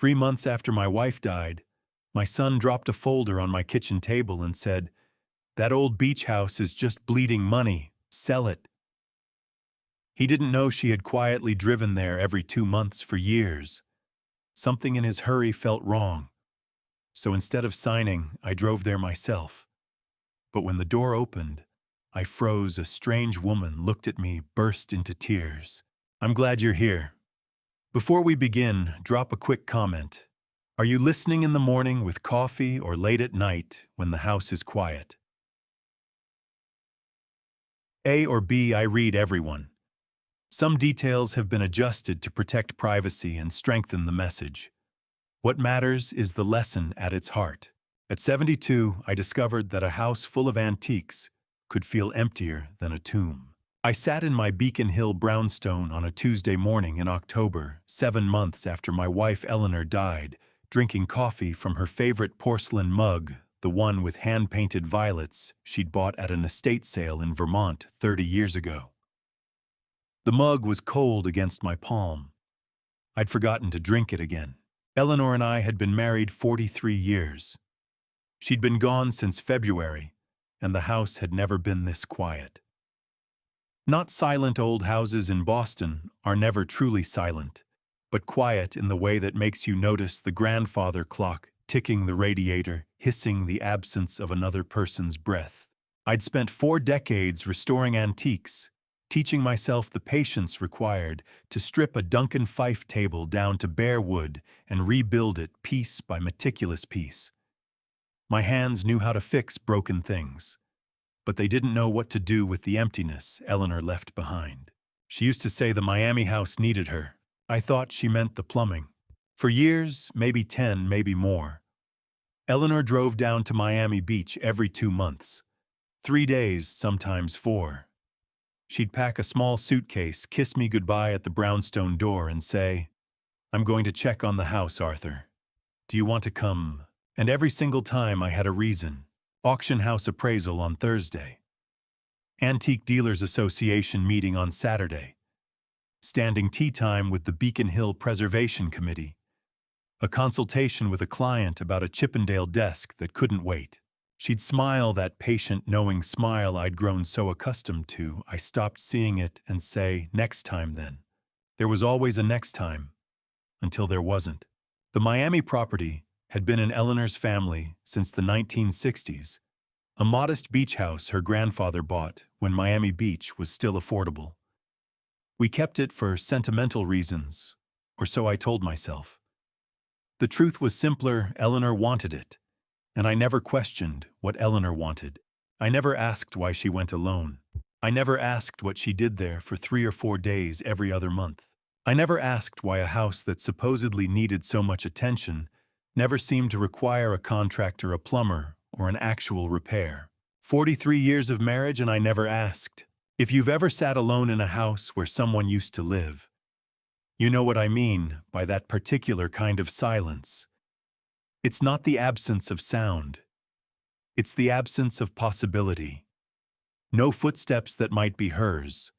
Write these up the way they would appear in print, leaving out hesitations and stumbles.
3 months after my wife died, my son dropped a folder on my kitchen table and said, "That old beach house is just bleeding money. Sell it." He didn't know she had quietly driven there every 2 months for years. Something in his hurry felt wrong. So instead of signing, I drove there myself. But when the door opened, I froze. A strange woman looked at me, burst into tears. "I'm glad you're here. Before we begin, drop a quick comment. Are you listening in the morning with coffee or late at night when the house is quiet?" A or B, I read everyone. Some details have been adjusted to protect privacy and strengthen the message. What matters is the lesson at its heart. At 72, I discovered that a house full of antiques could feel emptier than a tomb. I sat in my Beacon Hill brownstone on a Tuesday morning in October, 7 months after my wife Eleanor died, drinking coffee from her favorite porcelain mug, the one with hand-painted violets she'd bought at an estate sale in Vermont 30 years ago. The mug was cold against my palm. I'd forgotten to drink it again. Eleanor and I had been married 43 years. She'd been gone since February, and the house had never been this quiet. Not silent old houses in Boston are never truly silent, but quiet in the way that makes you notice the grandfather clock ticking, the radiator hissing, the absence of another person's breath. I'd spent 4 decades restoring antiques, teaching myself the patience required to strip a Duncan Fife table down to bare wood and rebuild it piece by meticulous piece. My hands knew how to fix broken things, but they didn't know what to do with the emptiness Eleanor left behind. She used to say the Miami house needed her. I thought she meant the plumbing. For years, maybe 10, maybe more, Eleanor drove down to Miami Beach every 2 months. 3 days, sometimes 4. She'd pack a small suitcase, kiss me goodbye at the brownstone door, and say, "I'm going to check on the house, Arthur. Do you want to come?" And every single time I had a reason. Auction house appraisal on Thursday. Antique Dealers Association meeting on Saturday. Standing tea time with the Beacon Hill Preservation Committee. A consultation with a client about a Chippendale desk that couldn't wait. She'd smile, that patient, knowing smile I'd grown so accustomed to, I stopped seeing it, and say, "Next time then." There was always a next time, until there wasn't. The Miami property had been in Eleanor's family since the 1960s, a modest beach house her grandfather bought when Miami Beach was still affordable. We kept it for sentimental reasons, or so I told myself. The truth was simpler: Eleanor wanted it. And I never questioned what Eleanor wanted. I never asked why she went alone. I never asked what she did there for 3 or 4 days every other month. I never asked why a house that supposedly needed so much attention never seemed to require a contractor, a plumber, or an actual repair. 43 years of marriage, and I never asked. If you've ever sat alone in a house where someone used to live, you know what I mean by that particular kind of silence. It's not the absence of sound. It's the absence of possibility. No footsteps that might be hers.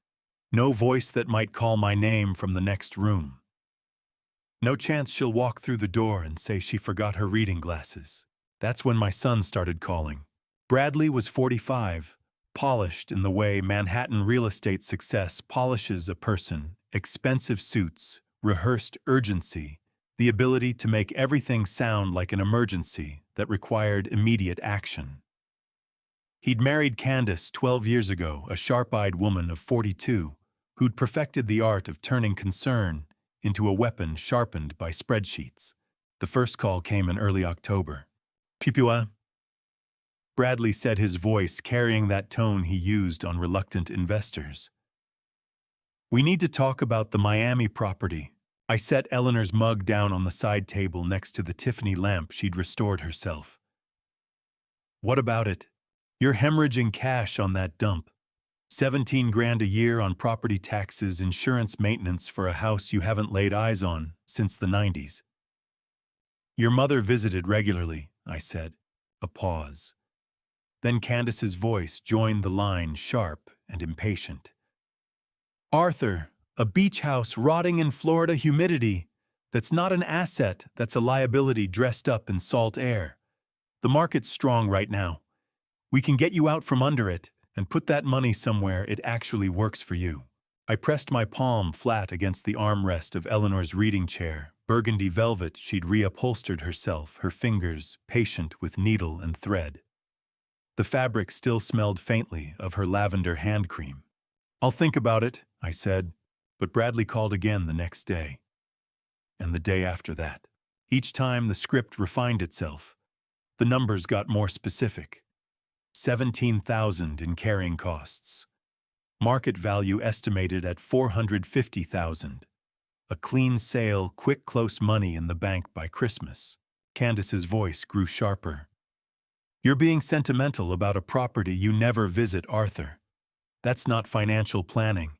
No voice that might call my name from the next room. No chance she'll walk through the door and say she forgot her reading glasses. That's when my son started calling. Bradley was 45, polished in the way Manhattan real estate success polishes a person, expensive suits, rehearsed urgency, the ability to make everything sound like an emergency that required immediate action. He'd married Candace 12 years ago, a sharp-eyed woman of 42, who'd perfected the art of turning concern into a weapon sharpened by spreadsheets. The first call came in early October. "Tipua?" Bradley said, his voice carrying that tone he used on reluctant investors. "We need to talk about the Miami property." I set Eleanor's mug down on the side table next to the Tiffany lamp she'd restored herself. "What about it? You're hemorrhaging cash on that dump. 17 grand a year on property taxes, insurance, maintenance for a house you haven't laid eyes on since the 90s. "Your mother visited regularly," I said. A pause. Then Candace's voice joined the line, sharp and impatient. "Arthur, a beach house rotting in Florida humidity. That's not an asset, that's a liability dressed up in salt air. The market's strong right now. We can get you out from under it and put that money somewhere it actually works for you. I pressed my palm flat against the armrest of Eleanor's reading chair, burgundy velvet she'd reupholstered herself, her fingers patient with needle and thread. The fabric still smelled faintly of her lavender hand cream. "I'll think about it," I said, but Bradley called again the next day. And the day after that. Each time the script refined itself. The numbers got more specific. 17,000 in carrying costs. Market value estimated at 450,000. A clean sale, quick close money in the bank by Christmas. Candace's voice grew sharper. "You're being sentimental about a property you never visit, Arthur. That's not financial planning.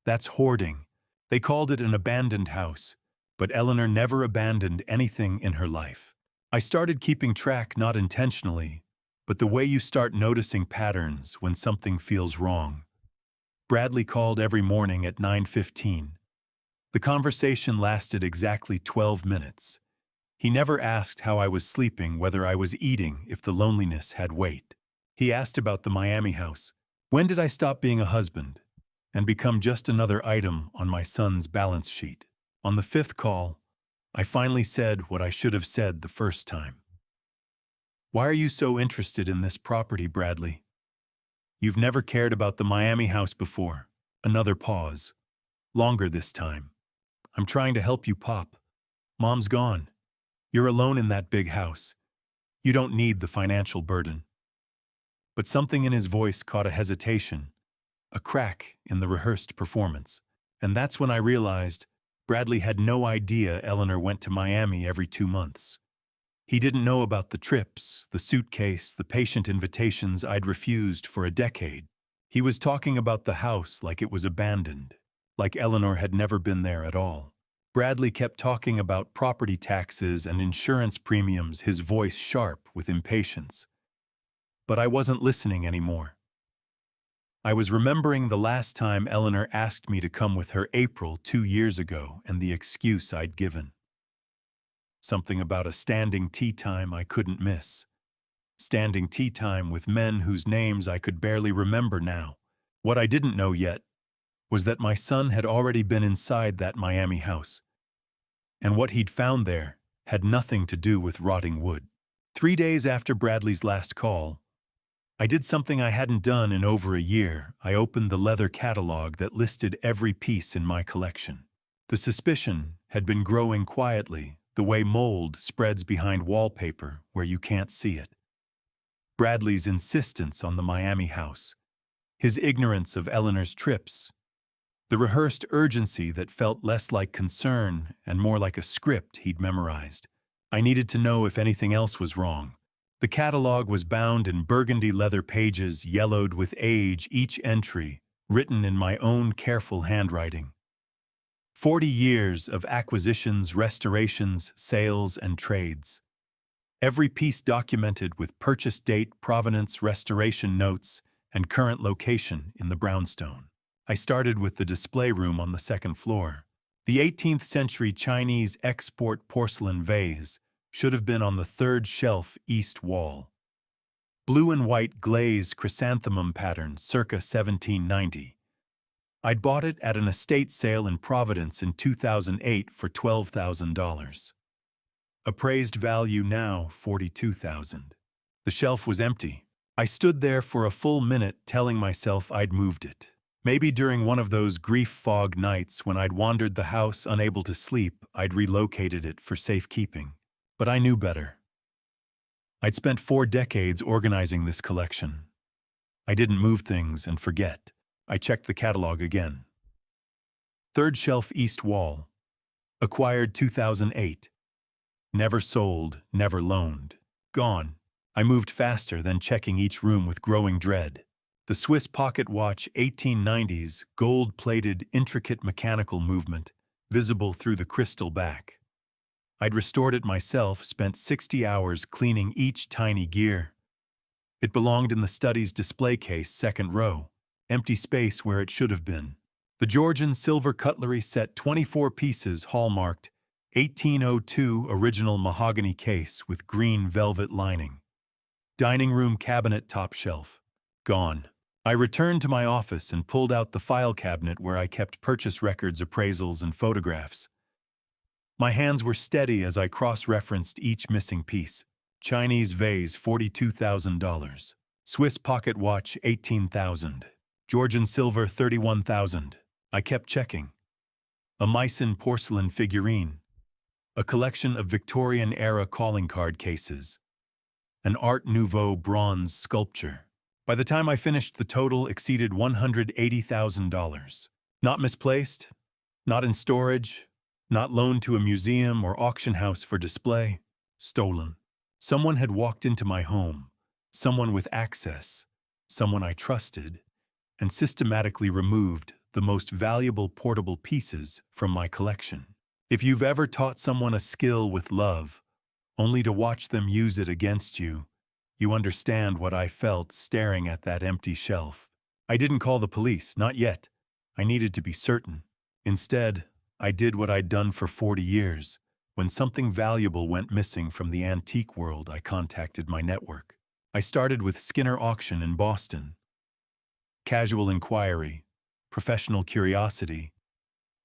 That's hoarding." They called it an abandoned house, but Eleanor never abandoned anything in her life. I started keeping track not intentionally, but the way you start noticing patterns when something feels wrong. Bradley called every morning at 9:15. The conversation lasted exactly 12 minutes. He never asked how I was sleeping, whether I was eating, if the loneliness had weight. He asked about the Miami house. When did I stop being a husband and become just another item on my son's balance sheet? On the 5th call, I finally said what I should have said the first time. "Why are you so interested in this property, Bradley? You've never cared about the Miami house before." Another pause. Longer this time. "I'm trying to help you, Pop. Mom's gone. You're alone in that big house. You don't need the financial burden." But something in his voice caught a hesitation, a crack in the rehearsed performance. And that's when I realized Bradley had no idea Eleanor went to Miami every 2 months. He didn't know about the trips, the suitcase, the patient invitations I'd refused for a decade. He was talking about the house like it was abandoned, like Eleanor had never been there at all. Bradley kept talking about property taxes and insurance premiums, his voice sharp with impatience. But I wasn't listening anymore. I was remembering the last time Eleanor asked me to come with her, April 2 years ago, and the excuse I'd given. Something about a standing tea time I couldn't miss. Standing tea time with men whose names I could barely remember now. What I didn't know yet was that my son had already been inside that Miami house. And what he'd found there had nothing to do with rotting wood. 3 days after Bradley's last call, I did something I hadn't done in over a year. I opened the leather catalog that listed every piece in my collection. The suspicion had been growing quietly, the way mold spreads behind wallpaper where you can't see it. Bradley's insistence on the Miami house, his ignorance of Eleanor's trips, the rehearsed urgency that felt less like concern and more like a script he'd memorized. I needed to know if anything else was wrong. The catalog was bound in burgundy leather pages, yellowed with age, each entry written in my own careful handwriting. 40 years of acquisitions, restorations, sales, and trades. Every piece documented with purchase date, provenance, restoration notes, and current location in the brownstone. I started with the display room on the 2nd floor. The 18th century Chinese export porcelain vase should have been on the 3rd shelf east wall. Blue and white glazed chrysanthemum pattern circa 1790. I'd bought it at an estate sale in Providence in 2008 for $12,000. Appraised value now $42,000. The shelf was empty. I stood there for a full minute telling myself I'd moved it. Maybe during one of those grief-fogged nights when I'd wandered the house unable to sleep, I'd relocated it for safekeeping. But I knew better. I'd spent 4 decades organizing this collection. I didn't move things and forget. I checked the catalog again. 3rd shelf east wall. Acquired 2008. Never sold, never loaned. Gone. I moved faster than checking each room with growing dread. The Swiss pocket watch, 1890s, gold-plated, intricate mechanical movement, visible through the crystal back. I'd restored it myself, spent 60 hours cleaning each tiny gear. It belonged in the study's display case, 2nd row, empty space where it should have been. The Georgian silver cutlery set, 24 pieces, hallmarked, 1802 original mahogany case with green velvet lining. Dining room cabinet top shelf. Gone. I returned to my office and pulled out the file cabinet where I kept purchase records, appraisals, and photographs. My hands were steady as I cross-referenced each missing piece. Chinese vase, $42,000. Swiss pocket watch, $18,000. Georgian silver, $31,000. I kept checking. A Meissen porcelain figurine. A collection of Victorian-era calling card cases. An Art Nouveau bronze sculpture. By the time I finished, the total exceeded $180,000. Not misplaced, not in storage, not loaned to a museum or auction house for display. Stolen. Someone had walked into my home, someone with access, someone I trusted, and systematically removed the most valuable portable pieces from my collection. If you've ever taught someone a skill with love, only to watch them use it against you, you understand what I felt staring at that empty shelf. I didn't call the police, not yet. I needed to be certain. Instead, I did what I'd done for 40 years. When something valuable went missing from the antique world, I contacted my network. I started with Skinner Auction in Boston. Casual inquiry, professional curiosity.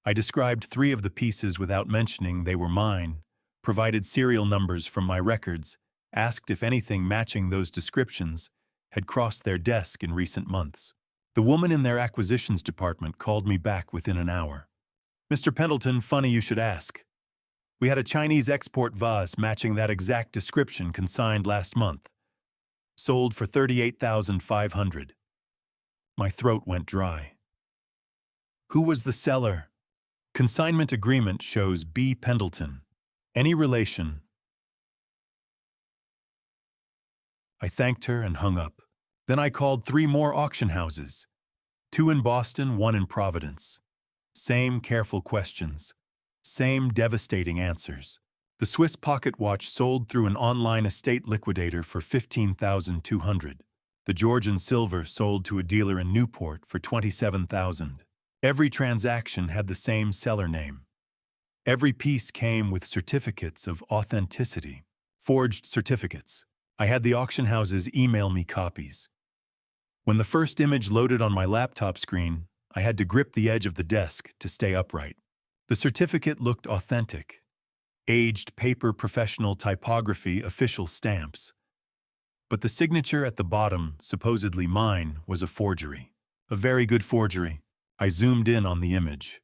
I described 3 of the pieces without mentioning they were mine, provided serial numbers from my records, asked if anything matching those descriptions had crossed their desk in recent months. The woman in their acquisitions department called me back within an hour. "Mr. Pendleton, funny you should ask. We had a Chinese export vase matching that exact description consigned last month. Sold for $38,500. My throat went dry. Who was the seller? Consignment agreement shows B. Pendleton. Any relation? I thanked her and hung up. Then I called 3 more auction houses. 2 in Boston, 1 in Providence. Same careful questions. Same devastating answers. The Swiss pocket watch sold through an online estate liquidator for $15,200. The Georgian silver sold to a dealer in Newport for $27,000. Every transaction had the same seller name. Every piece came with certificates of authenticity. Forged certificates. I had the auction houses email me copies. When the first image loaded on my laptop screen, I had to grip the edge of the desk to stay upright. The certificate looked authentic. Aged paper, professional typography, official stamps. But the signature at the bottom, supposedly mine, was a forgery. A very good forgery. I zoomed in on the image.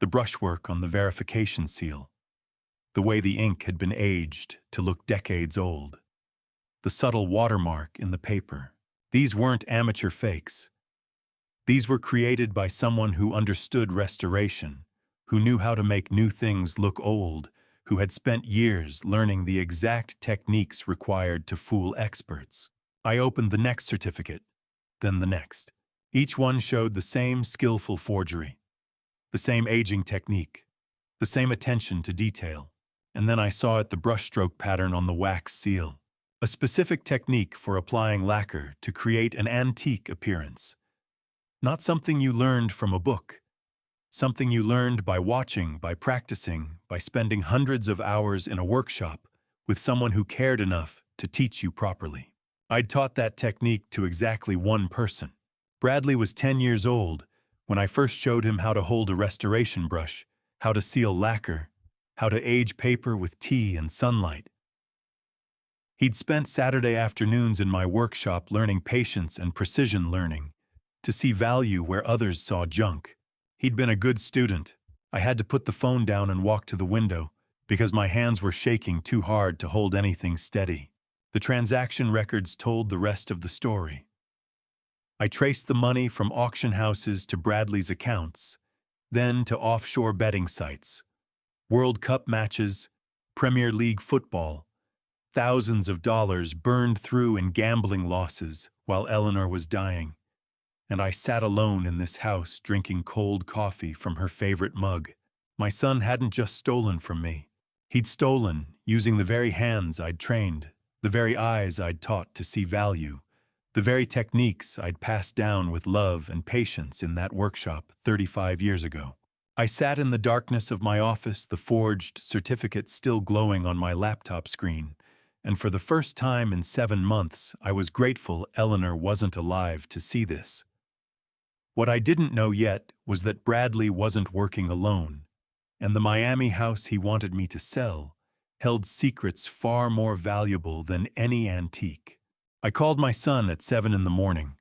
The brushwork on the verification seal. The way the ink had been aged to look decades old. The subtle watermark in the paper. These weren't amateur fakes. These were created by someone who understood restoration, who knew how to make new things look old, who had spent years learning the exact techniques required to fool experts. I opened the next certificate, then the next. Each one showed the same skillful forgery, the same aging technique, the same attention to detail. And then I saw the brushstroke pattern on the wax seal. A specific technique for applying lacquer to create an antique appearance. Not something you learned from a book. Something you learned by watching, by practicing, by spending hundreds of hours in a workshop with someone who cared enough to teach you properly. I'd taught that technique to exactly 1 person. Bradley was 10 years old when I first showed him how to hold a restoration brush, how to seal lacquer, how to age paper with tea and sunlight. He'd spent Saturday afternoons in my workshop learning patience and precision learning, to see value where others saw junk. He'd been a good student. I had to put the phone down and walk to the window because my hands were shaking too hard to hold anything steady. The transaction records told the rest of the story. I traced the money from auction houses to Bradley's accounts, then to offshore betting sites, World Cup matches, Premier League football, thousands of dollars burned through in gambling losses while Eleanor was dying. And I sat alone in this house drinking cold coffee from her favorite mug. My son hadn't just stolen from me. He'd stolen using the very hands I'd trained, the very eyes I'd taught to see value, the very techniques I'd passed down with love and patience in that workshop 35 years ago. I sat in the darkness of my office, the forged certificate still glowing on my laptop screen, and for the first time in 7 months, I was grateful Eleanor wasn't alive to see this. What I didn't know yet was that Bradley wasn't working alone, and the Miami house he wanted me to sell held secrets far more valuable than any antique. I called my son at 7 in the morning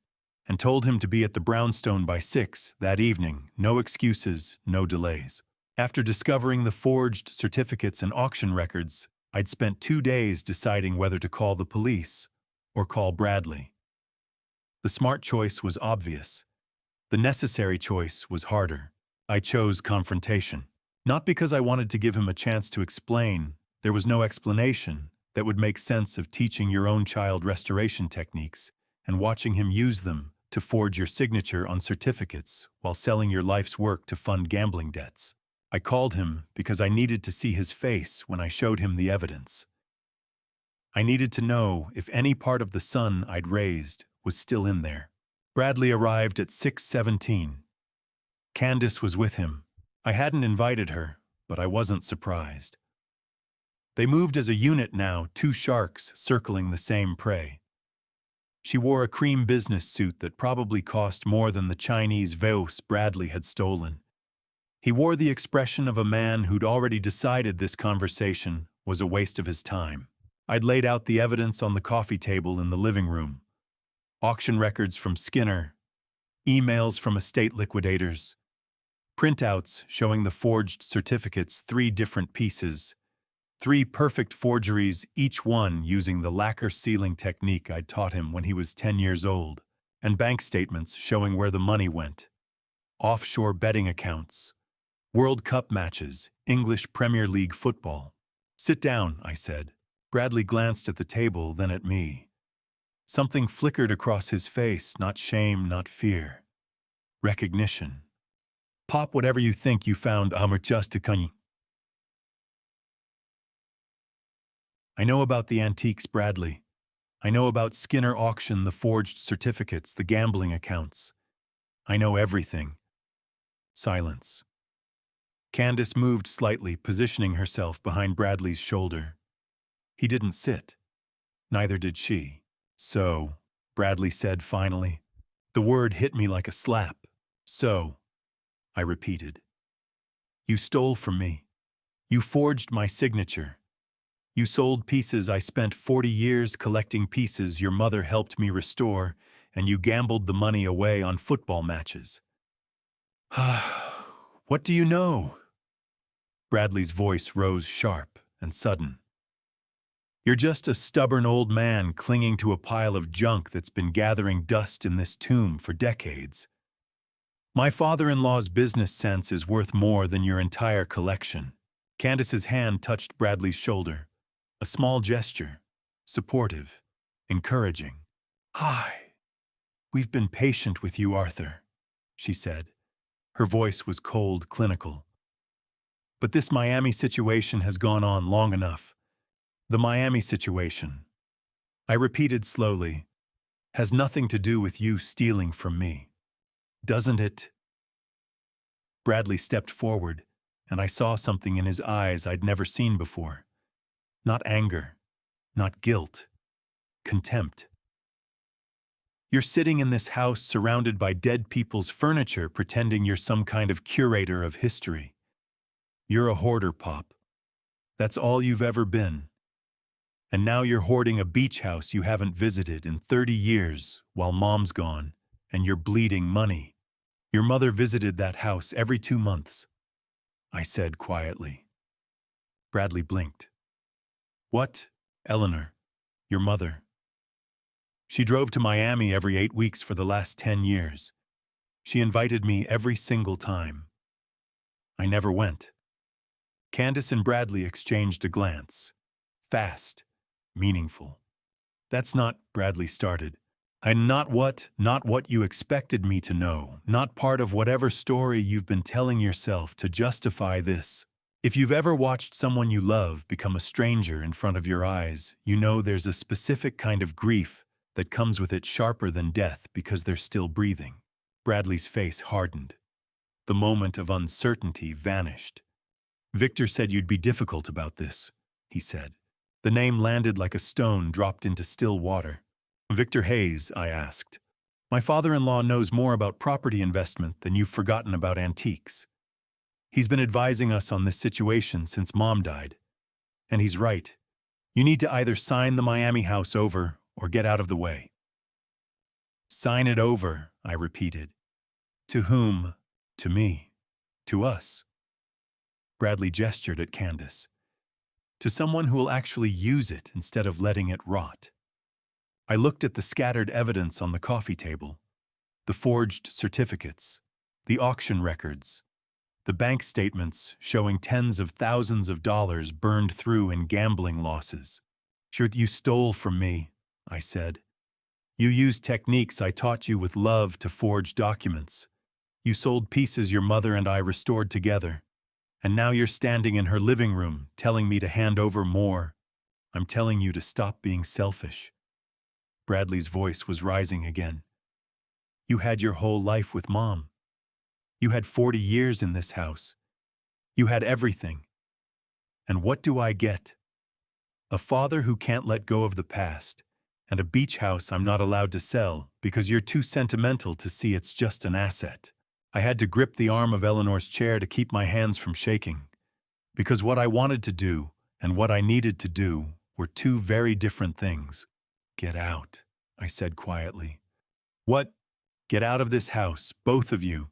and told him to be at the brownstone by 6 that evening, no excuses, no delays. After discovering the forged certificates and auction records, I'd spent 2 days deciding whether to call the police or call Bradley. The smart choice was obvious. The necessary choice was harder. I chose confrontation. Not because I wanted to give him a chance to explain. There was no explanation that would make sense of teaching your own child restoration techniques and watching him use them to forge your signature on certificates while selling your life's work to fund gambling debts. I called him because I needed to see his face when I showed him the evidence. I needed to know if any part of the son I'd raised was still in there. Bradley arrived at 6:17. Candace was with him. I hadn't invited her, but I wasn't surprised. They moved as a unit now, 2 sharks circling the same prey. She wore a cream business suit that probably cost more than the Chinese Veos Bradley had stolen. He wore the expression of a man who'd already decided this conversation was a waste of his time. I'd laid out the evidence on the coffee table in the living room. Auction records from Skinner, emails from estate liquidators, printouts showing the forged certificates, 3 different pieces, 3 perfect forgeries, each one using the lacquer sealing technique I'd taught him when he was 10 years old, and bank statements showing where the money went. Offshore betting accounts, World Cup matches, English Premier League football. "Sit down," I said. Bradley glanced at the table, then at me. Something flickered across his face, not shame, not fear. Recognition. "Pop whatever you think you found, just a I know about the antiques, Bradley. I know about Skinner auction, the forged certificates, the gambling accounts. I know everything." Silence. Candace moved slightly, positioning herself behind Bradley's shoulder. He didn't sit. Neither did she. "So," Bradley said finally. The word hit me like a slap. "So," I repeated. "You stole from me. You forged my signature. You sold pieces I spent 40 years collecting, pieces your mother helped me restore, and you gambled the money away on football matches." "What do you know?" Bradley's voice rose sharp and sudden. "You're just a stubborn old man clinging to a pile of junk that's been gathering dust in this tomb for decades. My father-in-law's business sense is worth more than your entire collection." Candace's hand touched Bradley's shoulder. A small gesture, supportive, encouraging. "Hi. We've been patient with you, Arthur," she said. Her voice was cold, clinical. "But this Miami situation has gone on long enough. The Miami situation," I repeated slowly, "has nothing to do with you stealing from me. Doesn't it?" Bradley stepped forward, and I saw something in his eyes I'd never seen before. Not anger, not guilt, contempt. "You're sitting in this house surrounded by dead people's furniture, pretending you're some kind of curator of history. You're a hoarder, Pop. That's all you've ever been. And now you're hoarding a beach house you haven't visited in 30 years while Mom's gone, and you're bleeding money. Your mother visited that house every 2 months," I said quietly. Bradley blinked. "What, Eleanor? Your mother?" "She drove to Miami every 8 weeks for the last 10 years. She invited me every single time. I never went." Candace and Bradley exchanged a glance. Fast, meaningful. "That's not," Bradley started. Not what you expected me to know, not part of whatever story you've been telling yourself to justify this. If you've ever watched someone you love become a stranger in front of your eyes, you know there's a specific kind of grief that comes with it, sharper than death because they're still breathing." Bradley's face hardened. The moment of uncertainty vanished. Victor said you'd be difficult about this, he said. The name landed like a stone dropped into still water. Victor Hayes, I asked. My father-in-law knows more about property investment than you've forgotten about antiques. He's been advising us on this situation since Mom died. And he's right. You need to either sign the Miami house over or get out of the way. Sign it over, I repeated. To whom? To me. To us. Bradley gestured at Candace. To someone who will actually use it instead of letting it rot. I looked at the scattered evidence on the coffee table. The forged certificates, the auction records, the bank statements showing tens of thousands of dollars burned through in gambling losses. Sure, you stole from me, I said. You used techniques I taught you with love to forge documents. You sold pieces your mother and I restored together. And now you're standing in her living room telling me to hand over more. I'm telling you to stop being selfish. Bradley's voice was rising again. You had your whole life with Mom. You had 40 years in this house. You had everything. And what do I get? A father who can't let go of the past, and a beach house I'm not allowed to sell because you're too sentimental to see it's just an asset. I had to grip the arm of Eleanor's chair to keep my hands from shaking, because what I wanted to do and what I needed to do were two very different things. Get out, I said quietly. What? Get out of this house, both of you.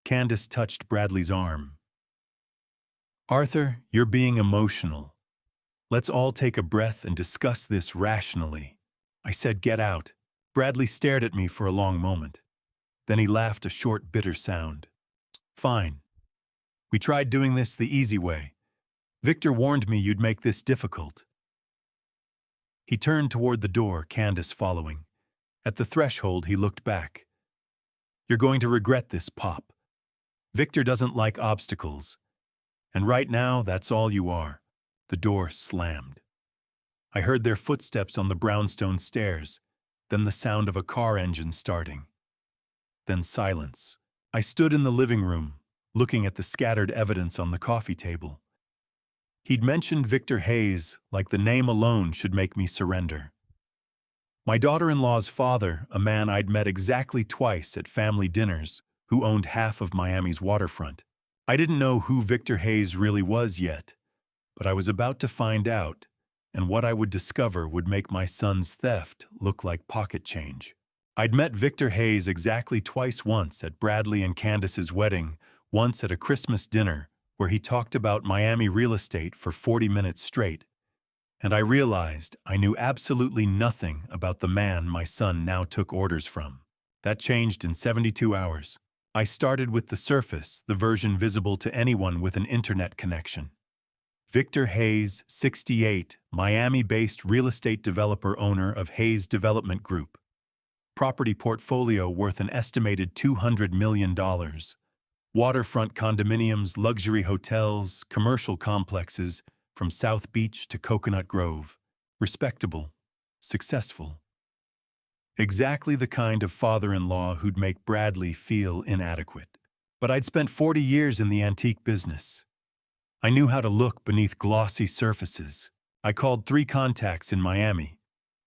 Candace touched Bradley's arm. Arthur, you're being emotional. Let's all take a breath and discuss this rationally. I said get out. Bradley stared at me for a long moment. Then he laughed a short, bitter sound. Fine. We tried doing this the easy way. Victor warned me you'd make this difficult. He turned toward the door, Candace following. At the threshold, he looked back. You're going to regret this, Pop. Victor doesn't like obstacles. And right now, that's all you are. The door slammed. I heard their footsteps on the brownstone stairs, then the sound of a car engine starting. Then silence. I stood in the living room, looking at the scattered evidence on the coffee table. He'd mentioned Victor Hayes like the name alone should make me surrender. My daughter-in-law's father, a man I'd met exactly twice at family dinners, who owned half of Miami's waterfront. I didn't know who Victor Hayes really was yet, but I was about to find out, and what I would discover would make my son's theft look like pocket change. I'd met Victor Hayes exactly twice, once at Bradley and Candace's wedding, once at a Christmas dinner where he talked about Miami real estate for 40 minutes straight, and I realized I knew absolutely nothing about the man my son now took orders from. That changed in 72 hours. I started with the surface, the version visible to anyone with an internet connection. Victor Hayes, 68, Miami-based real estate developer, owner of Hayes Development Group. Property portfolio worth an estimated $200 million. Waterfront condominiums, luxury hotels, commercial complexes, from South Beach to Coconut Grove. Respectable. Successful. Exactly the kind of father-in-law who'd make Bradley feel inadequate. But I'd spent 40 years in the antique business. I knew how to look beneath glossy surfaces. I called 3 contacts in Miami.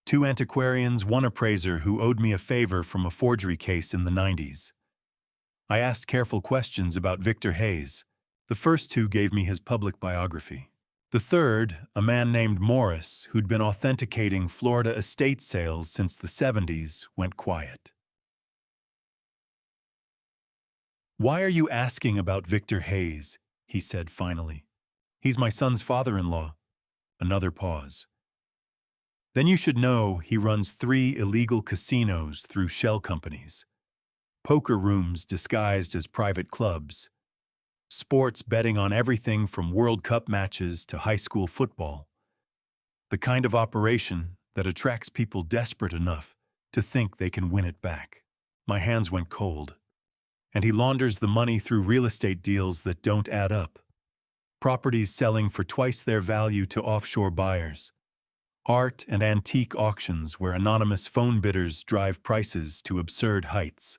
2 antiquarians, 1 appraiser who owed me a favor from a forgery case in the 90s. I asked careful questions about Victor Hayes. The first 2 gave me his public biography. The third, a man named Morris, who'd been authenticating Florida estate sales since the 70s, went quiet. Why are you asking about Victor Hayes? He said finally. He's my son's father-in-law. Another pause. Then you should know he runs 3 illegal casinos through shell companies. Poker rooms disguised as private clubs. Sports betting on everything from World Cup matches to high school football. The kind of operation that attracts people desperate enough to think they can win it back. My hands went cold. And he launders the money through real estate deals that don't add up. Properties selling for twice their value to offshore buyers. Art and antique auctions where anonymous phone bidders drive prices to absurd heights.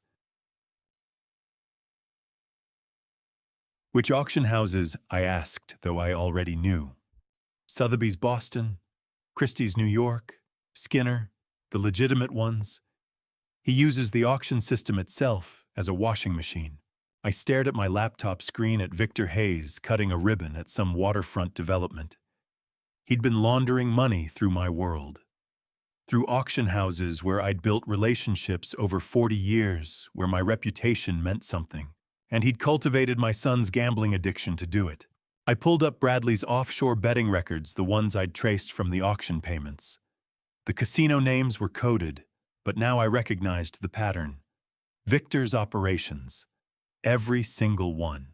Which auction houses, I asked, though I already knew. Sotheby's Boston, Christie's New York, Skinner, the legitimate ones. He uses the auction system itself as a washing machine. I stared at my laptop screen at Victor Hayes cutting a ribbon at some waterfront development. He'd been laundering money through my world. Through auction houses where I'd built relationships over 40 years, where my reputation meant something. And he'd cultivated my son's gambling addiction to do it. I pulled up Bradley's offshore betting records, the ones I'd traced from the auction payments. The casino names were coded, but now I recognized the pattern. Victor's operations. Every single one.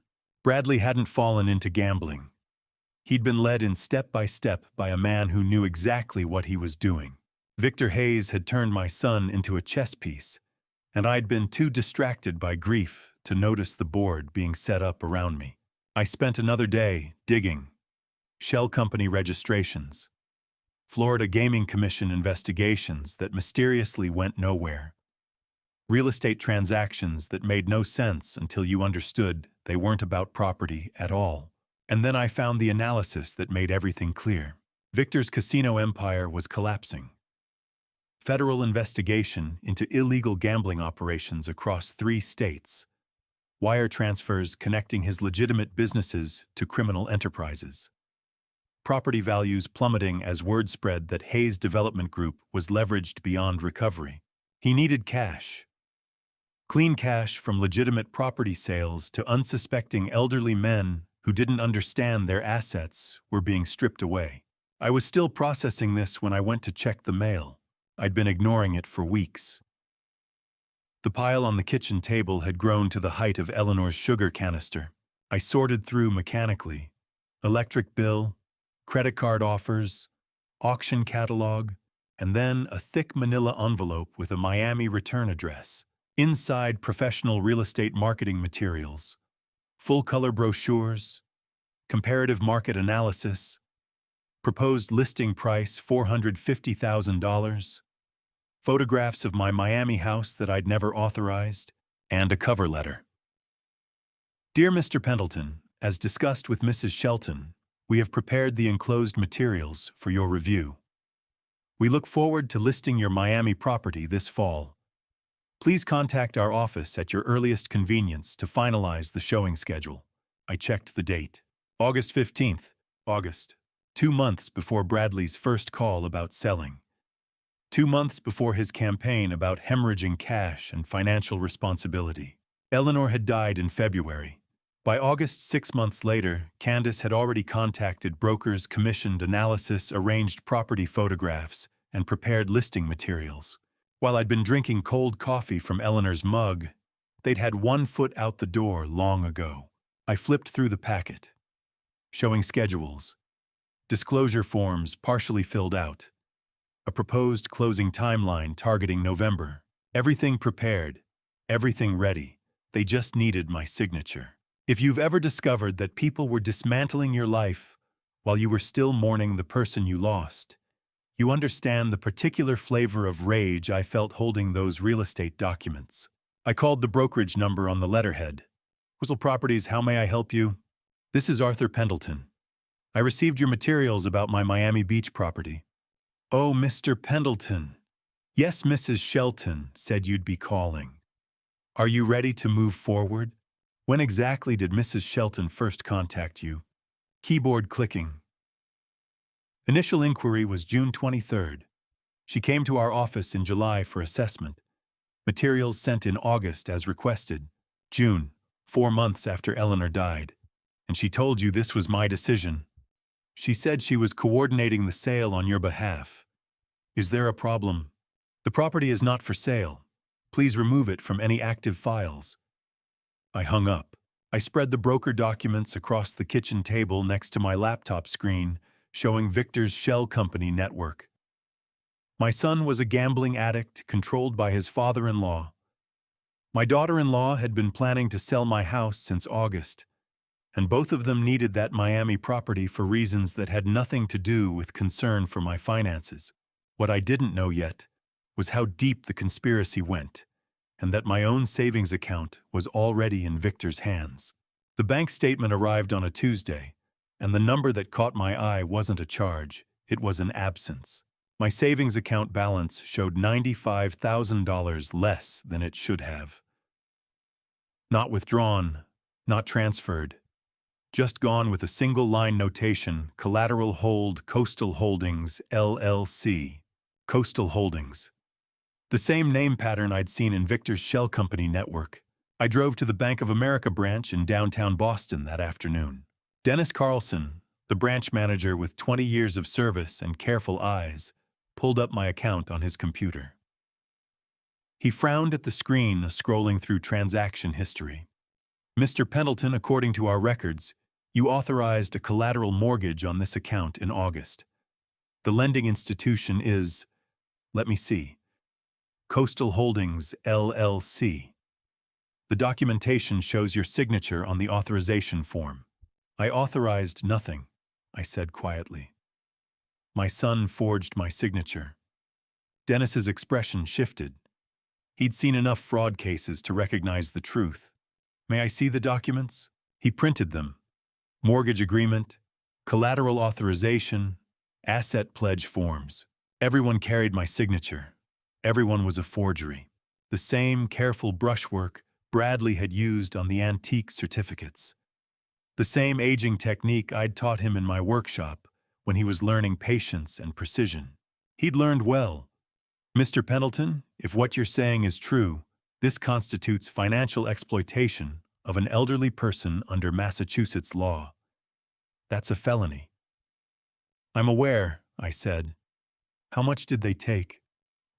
Bradley hadn't fallen into gambling. He'd been led in step by a man who knew exactly what he was doing. Victor Hayes had turned my son into a chess piece, and I'd been too distracted by grief to notice the board being set up around me. I spent another day digging. Shell company registrations. Florida Gaming Commission investigations that mysteriously went nowhere. Real estate transactions that made no sense until you understood they weren't about property at all. And then I found the analysis that made everything clear. Victor's casino empire was collapsing. Federal investigation into illegal gambling operations across 3 states. Wire transfers connecting his legitimate businesses to criminal enterprises. Property values plummeting as word spread that Hayes Development Group was leveraged beyond recovery. He needed cash. Clean cash from legitimate property sales to unsuspecting elderly men who didn't understand their assets were being stripped away. I was still processing this when I went to check the mail. I'd been ignoring it for weeks. The pile on the kitchen table had grown to the height of Eleanor's sugar canister. I sorted through mechanically. Electric bill, credit card offers, auction catalog, and then a thick manila envelope with a Miami return address. Inside, professional real estate marketing materials, full-color brochures, comparative market analysis, proposed listing price $450,000, photographs of my Miami house that I'd never authorized, and a cover letter. Dear Mr. Pendleton, as discussed with Mrs. Shelton, we have prepared the enclosed materials for your review. We look forward to listing your Miami property this fall. Please contact our office at your earliest convenience to finalize the showing schedule. I checked the date. August 15th, August. 2 months before Bradley's first call about selling. 2 months before his campaign about hemorrhaging cash and financial responsibility. Eleanor had died in February. By August, 6 months later, Candace had already contacted brokers, commissioned analysis, arranged property photographs, and prepared listing materials. While I'd been drinking cold coffee from Eleanor's mug, they'd had 1 foot out the door long ago. I flipped through the packet, showing schedules, disclosure forms partially filled out, a proposed closing timeline targeting November. Everything prepared, everything ready. They just needed my signature. If you've ever discovered that people were dismantling your life while you were still mourning the person you lost, you understand the particular flavor of rage I felt holding those real estate documents. I called the brokerage number on the letterhead. Whistle Properties, how may I help you? This is Arthur Pendleton. I received your materials about my Miami Beach property. Oh, Mr. Pendleton. Yes, Mrs. Shelton said you'd be calling. Are you ready to move forward? When exactly did Mrs. Shelton first contact you? Keyboard clicking. Initial inquiry was June 23rd. She came to our office in July for assessment. Materials sent in August as requested. June, 4 months after Eleanor died. And she told you this was my decision. She said she was coordinating the sale on your behalf. Is there a problem? The property is not for sale. Please remove it from any active files. I hung up. I spread the broker documents across the kitchen table next to my laptop screen, showing Victor's shell company network. My son was a gambling addict controlled by his father-in-law. My daughter-in-law had been planning to sell my house since August, and both of them needed that Miami property for reasons that had nothing to do with concern for my finances. What I didn't know yet was how deep the conspiracy went, and that my own savings account was already in Victor's hands. The bank statement arrived on a Tuesday, and the number that caught my eye wasn't a charge, it was an absence. My savings account balance showed $95,000 less than it should have. Not withdrawn, not transferred. Just gone with a single-line notation, collateral hold Coastal Holdings, LLC. Coastal Holdings. The same name pattern I'd seen in Victor's shell company network. I drove to the Bank of America branch in downtown Boston that afternoon. Dennis Carlson, the branch manager with 20 years of service and careful eyes, pulled up my account on his computer. He frowned at the screen, scrolling through transaction history. Mr. Pendleton, according to our records, you authorized a collateral mortgage on this account in August. The lending institution is, let me see, Coastal Holdings, LLC. The documentation shows your signature on the authorization form. I authorized nothing, I said quietly. My son forged my signature. Dennis's expression shifted. He'd seen enough fraud cases to recognize the truth. May I see the documents? He printed them. Mortgage agreement, collateral authorization, asset pledge forms. Everyone carried my signature. Everyone was a forgery. The same careful brushwork Bradley had used on the antique certificates. The same aging technique I'd taught him in my workshop when he was learning patience and precision. He'd learned well. Mr. Pendleton, if what you're saying is true, this constitutes financial exploitation of an elderly person under Massachusetts law. That's a felony. I'm aware, I said. How much did they take?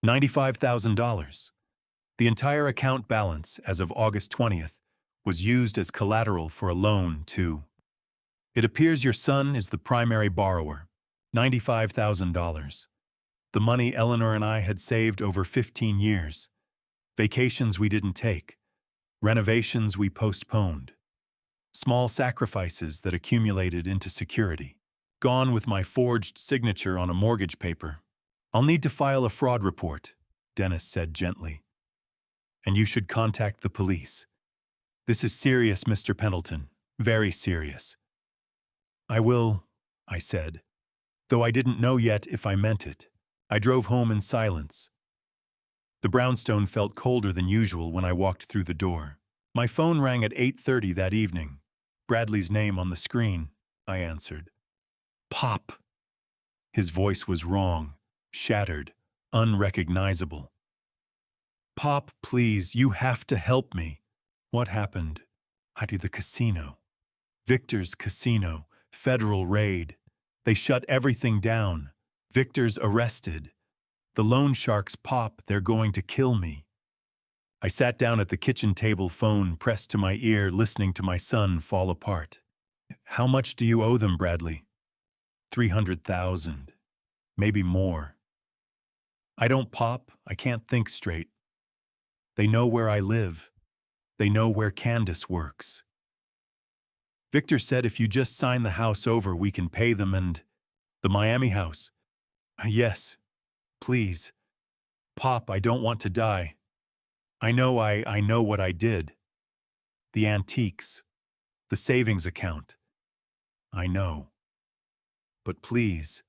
$95,000. The entire account balance as of August 20th was used as collateral for a loan to. It appears your son is the primary borrower, $95,000. The money Eleanor and I had saved over 15 years. Vacations we didn't take. Renovations we postponed. Small sacrifices that accumulated into security. Gone with my forged signature on a mortgage paper. I'll need to file a fraud report, Dennis said gently. And you should contact the police. This is serious, Mr. Pendleton. Very serious. I will, I said, though I didn't know yet if I meant it. I drove home in silence. The brownstone felt colder than usual when I walked through the door. My phone rang at 8:30 that evening. Bradley's name on the screen, I answered. Pop. His voice was wrong, shattered, unrecognizable. Pop, please, you have to help me. What happened? The casino. Victor's casino, federal raid. They shut everything down. Victor's arrested. The loan sharks, Pop, they're going to kill me. I sat down at the kitchen table, phone pressed to my ear, listening to my son fall apart. How much do you owe them, Bradley? 300,000. Maybe more. I don't, Pop. I can't think straight. They know where I live. They know where Candace works. Victor said if you just sign the house over, we can pay them and… The Miami house. Yes, please. Pop, I don't want to die. I know what I did. The antiques. The savings account. I know. But please.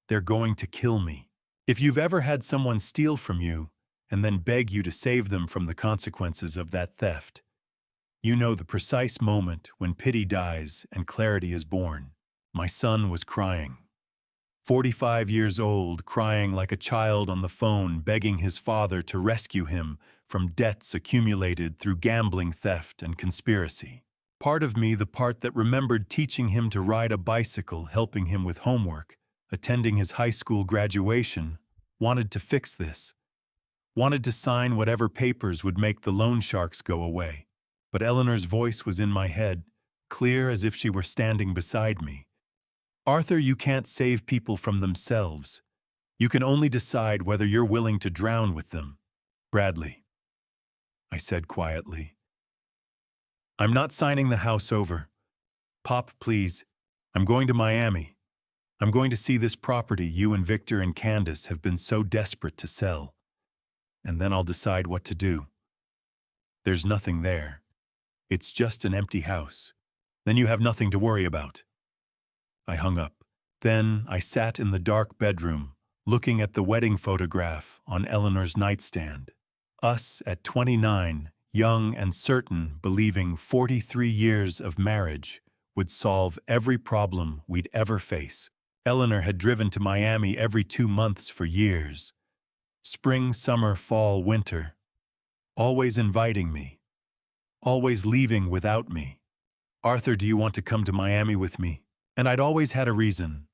They're going to kill me. If you've ever had someone steal from you and then beg you to save them from the consequences of that theft, you know the precise moment when pity dies and clarity is born. My son was crying. 45 years old, crying like a child on the phone, begging his father to rescue him from debts accumulated through gambling, theft, and conspiracy. Part of me, the part that remembered teaching him to ride a bicycle, helping him with homework, attending his high school graduation, wanted to fix this. Wanted to sign whatever papers would make the loan sharks go away. But Eleanor's voice was in my head, clear as if she were standing beside me. Arthur, you can't save people from themselves. You can only decide whether you're willing to drown with them. Bradley, I said quietly. I'm not signing the house over. Pop, please. I'm going to Miami. I'm going to see this property you and Victor and Candace have been so desperate to sell. And then I'll decide what to do. There's nothing there. It's just an empty house. Then you have nothing to worry about. I hung up. Then I sat in the dark bedroom, looking at the wedding photograph on Eleanor's nightstand. Us at 29, young and certain, believing 43 years of marriage would solve every problem we'd ever face. Eleanor had driven to Miami every 2 months for years. Spring, summer, fall, winter. Always inviting me. Always leaving without me. Arthur, do you want to come to Miami with me? And I'd always had a reason.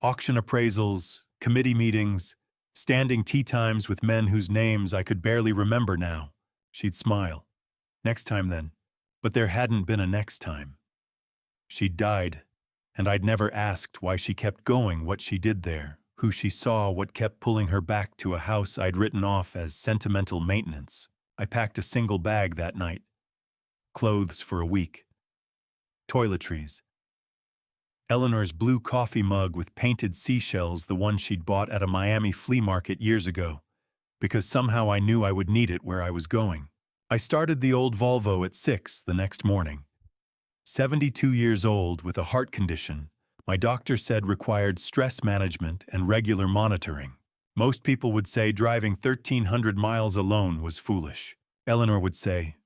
Auction appraisals, committee meetings, standing tea times with men whose names I could barely remember now. She'd smile. Next time then. But there hadn't been a next time. She'd died, and I'd never asked why she kept going, what she did there, who she saw, what kept pulling her back to a house I'd written off as sentimental maintenance. I packed a single bag that night. Clothes for a week. Toiletries. Eleanor's blue coffee mug with painted seashells, the one she'd bought at a Miami flea market years ago, because somehow I knew I would need it where I was going. I started the old Volvo at 6 the next morning. 72 years old with a heart condition, my doctor said required stress management and regular monitoring. Most people would say driving 1,300 miles alone was foolish. Eleanor would say,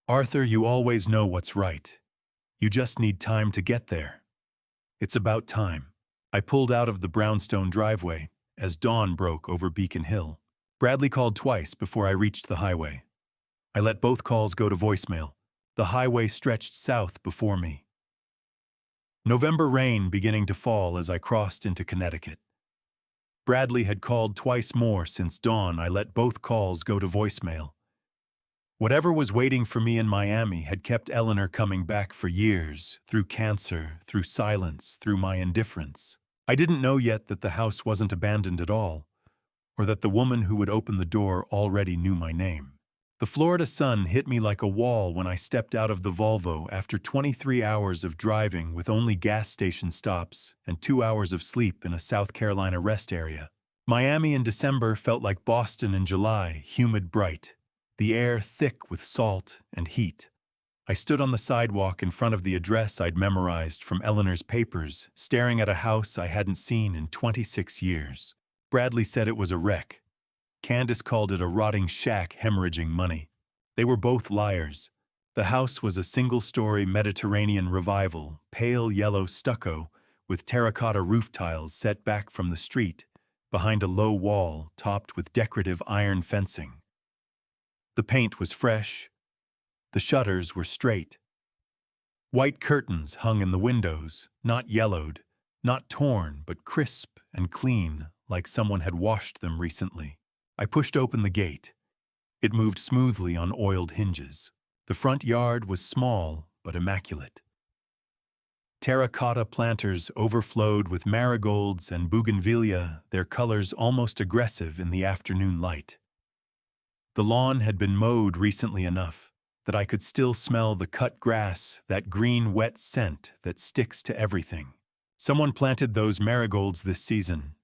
"Arthur, you always know what's right. You just need time to get there." It's about time. I pulled out of the brownstone driveway as dawn broke over Beacon Hill. Bradley called twice before I reached the highway. I let both calls go to voicemail. The highway stretched south before me. November rain beginning to fall as I crossed into Connecticut. Bradley had called twice more since dawn. I let both calls go to voicemail. Whatever was waiting for me in Miami had kept Eleanor coming back for years, through cancer, through silence, through my indifference. I didn't know yet that the house wasn't abandoned at all, or that the woman who would open the door already knew my name. The Florida sun hit me like a wall when I stepped out of the Volvo after 23 hours of driving with only gas station stops and 2 hours of sleep in a South Carolina rest area. Miami in December felt like Boston in July, humid, bright. The air thick with salt and heat. I stood on the sidewalk in front of the address I'd memorized from Eleanor's papers, staring at a house I hadn't seen in 26 years. Bradley said it was a wreck. Candace called it a rotting shack hemorrhaging money. They were both liars. The house was a single-story Mediterranean revival, pale yellow stucco, with terracotta roof tiles set back from the street, behind a low wall topped with decorative iron fencing. The paint was fresh. The shutters were straight. White curtains hung in the windows, not yellowed, not torn, but crisp and clean, like someone had washed them recently. I pushed open the gate. It moved smoothly on oiled hinges. The front yard was small but immaculate. Terracotta planters overflowed with marigolds and bougainvillea, their colors almost aggressive in the afternoon light. The lawn had been mowed recently enough that I could still smell the cut grass, that green, wet scent that sticks to everything. Someone planted those marigolds this season.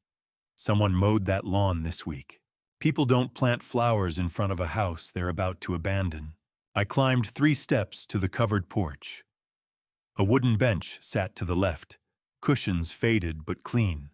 Someone mowed that lawn this week. People don't plant flowers in front of a house they're about to abandon. I climbed 3 steps to the covered porch. A wooden bench sat to the left, cushions faded but clean.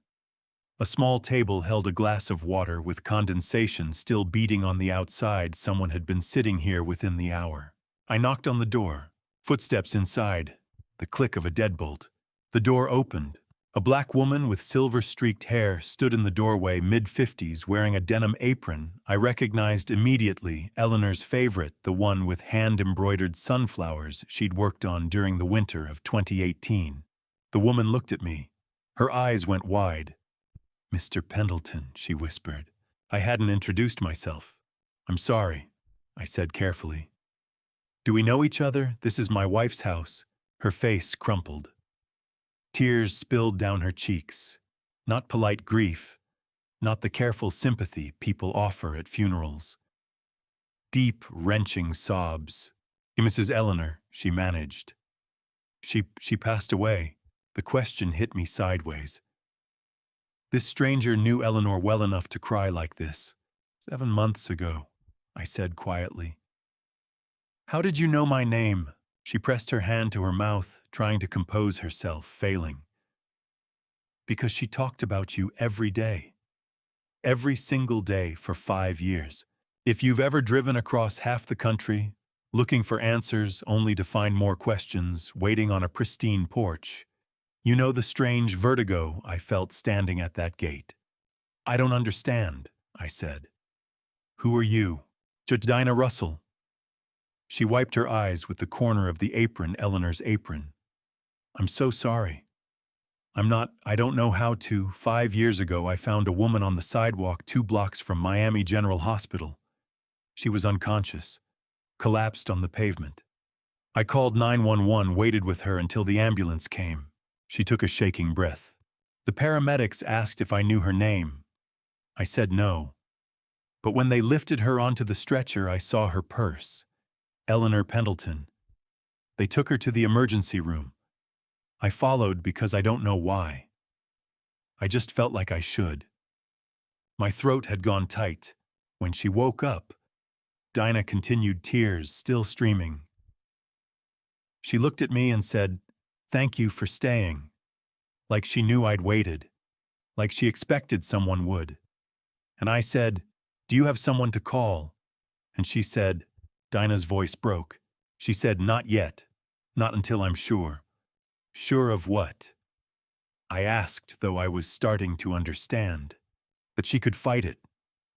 A small table held a glass of water with condensation still beating on the outside. Someone had been sitting here within the hour. I knocked on the door. Footsteps inside. The click of a deadbolt. The door opened. A black woman with silver-streaked hair stood in the doorway, mid-50s, wearing a denim apron. I recognized immediately Eleanor's favorite, the one with hand-embroidered sunflowers she'd worked on during the winter of 2018. The woman looked at me. Her eyes went wide. "Mr. Pendleton," she whispered. I hadn't introduced myself. "I'm sorry," I said carefully. "Do we know each other? This is my wife's house." Her face crumpled. Tears spilled down her cheeks. Not polite grief, not the careful sympathy people offer at funerals. Deep, wrenching sobs. "Mrs. Eleanor," she managed. She passed away." The question hit me sideways. This stranger knew Eleanor well enough to cry like this. "7 months ago," I said quietly. How did you know my name? She pressed her hand to her mouth, trying to compose herself, failing. Because she talked about you every day. Every single day for 5 years. If you've ever driven across half the country, looking for answers only to find more questions, waiting on a pristine porch, you know the strange vertigo I felt standing at that gate. I don't understand, I said. Who are you? Dinah Russell. She wiped her eyes with the corner of the apron, Eleanor's apron. I'm so sorry. I don't know how to. 5 years ago, I found a woman on the sidewalk 2 blocks from Miami General Hospital. She was unconscious, collapsed on the pavement. I called 911, waited with her until the ambulance came. She took a shaking breath. The paramedics asked if I knew her name. I said no. But when they lifted her onto the stretcher, I saw her purse. Eleanor Pendleton. They took her to the emergency room. I followed because I don't know why. I just felt like I should. My throat had gone tight. When she woke up, Dinah continued, tears still streaming. She looked at me and said, "Thank you for staying." Like she knew I'd waited. Like she expected someone would. And I said, "Do you have someone to call?" And she said, Dinah's voice broke. She said, "Not yet. Not until I'm sure." Sure of what? I asked, though I was starting to understand. That she could fight it.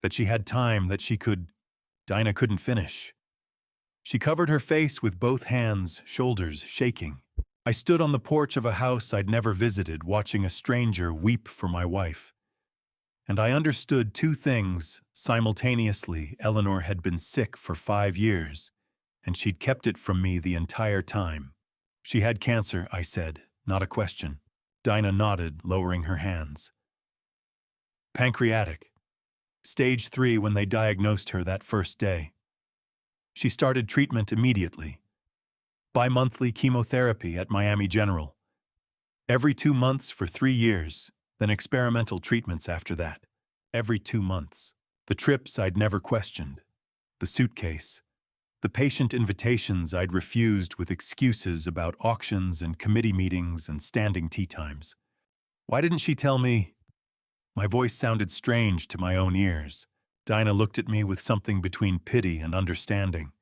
That she had time, that she could... Dinah couldn't finish. She covered her face with both hands, shoulders shaking. I stood on the porch of a house I'd never visited, watching a stranger weep for my wife. And I understood 2 things simultaneously. Eleanor had been sick for 5 years, and she'd kept it from me the entire time. She had cancer, I said, not a question. Dinah nodded, lowering her hands. Pancreatic. Stage 3 when they diagnosed her that first day. She started treatment immediately. Bi-monthly chemotherapy at Miami General. Every 2 months for 3 years, then experimental treatments after that. Every 2 months. The trips I'd never questioned. The suitcase. The patient invitations I'd refused with excuses about auctions and committee meetings and standing tea times. Why didn't she tell me? My voice sounded strange to my own ears. Dinah looked at me with something between pity and understanding.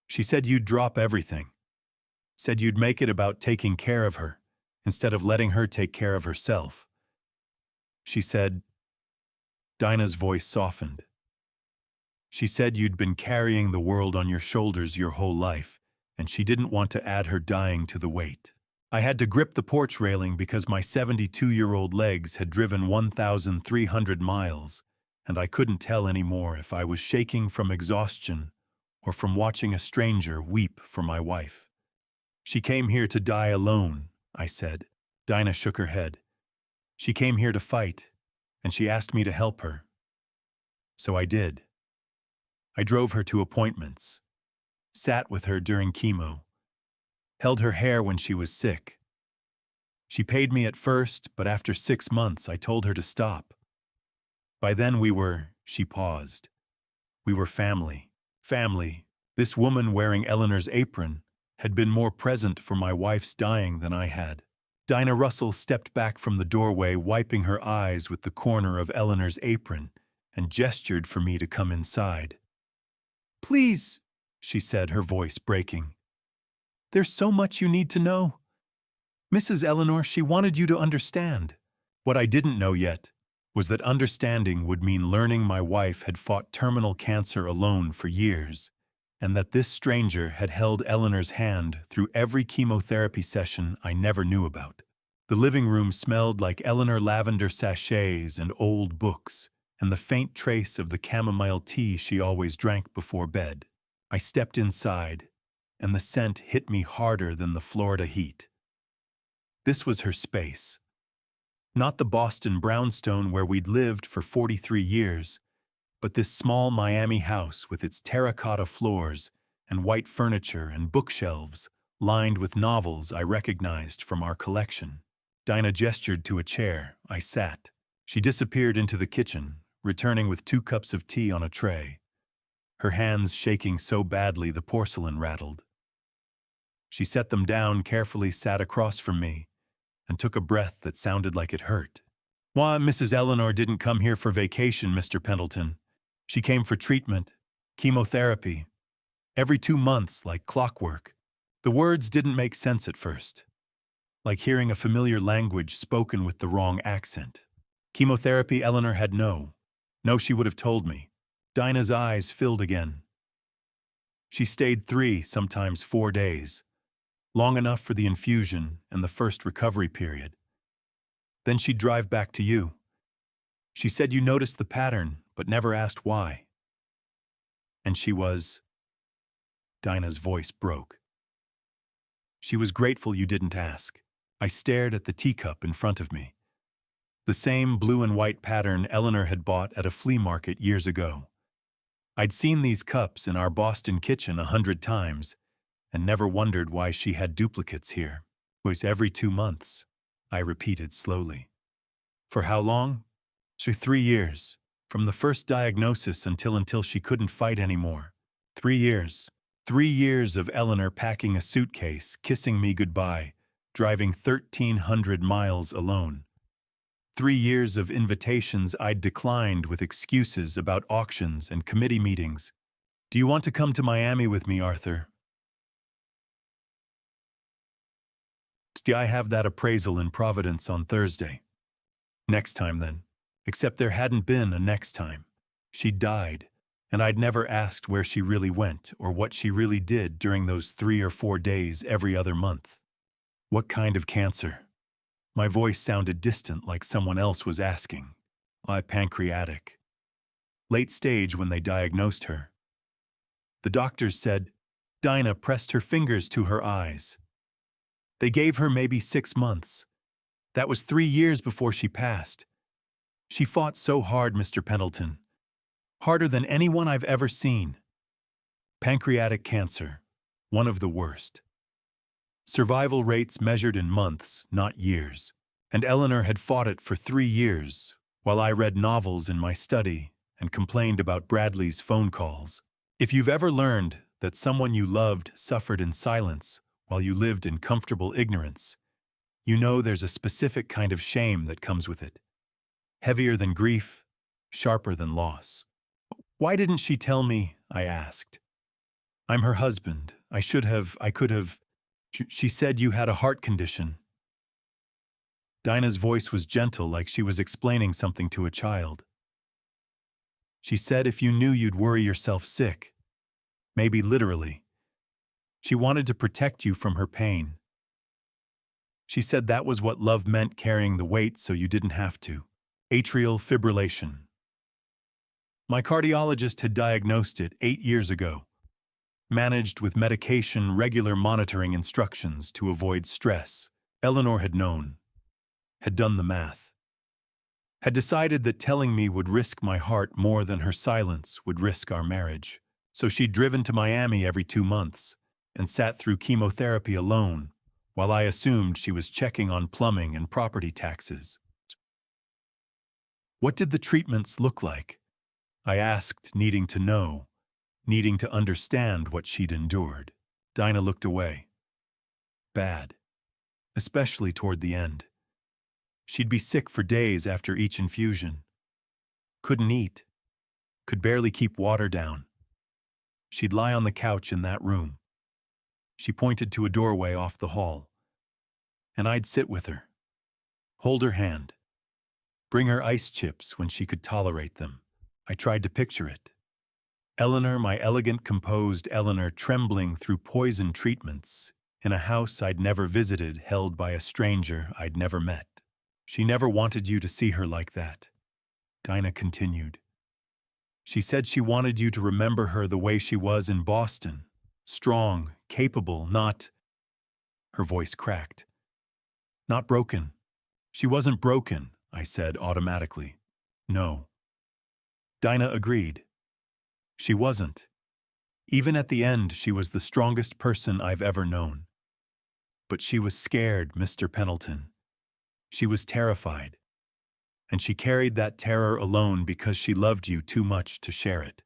She said you'd drop everything. Said you'd make it about taking care of her, instead of letting her take care of herself. She said... Dinah's voice softened. She said you'd been carrying the world on your shoulders your whole life, and she didn't want to add her dying to the weight. I had to grip the porch railing because my 72-year-old legs had driven 1,300 miles, and I couldn't tell anymore if I was shaking from exhaustion or from watching a stranger weep for my wife. She came here to die alone, I said. Dinah shook her head. She came here to fight, and she asked me to help her. So I did. I drove her to appointments, sat with her during chemo, held her hair when she was sick. She paid me at first, but after 6 months I told her to stop. By then she paused. We were family. Family. This woman wearing Eleanor's apron had been more present for my wife's dying than I had. Dinah Russell stepped back from the doorway, wiping her eyes with the corner of Eleanor's apron, and gestured for me to come inside. "Please," she said, her voice breaking. "There's so much you need to know. Mrs. Eleanor, she wanted you to understand." What I didn't know yet was that understanding would mean learning my wife had fought terminal cancer alone for years, and that this stranger had held Eleanor's hand through every chemotherapy session I never knew about. The living room smelled like Eleanor lavender sachets and old books, and the faint trace of the chamomile tea she always drank before bed. I stepped inside, and the scent hit me harder than the Florida heat. This was her space. Not the Boston brownstone where we'd lived for 43 years, but this small Miami house with its terracotta floors and white furniture and bookshelves lined with novels I recognized from our collection. Dinah gestured to a chair. I sat. She disappeared into the kitchen, returning with 2 cups of tea on a tray. her hands shaking so badly the porcelain rattled. She set them down, carefully sat across from me, and took a breath that sounded like it hurt. Why, Mrs. Eleanor didn't come here for vacation, Mr. Pendleton. She came for treatment, chemotherapy, every 2 months like clockwork. The words didn't make sense at first, like hearing a familiar language spoken with the wrong accent. Chemotherapy, Eleanor had no, she would have told me. Dinah's eyes filled again. She stayed 3, sometimes 4 days, long enough for the infusion and the first recovery period. Then she'd drive back to you. She said you noticed the pattern, but never asked why. And she was... Dinah's voice broke. She was grateful you didn't ask. I stared at the teacup in front of me. The same blue and white pattern Eleanor had bought at a flea market years ago. I'd seen these cups in our Boston kitchen 100 times and never wondered why she had duplicates here. It was every 2 months, I repeated slowly. For how long? So 3 years. From the first diagnosis until she couldn't fight anymore. 3 years. 3 years of Eleanor packing a suitcase, kissing me goodbye, driving 1,300 miles alone. 3 years of invitations I'd declined with excuses about auctions and committee meetings. Do you want to come to Miami with me, Arthur? I have that appraisal in Providence on Thursday. Next time, then. Except there hadn't been a next time. She'd died, and I'd never asked where she really went or what she really did during those 3 or 4 days every other month. What kind of cancer? My voice sounded distant, like someone else was asking. Pancreatic. Late stage when they diagnosed her. The doctors said. Dinah pressed her fingers to her eyes. They gave her maybe 6 months. That was 3 years before she passed. She fought so hard, Mr. Pendleton. Harder than anyone I've ever seen. Pancreatic cancer. One of the worst. Survival rates measured in months, not years. And Eleanor had fought it for 3 years, while I read novels in my study and complained about Bradley's phone calls. If you've ever learned that someone you loved suffered in silence while you lived in comfortable ignorance, you know there's a specific kind of shame that comes with it. Heavier than grief, sharper than loss. Why didn't she tell me? I asked. I'm her husband. I could have. She said you had a heart condition. Dinah's voice was gentle, like she was explaining something to a child. She said if you knew you'd worry yourself sick. Maybe literally. She wanted to protect you from her pain. She said that was what love meant, carrying the weight so you didn't have to. Atrial fibrillation. My cardiologist had diagnosed it 8 years ago. Managed with medication, regular monitoring instructions to avoid stress. Eleanor had known. Had done the math. Had decided that telling me would risk my heart more than her silence would risk our marriage. So she'd driven to Miami every 2 months and sat through chemotherapy alone, while I assumed she was checking on plumbing and property taxes. What did the treatments look like? I asked, needing to know, needing to understand what she'd endured. Dinah looked away. Bad. Especially toward the end. She'd be sick for days after each infusion. Couldn't eat. Could barely keep water down. She'd lie on the couch in that room. She pointed to a doorway off the hall. And I'd sit with her. Hold her hand. Bring her ice chips when she could tolerate them. I tried to picture it. Eleanor, my elegant, composed Eleanor, trembling through poison treatments in a house I'd never visited, held by a stranger I'd never met. She never wanted you to see her like that, Dinah continued. She said she wanted you to remember her the way she was in Boston, strong, capable, not... Her voice cracked. Not broken. She wasn't broken, I said automatically. No. Dinah agreed. She wasn't. Even at the end, she was the strongest person I've ever known. But she was scared, Mr. Pendleton. She was terrified. And she carried that terror alone because she loved you too much to share it.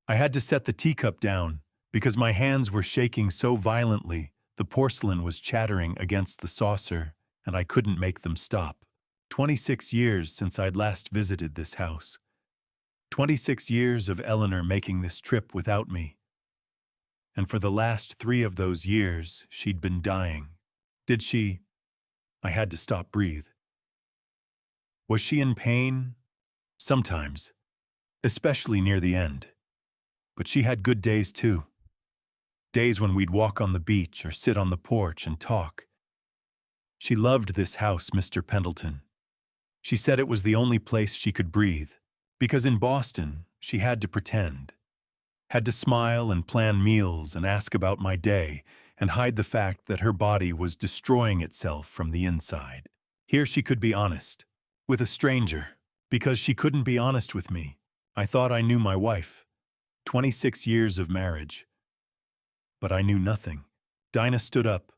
I had to set the teacup down because my hands were shaking so violently the porcelain was chattering against the saucer and I couldn't make them stop. 26 years since I'd last visited this house. 26 years of Eleanor making this trip without me. And for the last 3 of those years, she'd been dying. Did she? I had to stop breathe. Was she in pain? Sometimes, especially near the end. But she had good days too. Days when we'd walk on the beach or sit on the porch and talk. She loved this house, Mr. Pendleton. She said it was the only place she could breathe, because in Boston, she had to pretend. Had to smile and plan meals and ask about my day and hide the fact that her body was destroying itself from the inside. Here she could be honest, with a stranger, because she couldn't be honest with me. I thought I knew my wife. 26 years of marriage. But I knew nothing. Dinah stood up,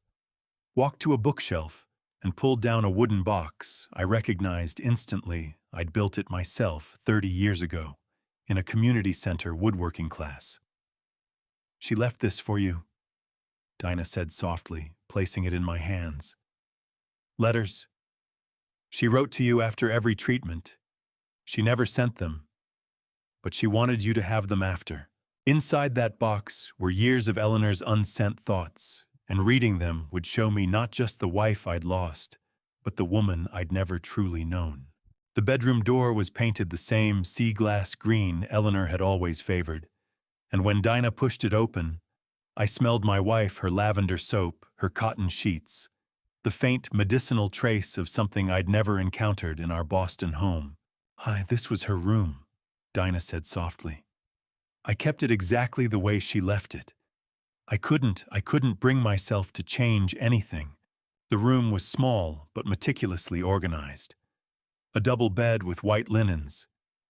walked to a bookshelf, and pulled down a wooden box I recognized instantly. I'd built it myself 30 years ago in a community center woodworking class. She left this for you, Dinah said softly, placing it in my hands. Letters. She wrote to you after every treatment. She never sent them, but she wanted you to have them after. Inside that box were years of Eleanor's unsent thoughts, and reading them would show me not just the wife I'd lost, but the woman I'd never truly known. The bedroom door was painted the same sea glass green Eleanor had always favored, and when Dinah pushed it open, I smelled my wife, her lavender soap, her cotton sheets, the faint medicinal trace of something I'd never encountered in our Boston home. This was her room, Dinah said softly. I kept it exactly the way she left it. I couldn't bring myself to change anything. The room was small but meticulously organized. A double bed with white linens,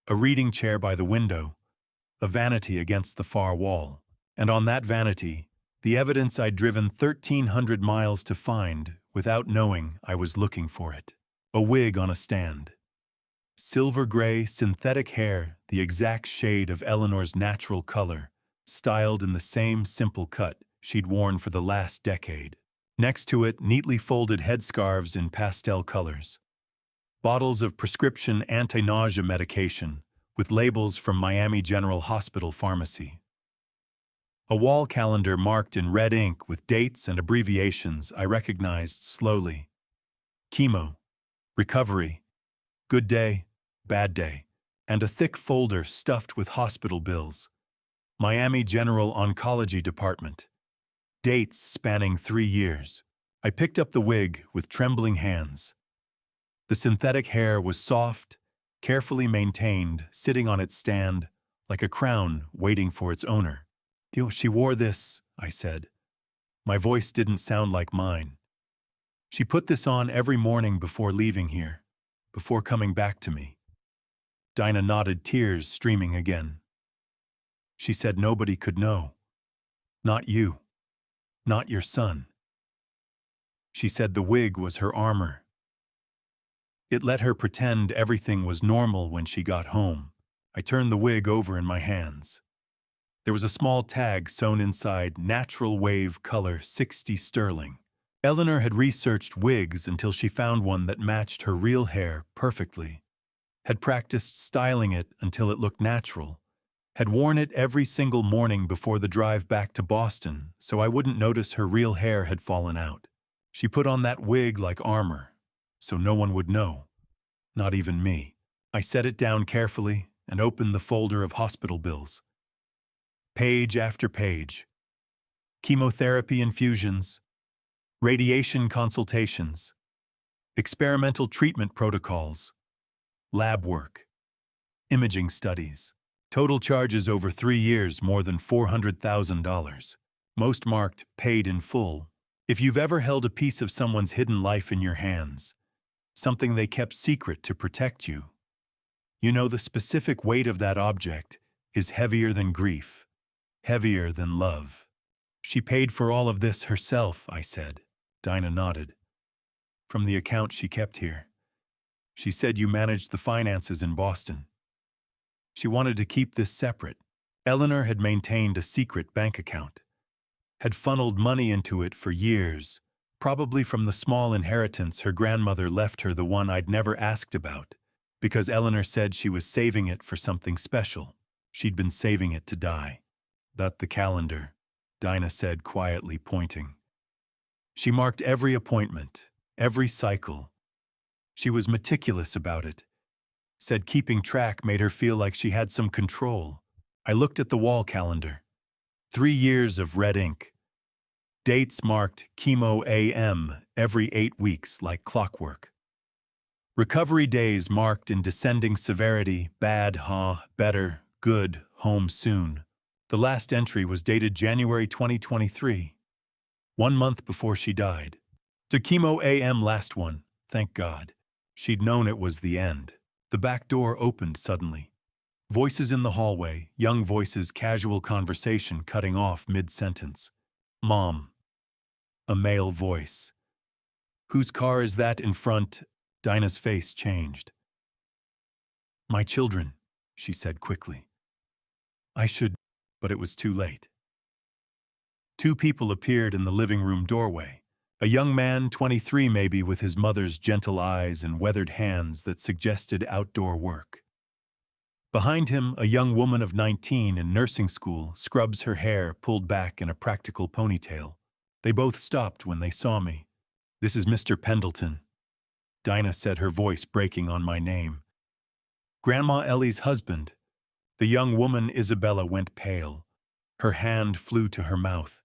a reading chair by the window, a vanity against the far wall, and on that vanity, the evidence I'd driven 1,300 miles to find without knowing I was looking for it. A wig on a stand. Silver gray, synthetic hair, the exact shade of Eleanor's natural color, styled in the same simple cut she'd worn for the last decade. Next to it, neatly folded headscarves in pastel colors. Bottles of prescription anti-nausea medication with labels from Miami General Hospital Pharmacy. A wall calendar marked in red ink with dates and abbreviations I recognized slowly. Chemo, recovery, good day, bad day, and a thick folder stuffed with hospital bills. Miami General Oncology Department. Dates spanning 3 years. I picked up the wig with trembling hands. The synthetic hair was soft, carefully maintained, sitting on its stand, like a crown waiting for its owner. She wore this, I said. My voice didn't sound like mine. She put this on every morning before leaving here, before coming back to me. Dinah nodded, tears streaming again. She said nobody could know. Not you. Not your son. She said the wig was her armor. It let her pretend everything was normal when she got home. I turned the wig over in my hands. There was a small tag sewn inside, natural wave color 60 sterling. Eleanor had researched wigs until she found one that matched her real hair perfectly. Had practiced styling it until it looked natural. Had worn it every single morning before the drive back to Boston so I wouldn't notice her real hair had fallen out. She put on that wig like armor, so no one would know. Not even me. I set it down carefully and opened the folder of hospital bills. Page after page. Chemotherapy infusions, radiation consultations, experimental treatment protocols, lab work, imaging studies. Total charges over 3 years, more than $400,000. Most marked paid in full. If you've ever held a piece of someone's hidden life in your hands, something they kept secret to protect you, you know the specific weight of that object is heavier than grief, heavier than love. She paid for all of this herself, I said. Dinah nodded. From the account she kept here. She said you managed the finances in Boston. She wanted to keep this separate, Eleanor had maintained a secret bank account, had funneled money into it for years, probably from the small inheritance her grandmother left her, the one I'd never asked about, because Eleanor said she was saving it for something special. She'd been saving it to die. "That the calendar," Dinah said quietly, pointing. She marked every appointment, every cycle. She was meticulous about it. Said keeping track made her feel like she had some control. I looked at the wall calendar. 3 years of red ink. Dates marked chemo AM every 8 weeks like clockwork. Recovery days marked in descending severity: bad, better, good, home soon. The last entry was dated January 2023, 1 month before she died. To chemo AM last one, thank God. She'd known it was the end. The back door opened suddenly. Voices in the hallway, young voices, casual conversation cutting off mid-sentence. "Mom." A male voice. "Whose car is that in front?" Dinah's face changed. "My children," she said quickly. "I should," but it was too late. 2 people appeared in the living room doorway. A young man, 23 maybe, with his mother's gentle eyes and weathered hands that suggested outdoor work. Behind him, a young woman of 19 in nursing school, scrubs her hair pulled back in a practical ponytail. They both stopped when they saw me. "This is Mr. Pendleton," Dinah said, her voice breaking on my name. "Grandma Ellie's husband." The young woman, Isabella, went pale. Her hand flew to her mouth.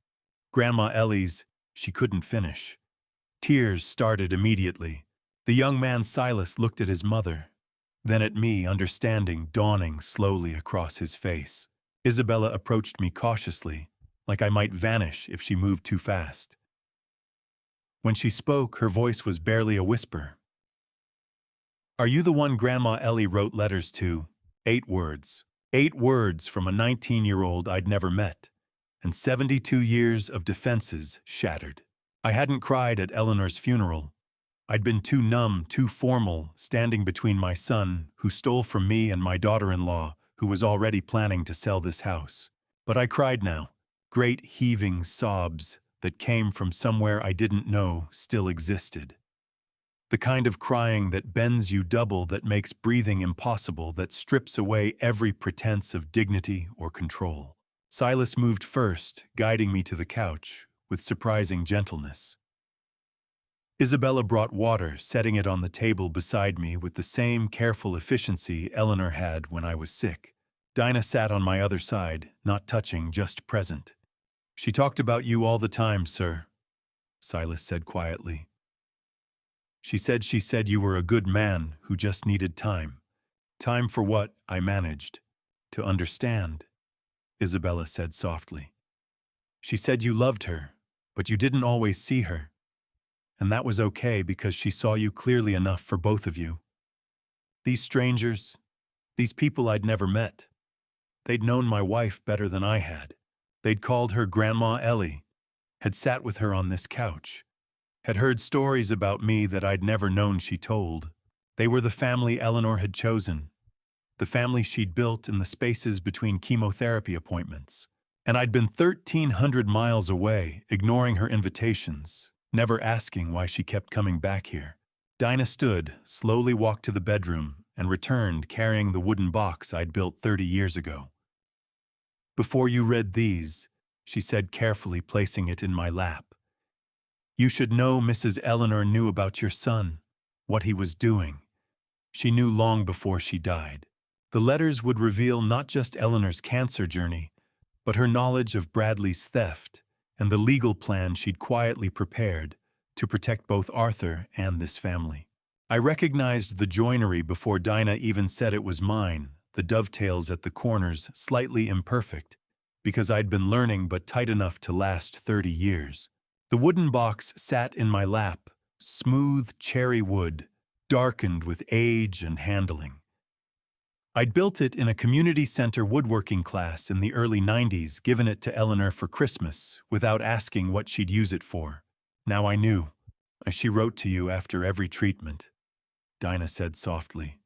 "Grandma Ellie's," she couldn't finish. Tears started immediately. The young man, Silas, looked at his mother, then at me, understanding dawning slowly across his face. Isabella approached me cautiously, like I might vanish if she moved too fast. When she spoke, her voice was barely a whisper. "Are you the one Grandma Ellie wrote letters to?" 8 words. 8 words from a 19-year-old I'd never met, and 72 years of defenses shattered. I hadn't cried at Eleanor's funeral. I'd been too numb, too formal, standing between my son, who stole from me, and my daughter-in-law, who was already planning to sell this house. But I cried now, great heaving sobs that came from somewhere I didn't know still existed. The kind of crying that bends you double, that makes breathing impossible, that strips away every pretense of dignity or control. Silas moved first, guiding me to the couch with surprising gentleness. Isabella brought water, setting it on the table beside me with the same careful efficiency Eleanor had when I was sick. Dinah sat on my other side, not touching, just present. "She talked about you all the time, sir," Silas said quietly. She said you were a good man who just needed time." "Time for what?" I managed. "To understand," Isabella said softly. "She said you loved her, but you didn't always see her. And that was okay, because she saw you clearly enough for both of you. These strangers, these people I'd never met, they'd known my wife better than I had. They'd called her Grandma Ellie, had sat with her on this couch, had heard stories about me that I'd never known she told. They were the family Eleanor had chosen, the family she'd built in the spaces between chemotherapy appointments. And I'd been 1,300 miles away, ignoring her invitations, never asking why she kept coming back here. Dinah stood, slowly walked to the bedroom, and returned carrying the wooden box I'd built 30 years ago. "Before you read these," she said carefully, placing it in my lap, "you should know Mrs. Eleanor knew about your son, what he was doing. She knew long before she died. The letters would reveal not just Eleanor's cancer journey, but her knowledge of Bradley's theft and the legal plan she'd quietly prepared to protect both Arthur and this family." I recognized the joinery before Dinah even said it was mine, the dovetails at the corners slightly imperfect, because I'd been learning, but tight enough to last 30 years. The wooden box sat in my lap, smooth cherry wood, darkened with age and handling. I'd built it in a community center woodworking class in the early 90s, given it to Eleanor for Christmas, without asking what she'd use it for. Now I knew. "She wrote to you after every treatment," Dinah said softly.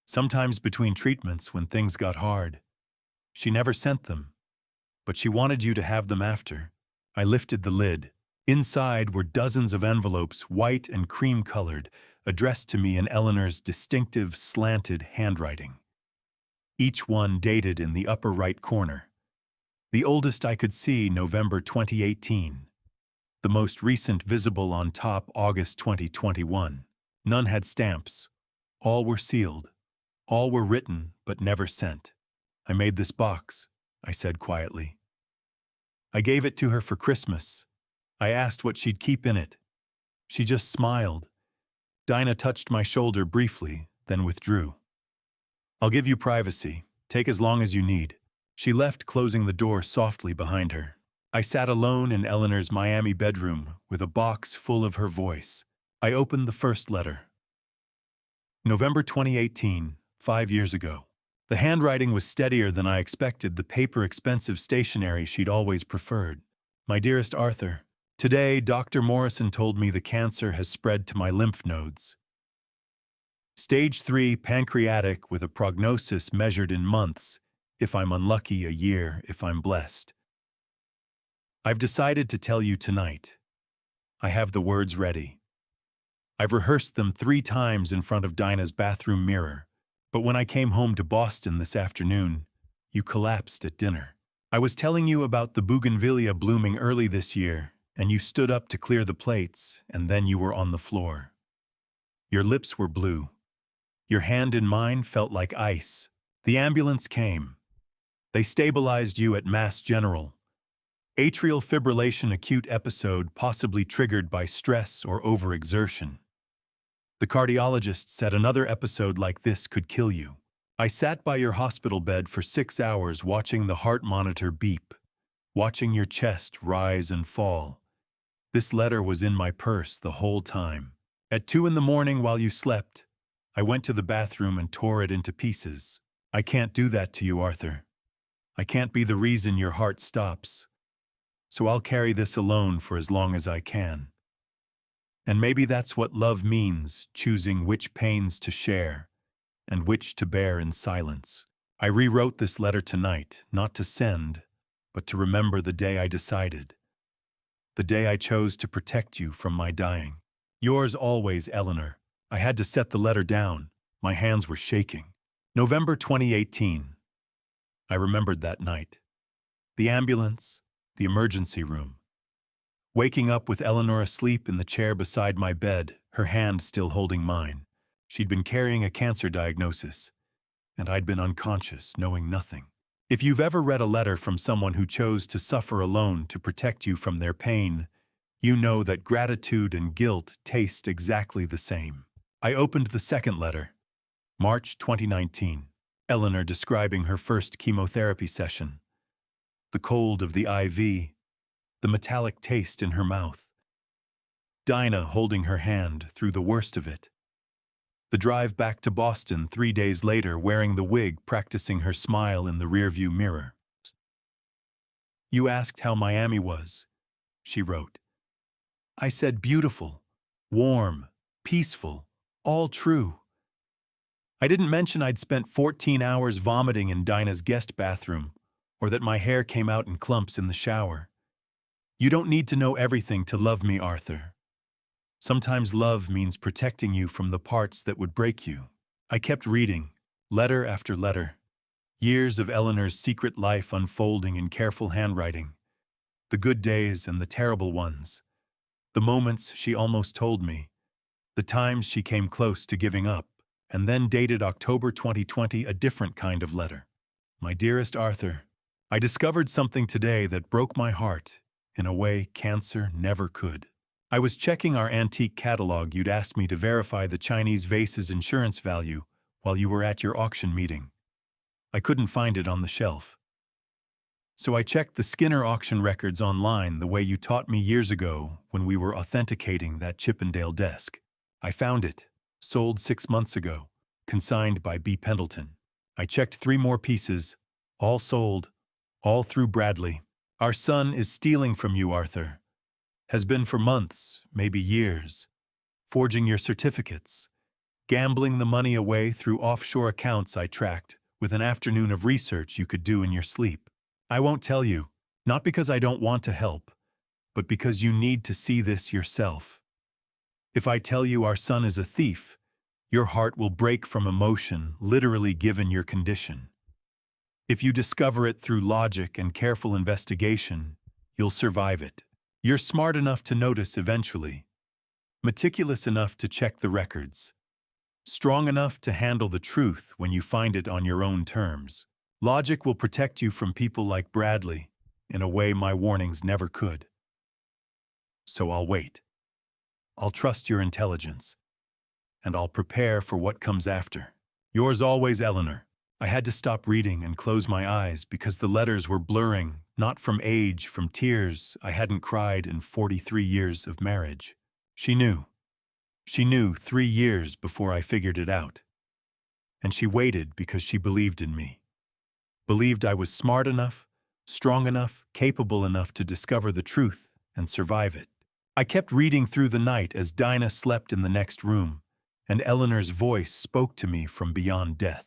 "Sometimes between treatments when things got hard. She never sent them, but she wanted you to have them after. I lifted the lid. Inside were dozens of envelopes, white and cream-colored, addressed to me in Eleanor's distinctive, slanted handwriting. Each one dated in the upper right corner. The oldest I could see, November 2018. The most recent visible on top, August 2021. None had stamps. All were sealed. All were written, but never sent. I made this box, I said quietly. I gave it to her for Christmas. I asked what she'd keep in it. She just smiled. Dinah touched my shoulder briefly, then withdrew. I'll give you privacy. Take as long as you need. She left, closing the door softly behind her. I sat alone in Eleanor's Miami bedroom with a box full of her voice. I opened the first letter. November 2018, 5 years ago. The handwriting was steadier than I expected, the paper expensive stationery she'd always preferred. My dearest Arthur, today Dr. Morrison told me the cancer has spread to my lymph nodes. Stage 3 pancreatic with a prognosis measured in months, if I'm unlucky a year if I'm blessed. I've decided to tell you tonight. I have the words ready. I've rehearsed them 3 times in front of Dinah's bathroom mirror, but when I came home to Boston this afternoon, you collapsed at dinner. I was telling you about the bougainvillea blooming early this year, and you stood up to clear the plates, and then you were on the floor. Your lips were blue. Your hand in mine felt like ice. The ambulance came. They stabilized you at Mass General. Atrial fibrillation acute episode possibly triggered by stress or overexertion. The cardiologist said another episode like this could kill you. I sat by your hospital bed for 6 hours watching the heart monitor beep, watching your chest rise and fall. This letter was in my purse the whole time. At 2 a.m. while you slept, I went to the bathroom and tore it into pieces. I can't do that to you, Arthur. I can't be the reason your heart stops. So I'll carry this alone for as long as I can. And maybe that's what love means, choosing which pains to share and which to bear in silence. I rewrote this letter tonight, not to send, but to remember the day I decided. The day I chose to protect you from my dying. Yours always, Eleanor. I had to set the letter down. My hands were shaking. November 2018. I remembered that night. The ambulance, the emergency room. Waking up with Eleanor asleep in the chair beside my bed, her hand still holding mine. She'd been carrying a cancer diagnosis, and I'd been unconscious, knowing nothing. If you've ever read a letter from someone who chose to suffer alone to protect you from their pain, you know that gratitude and guilt taste exactly the same. I opened the second letter. March 2019. Eleanor describing her first chemotherapy session. The cold of the IV, the metallic taste in her mouth. Dinah holding her hand through the worst of it. The drive back to Boston 3 days later wearing the wig, practicing her smile in the rearview mirror. You asked how Miami was, she wrote. I said beautiful, warm, peaceful, all true. I didn't mention I'd spent 14 hours vomiting in Dinah's guest bathroom, or that my hair came out in clumps in the shower. You don't need to know everything to love me, Arthur. Sometimes love means protecting you from the parts that would break you. I kept reading, letter after letter. Years of Eleanor's secret life unfolding in careful handwriting. The good days and the terrible ones. The moments she almost told me. The times she came close to giving up. And then dated October 2020, a different kind of letter. My dearest Arthur, I discovered something today that broke my heart in a way cancer never could. I was checking our antique catalog. You'd asked me to verify the Chinese vase's insurance value while you were at your auction meeting. I couldn't find it on the shelf. So I checked the Skinner auction records online the way you taught me years ago when we were authenticating that Chippendale desk. I found it. Sold 6 months ago, consigned by B. Pendleton. I checked 3 more pieces, all sold, all through Bradley. Our son is stealing from you, Arthur. Has been for months, maybe years. Forging your certificates. Gambling the money away through offshore accounts I tracked, with an afternoon of research you could do in your sleep. I won't tell you, not because I don't want to help, but because you need to see this yourself. If I tell you our son is a thief, your heart will break from emotion, literally given your condition. If you discover it through logic and careful investigation, you'll survive it. You're smart enough to notice eventually, meticulous enough to check the records, strong enough to handle the truth when you find it on your own terms. Logic will protect you from people like Bradley in a way my warnings never could. So I'll wait. I'll trust your intelligence, and I'll prepare for what comes after. Yours always, Eleanor. I had to stop reading and close my eyes because the letters were blurring, not from age, from tears I hadn't cried in 43 years of marriage. She knew. She knew 3 years before I figured it out. And she waited because she believed in me. Believed I was smart enough, strong enough, capable enough to discover the truth and survive it. I kept reading through the night as Dinah slept in the next room, and Eleanor's voice spoke to me from beyond death.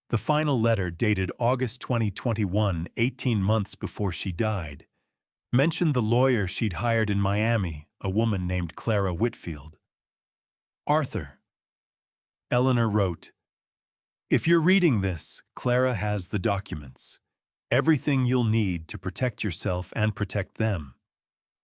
The final letter, dated August 2021, 18 months before she died, mentioned the lawyer she'd hired in Miami, a woman named Clara Whitfield. Arthur. Eleanor wrote, "If you're reading this, Clara has the documents. Everything you'll need to protect yourself and protect them.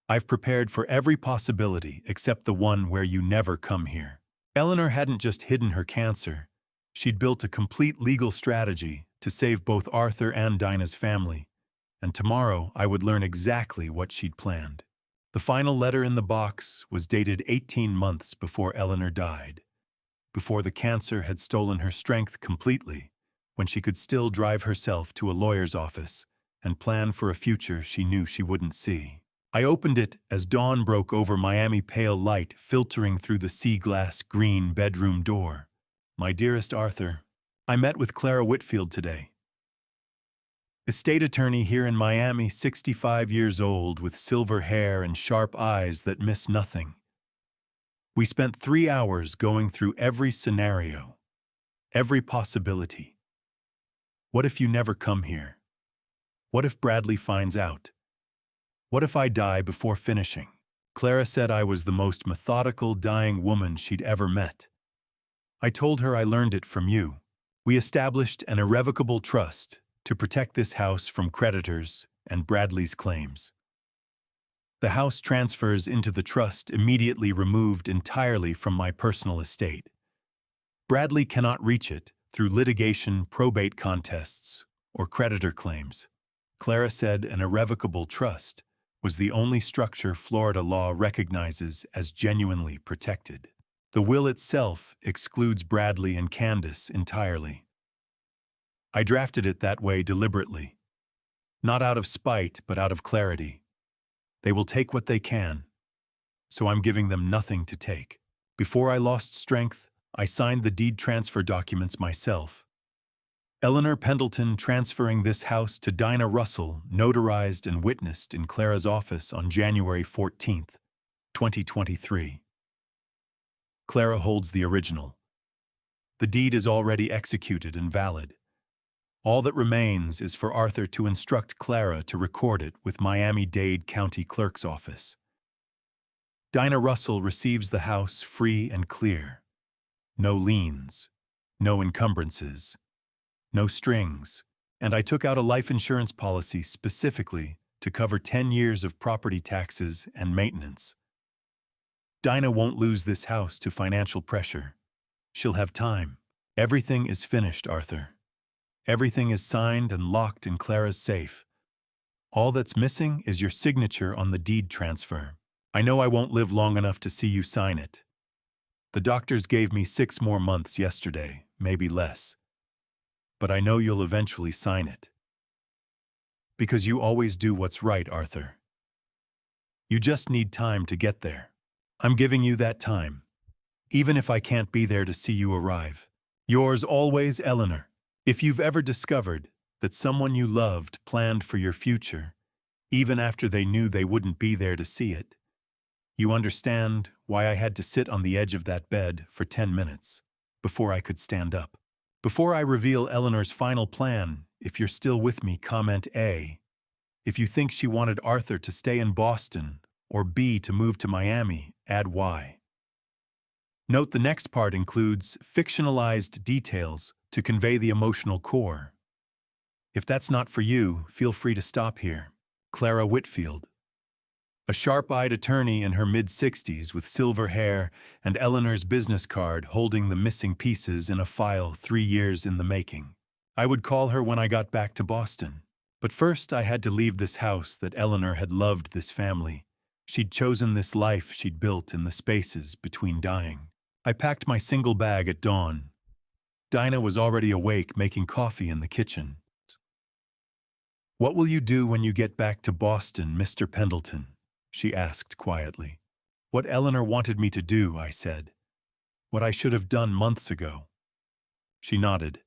I've prepared for every possibility except the one where you never come here." Eleanor hadn't just hidden her cancer. She'd built a complete legal strategy to save both Arthur and Dinah's family, and tomorrow I would learn exactly what she'd planned. The final letter in the box was dated 18 months before Eleanor died, before the cancer had stolen her strength completely, when she could still drive herself to a lawyer's office and plan for a future she knew she wouldn't see. I opened it as dawn broke over Miami, pale light filtering through the sea glass green bedroom door. "My dearest Arthur, I met with Clara Whitfield today. Estate attorney here in Miami, 65 years old, with silver hair and sharp eyes that miss nothing. We spent 3 hours going through every scenario, every possibility. What if you never come here? What if Bradley finds out? What if I die before finishing?" Clara said I was the most methodical dying woman she'd ever met. I told her I learned it from you. We established an irrevocable trust to protect this house from creditors and Bradley's claims. The house transfers into the trust immediately removed entirely from my personal estate. Bradley cannot reach it through litigation, probate contests, or creditor claims. Clara said an irrevocable trust was the only structure Florida law recognizes as genuinely protected. The will itself excludes Bradley and Candace entirely. I drafted it that way deliberately, not out of spite, but out of clarity. They will take what they can, so I'm giving them nothing to take. Before I lost strength, I signed the deed transfer documents myself. Eleanor Pendleton transferring this house to Dinah Russell, notarized and witnessed in Clara's office on January 14th, 2023. Clara holds the original. The deed is already executed and valid. All that remains is for Arthur to instruct Clara to record it with Miami-Dade County Clerk's office. Dinah Russell receives the house free and clear. No liens, no encumbrances, no strings, and I took out a life insurance policy specifically to cover 10 years of property taxes and maintenance. Dinah won't lose this house to financial pressure. She'll have time. Everything is finished, Arthur. Everything is signed and locked in Clara's safe. All that's missing is your signature on the deed transfer. I know I won't live long enough to see you sign it. The doctors gave me 6 more months yesterday, maybe less. But I know you'll eventually sign it. Because you always do what's right, Arthur. You just need time to get there. I'm giving you that time, even if I can't be there to see you arrive. Yours always, Eleanor. If you've ever discovered that someone you loved planned for your future, even after they knew they wouldn't be there to see it, you understand why I had to sit on the edge of that bed for 10 minutes before I could stand up. Before I reveal Eleanor's final plan, if you're still with me, comment A. If you think she wanted Arthur to stay in Boston, or B to move to Miami, add Y. Note the next part includes fictionalized details to convey the emotional core. If that's not for you, feel free to stop here. Clara Whitfield. A sharp-eyed attorney in her mid-60s with silver hair and Eleanor's business card holding the missing pieces in a file 3 years in the making. I would call her when I got back to Boston. But first I had to leave this house that Eleanor had loved, this family. She'd chosen this life she'd built in the spaces between dying. I packed my single bag at dawn. Dinah was already awake making coffee in the kitchen. "What will you do when you get back to Boston, Mr. Pendleton?" she asked quietly. "What Eleanor wanted me to do," I said. "What I should have done months ago." She nodded,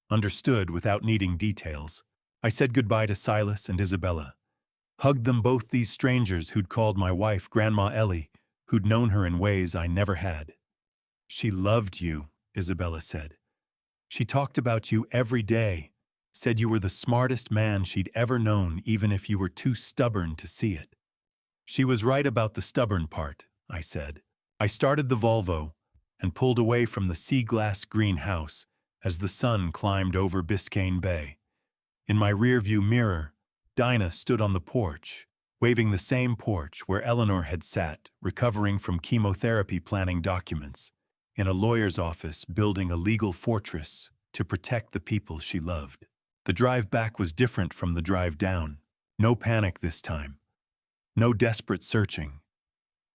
understood without needing details. I said goodbye to Silas and Isabella. Hugged them both, these strangers who'd called my wife Grandma Ellie, who'd known her in ways I never had. "She loved you," Isabella said. "She talked about you every day, said you were the smartest man she'd ever known, even if you were too stubborn to see it." "She was right about the stubborn part," I said. I started the Volvo and pulled away from the sea-glass green house as the sun climbed over Biscayne Bay. In my rearview mirror, Dinah stood on the porch, waving the same porch where Eleanor had sat, recovering from chemotherapy, planning documents, in a lawyer's office building a legal fortress to protect the people she loved. The drive back was different from the drive down. No panic this time. No desperate searching.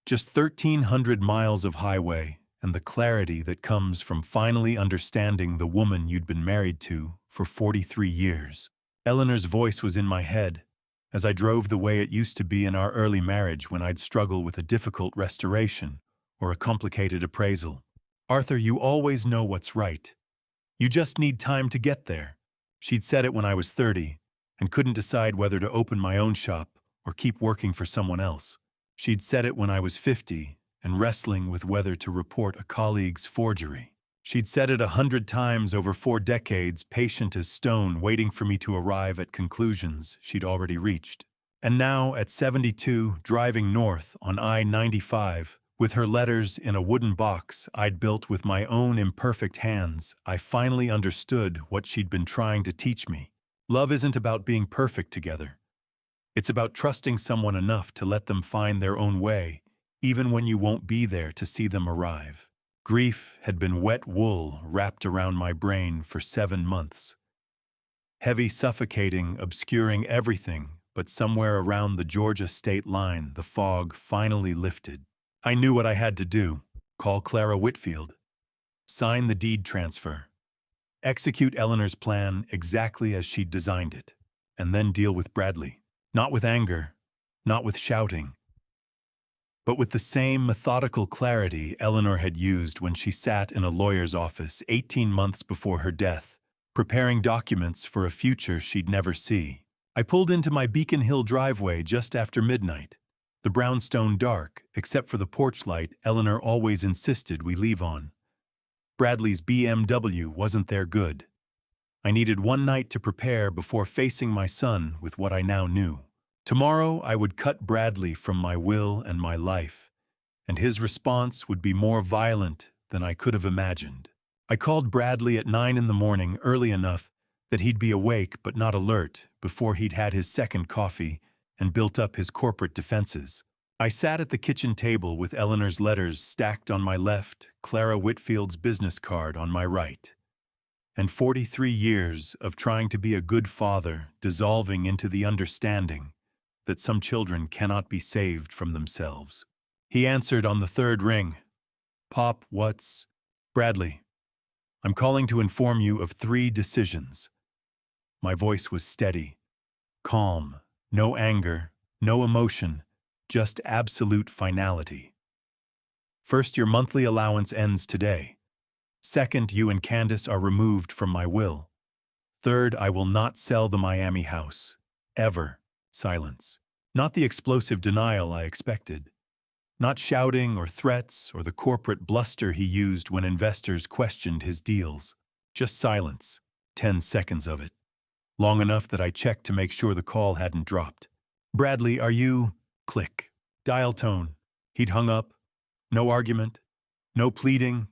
Just 1,300 miles of highway and the clarity that comes from finally understanding the woman you'd been married to for 43 years. Eleanor's voice was in my head as I drove the way it used to be in our early marriage when I'd struggle with a difficult restoration or a complicated appraisal. "Arthur, you always know what's right. You just need time to get there." She'd said it when I was 30 and couldn't decide whether to open my own shop or keep working for someone else. She'd said it when I was 50 and wrestling with whether to report a colleague's forgery. She'd said it 100 times over 4 decades, patient as stone, waiting for me to arrive at conclusions she'd already reached. And now, at 72, driving north on I-95, with her letters in a wooden box I'd built with my own imperfect hands, I finally understood what she'd been trying to teach me. Love isn't about being perfect together. It's about trusting someone enough to let them find their own way, even when you won't be there to see them arrive. Grief had been wet wool wrapped around my brain for 7 months. Heavy, suffocating, obscuring everything, but somewhere around the Georgia state line, the fog finally lifted. I knew what I had to do. Call Clara Whitfield. Sign the deed transfer. Execute Eleanor's plan exactly as she'd designed it. And then deal with Bradley. Not with anger, not with shouting, but with the same methodical clarity Eleanor had used when she sat in a lawyer's office 18 months before her death, preparing documents for a future she'd never see. I pulled into my Beacon Hill driveway just after midnight, the brownstone dark, except for the porch light Eleanor always insisted we leave on. Bradley's BMW wasn't there good. I needed one night to prepare before facing my son with what I now knew. Tomorrow I would cut Bradley from my will and my life, and his response would be more violent than I could have imagined. I called Bradley at 9 in the morning, early enough that he'd be awake but not alert before he'd had his second coffee and built up his corporate defenses. I sat at the kitchen table with Eleanor's letters stacked on my left, Clara Whitfield's business card on my right. And 43 years of trying to be a good father dissolving into the understanding that some children cannot be saved from themselves. He answered on the 3rd ring. "Pop, what's—" "Bradley, I'm calling to inform you of 3 decisions." My voice was steady, calm, no anger, no emotion, just absolute finality. "First, your monthly allowance ends today. Second, you and Candace are removed from my will. Third, I will not sell the Miami house. Ever." Silence. Not the explosive denial I expected. Not shouting or threats or the corporate bluster he used when investors questioned his deals. Just silence. 10 seconds of it. Long enough that I checked to make sure the call hadn't dropped. "Bradley, are you—" Click. Dial tone. He'd hung up. No argument. No pleading.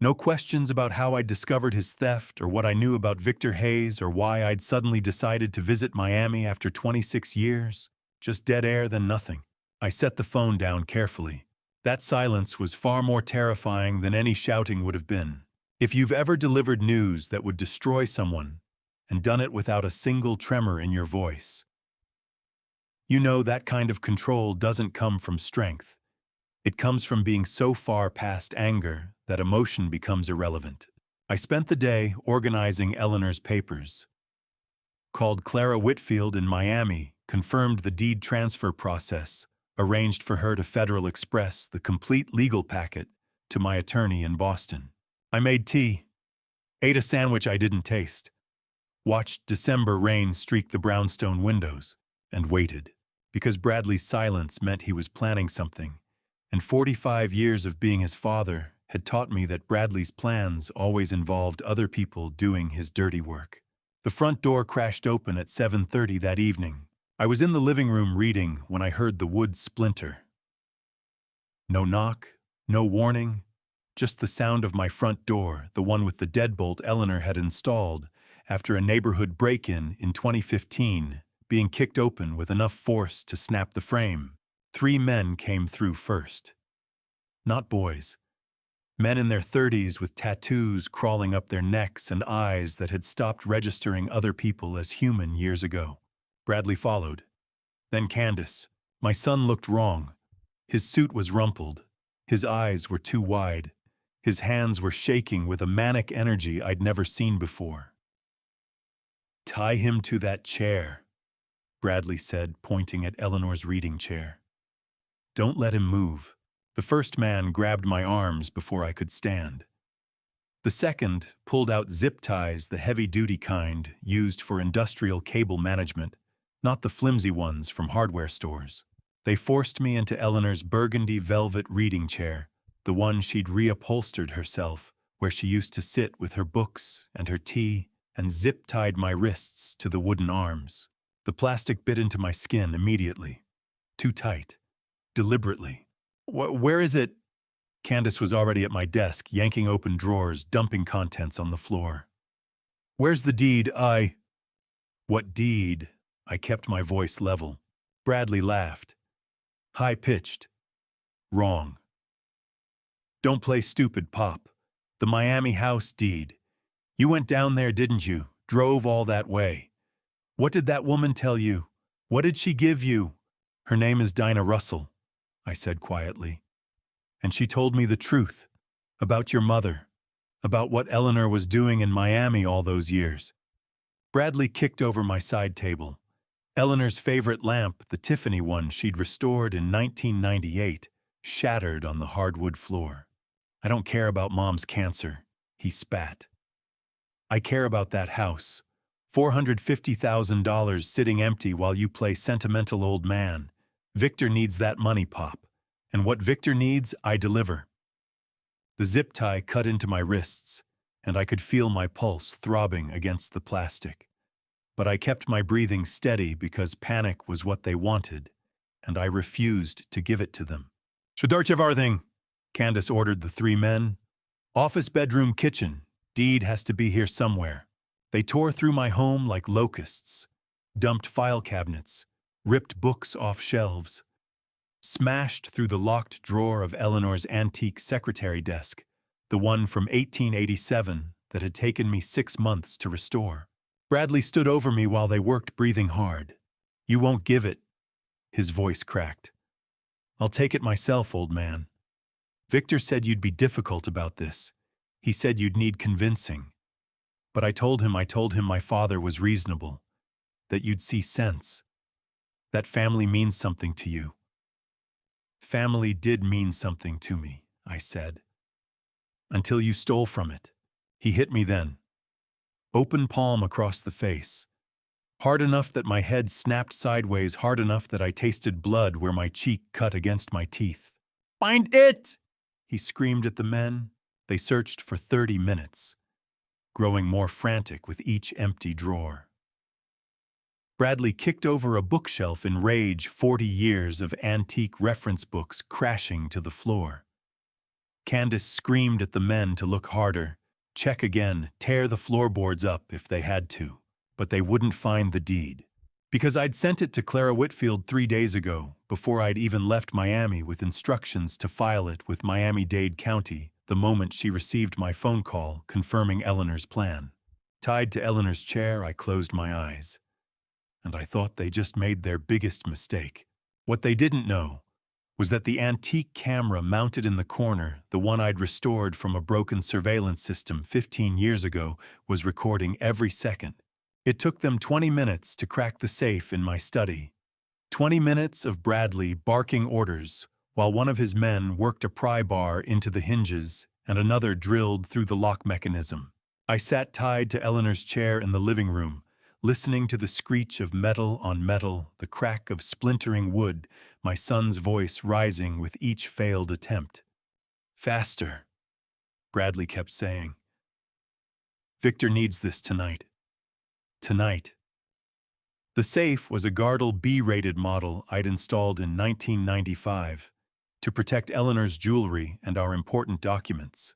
No questions about how I'd discovered his theft or what I knew about Victor Hayes or why I'd suddenly decided to visit Miami after 26 years. Just dead air, then nothing. I set the phone down carefully. That silence was far more terrifying than any shouting would have been. If you've ever delivered news that would destroy someone and done it without a single tremor in your voice, you know that kind of control doesn't come from strength. It comes from being so far past anger that emotion becomes irrelevant. I spent the day organizing Eleanor's papers. Called Clara Whitfield in Miami, confirmed the deed transfer process, arranged for her to Federal Express the complete legal packet to my attorney in Boston. I made tea, ate a sandwich I didn't taste, watched December rain streak the brownstone windows, and waited, because Bradley's silence meant he was planning something, and 45 years of being his father had taught me that Bradley's plans always involved other people doing his dirty work. The front door crashed open at 7:30 that evening. I was in the living room reading when I heard the wood splinter. No knock, no warning, just the sound of my front door, the one with the deadbolt Eleanor had installed after a neighborhood break-in in 2015, being kicked open with enough force to snap the frame. 3 men came through first. Not boys. Men in their 30s with tattoos crawling up their necks and eyes that had stopped registering other people as human years ago. Bradley followed. Then Candace. My son looked wrong. His suit was rumpled. His eyes were too wide. His hands were shaking with a manic energy I'd never seen before. "Tie him to that chair," Bradley said, pointing at Eleanor's reading chair. "Don't let him move." The first man grabbed my arms before I could stand. The second pulled out zip ties, the heavy-duty kind used for industrial cable management, not the flimsy ones from hardware stores. They forced me into Eleanor's burgundy velvet reading chair, the one she'd reupholstered herself, where she used to sit with her books and her tea, and zip-tied my wrists to the wooden arms. The plastic bit into my skin immediately. Too tight. Deliberately. "Where is it?" Candace was already at my desk, yanking open drawers, dumping contents on the floor. "Where's the deed? What deed?" I kept my voice level. Bradley laughed. High-pitched. "Wrong. Don't play stupid, Pop. The Miami house deed. You went down there, didn't you? Drove all that way. What did that woman tell you? What did she give you?" "Her name is Dinah Russell," I said quietly. "And she told me the truth. About your mother. About what Eleanor was doing in Miami all those years." Bradley kicked over my side table. Eleanor's favorite lamp, the Tiffany one she'd restored in 1998, shattered on the hardwood floor. "I don't care about Mom's cancer," he spat. "I care about that house. $450,000 sitting empty while you play sentimental old man. Victor needs that money, Pop. And what Victor needs, I deliver." The zip tie cut into my wrists, and I could feel my pulse throbbing against the plastic. But I kept my breathing steady because panic was what they wanted, and I refused to give it to them. "Shadorch everything," Candace ordered the 3 men. "Office, bedroom, kitchen. Deed has to be here somewhere." They tore through my home like locusts, dumped file cabinets, ripped books off shelves, smashed through the locked drawer of Eleanor's antique secretary desk, the one from 1887 that had taken me 6 months to restore. Bradley stood over me while they worked, breathing hard. "You won't give it." His voice cracked. "I'll take it myself, old man. Victor said you'd be difficult about this. He said you'd need convincing. But I told him my father was reasonable, that you'd see sense. That family means something to you." "Family did mean something to me," I said. "Until you stole from it." He hit me then. Open palm across the face. Hard enough that my head snapped sideways, hard enough that I tasted blood where my cheek cut against my teeth. "Find it!" he screamed at the men. They searched for 30 minutes. growing more frantic with each empty drawer. Bradley kicked over a bookshelf in rage, 40 years of antique reference books crashing to the floor. Candace screamed at the men to look harder, check again, tear the floorboards up if they had to, but they wouldn't find the deed. Because I'd sent it to Clara Whitfield 3 days ago, before I'd even left Miami, with instructions to file it with Miami-Dade County the moment she received my phone call confirming Eleanor's plan. Tied to Eleanor's chair, I closed my eyes. And I thought they just made their biggest mistake. What they didn't know was that the antique camera mounted in the corner, the one I'd restored from a broken surveillance system 15 years ago, was recording every second. It took them 20 minutes to crack the safe in my study. 20 minutes of Bradley barking orders, while one of his men worked a pry bar into the hinges and another drilled through the lock mechanism. I sat tied to Eleanor's chair in the living room, listening to the screech of metal on metal, the crack of splintering wood, my son's voice rising with each failed attempt. "Faster," Bradley kept saying. "Victor needs this tonight. Tonight." The safe was a Gardel B-rated model I'd installed in 1995 to protect Eleanor's jewelry and our important documents.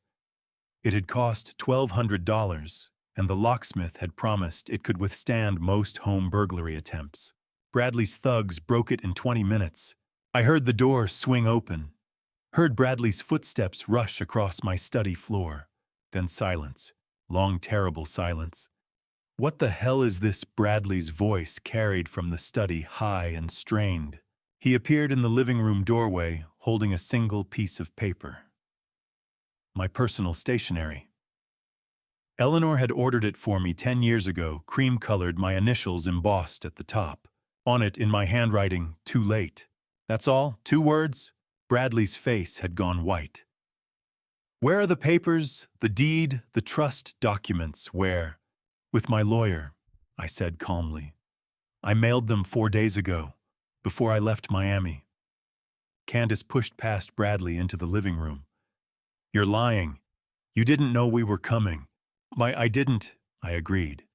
It had cost $1,200, and the locksmith had promised it could withstand most home burglary attempts. Bradley's thugs broke it in 20 minutes. I heard the door swing open, heard Bradley's footsteps rush across my study floor, then silence, long terrible silence. "What the hell is this?" Bradley's voice carried from the study, high and strained. He appeared in the living room doorway, holding a single piece of paper. My personal stationery. Eleanor had ordered it for me 10 years ago, cream-colored, my initials embossed at the top. On it, in my handwriting, "Too late." That's all, 2 words. Bradley's face had gone white. "Where are the papers, the deed, the trust documents, where?" "With my lawyer," I said calmly. "I mailed them 4 days ago, before I left Miami." Candace pushed past Bradley into the living room. "You're lying. You didn't know we were coming." I didn't," I agreed.